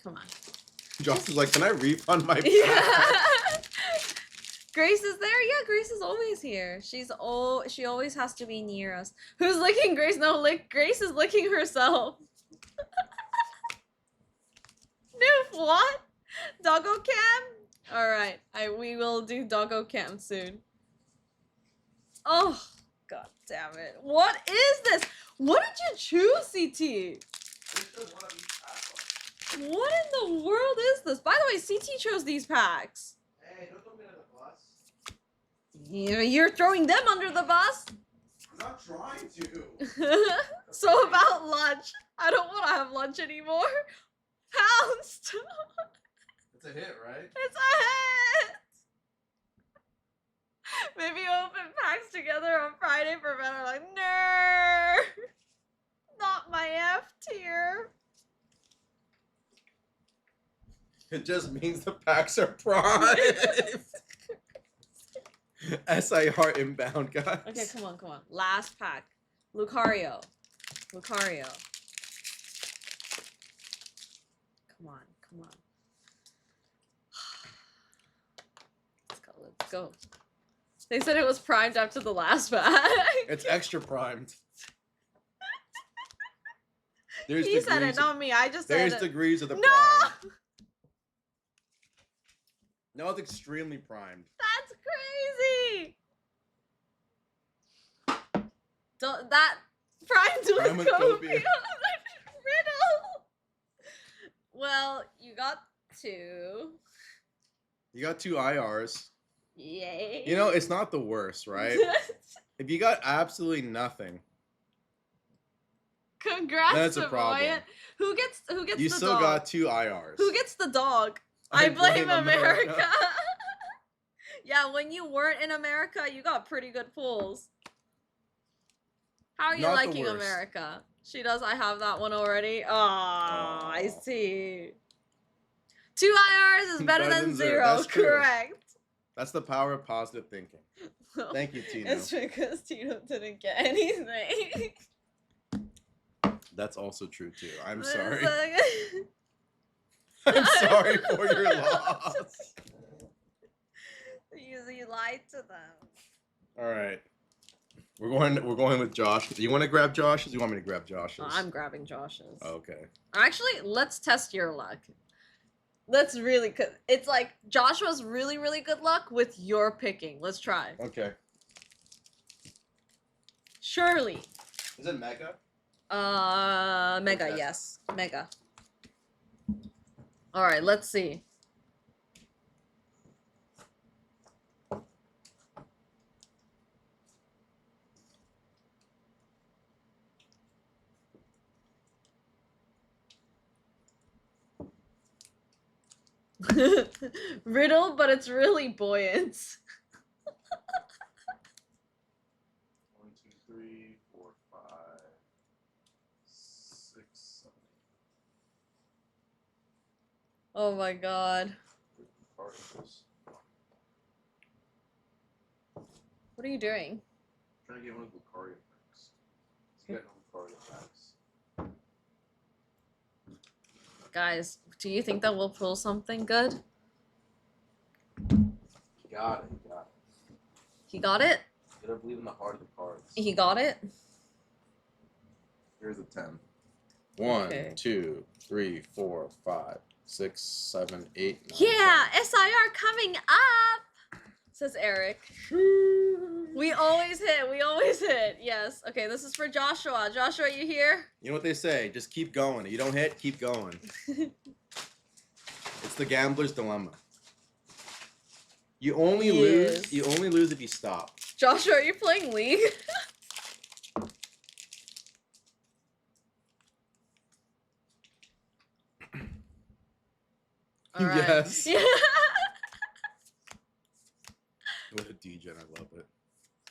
Come on. Josh is like, can I refund my Yeah. Grace is there? Yeah, Grace is always here. She always has to be near us. Who's licking Grace? No, Grace is licking herself. Noof, what? Doggo cam? Alright, we will do doggo cam soon. Oh, god damn it. What is this? What did you choose, CT? What in the world is this? By the way, CT chose these packs. Hey, don't throw me under the bus. Yeah, you're throwing them under the bus? I'm not trying to. So about lunch. I don't want to have lunch anymore. Pounced. It's a hit, right? It's a hit. Maybe open packs together on Friday for better. Like, no. Not my F tier. It just means the packs are prime. SIR inbound, guys. Okay, come on. Last pack. Lucario. Come on. Let's go. They said it was primed after the last pack. It's extra primed. He said it, not me. I just said There's it. degrees of the No! prime. No, it's extremely primed. That's crazy. Don't that primed with Kobe. Riddle. Well, you got 2. You got 2 IRs. Yay. You know, it's not the worst, right? If you got absolutely nothing, congrats, that's a to problem. Boyan. Who gets you the still dog? got 2 IRs. Who gets the dog? I blame America. Yeah, when you weren't in America, you got pretty good pulls. How are you Not the liking worst. America? She does. I have that one already. Oh, I see. 2 IRs is better than 0. That's true. Correct. That's the power of positive thinking. Thank you, Tino. It's because Tino didn't get anything. That's also true too. I'm sorry. Like... I'm sorry for your loss. You lied to them. All right. We're going with Josh. Do you want to grab Josh's? You want me to grab Josh's? I'm grabbing Josh's. Okay. Actually, let's test your luck. Let's really, it's like Joshua's really, really good luck with your picking. Let's try. Okay. Surely. Is it Mega? Mega, Okay. yes. Mega. All right, let's see. Riddle, but it's really buoyant. 1, 2, 3, 4, 5, 6, 7, 8. Oh my god. What are you doing? Trying to get one of the Lucario packs. Let's get no Lucario packs. Guys, do you think that we'll pull something good? Got it. Got it. He got it? You gotta believe in the heart of the cards. He got it? Here's a 10. 1, Okay. 2, 3, 4, 5, 6, 7, 8, 9. Yeah, SIR coming up, says Eric. We always hit. We always hit. Yes. Okay, this is for Joshua. Joshua, you here? You know what they say? Just keep going. You don't hit, keep going. It's the gambler's dilemma. You only lose. You only lose if you stop. Joshua, are you playing League? All right. Yes. Yeah. What a DJ, I love it.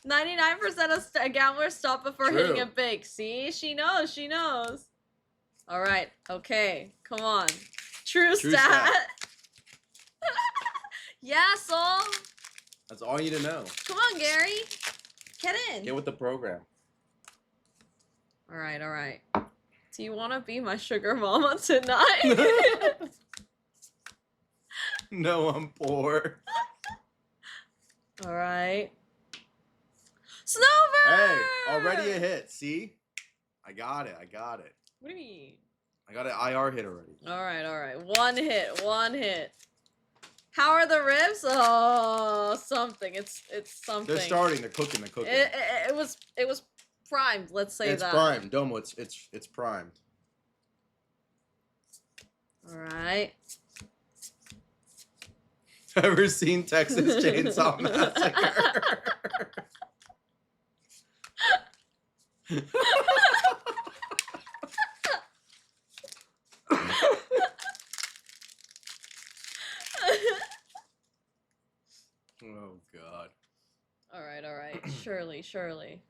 99% of gamblers stop before True. hitting it big. See? She knows. She knows. All right. Okay. Come on. True stat. Yeah, Soul. That's all you need to know. Come on, Gary. Get in. Get with the program. All right. All right. Do you want to be my sugar mama tonight? No, I'm poor. All right. Snowbird! Hey, already a hit. See? I got it. I got it. What do you mean? I got an IR hit already. All right, all right. One hit, one hit. How are the ribs? Oh, something. It's something. They're starting. They're cooking. They're cooking. It was primed. Let's say it's that. primed. Domo, it's primed. All right. Ever seen Texas Chainsaw Massacre? Oh God. All right, all right. Surely, surely.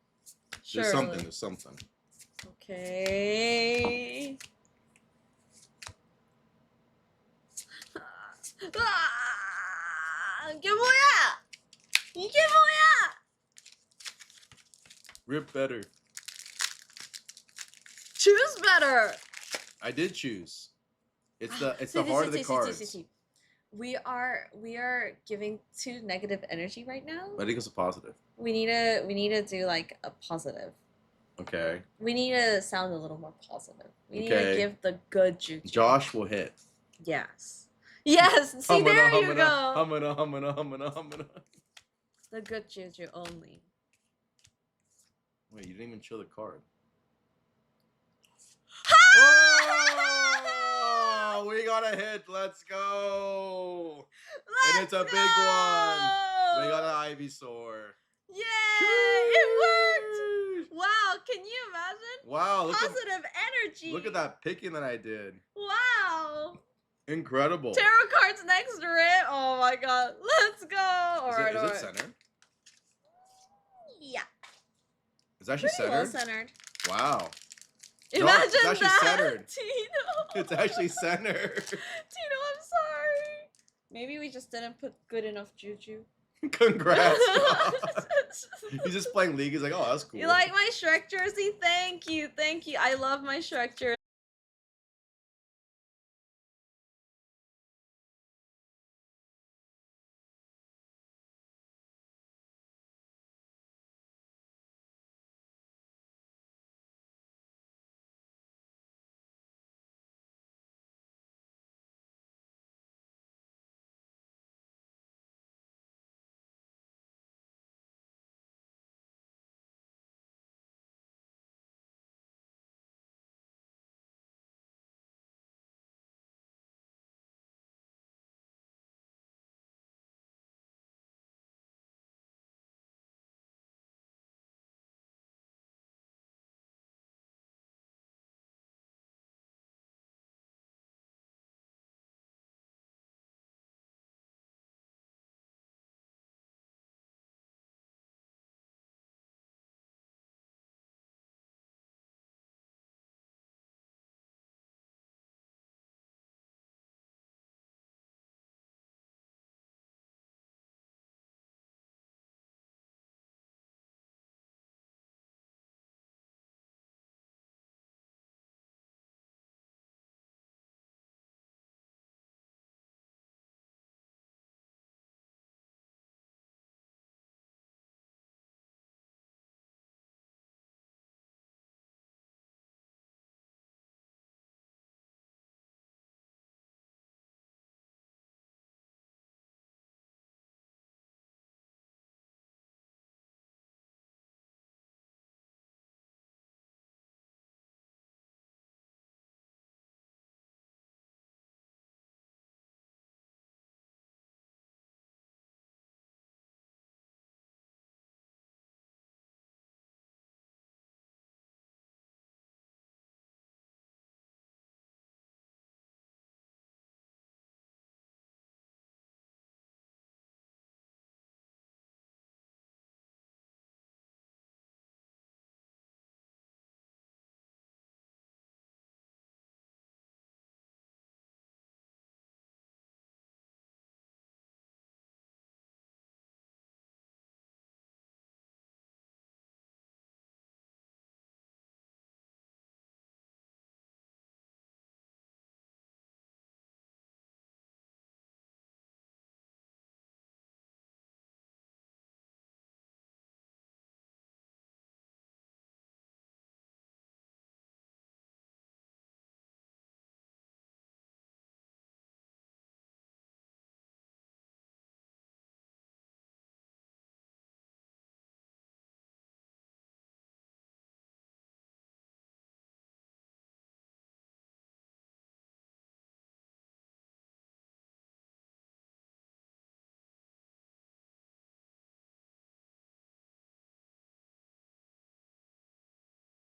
There's something. There's something. Okay. 이게 뭐야? 이게 뭐야? Rip better. Choose better. I did choose. It's the heart of the cards. we are giving too negative energy right now. I think it's a positive. We need to do like a positive. Okay. We need to sound a little more positive. We need to Okay. give the good juju. Josh will hit. Yes. Yes. See, there you go. Humana. The good juju only. Wait, you didn't even show the card. Oh, we got a hit. Let's go. And it's a big one. We got an Ivysaur. Yay! It worked. Wow, can you imagine? Wow, Positive energy. Look at that picking that I did. Wow. Incredible. Tarot cards next to it. Oh my god. Let's go. Alright, Is it centered? Yeah. It's actually Pretty well centered? centered. Wow. Imagine it's actually that, centered. Tino. It's actually centered. Tino, I'm sorry. Maybe we just didn't put good enough juju. Congrats. He's just playing League. He's like, oh, that's cool. You like my Shrek jersey? Thank you. I love my Shrek jersey.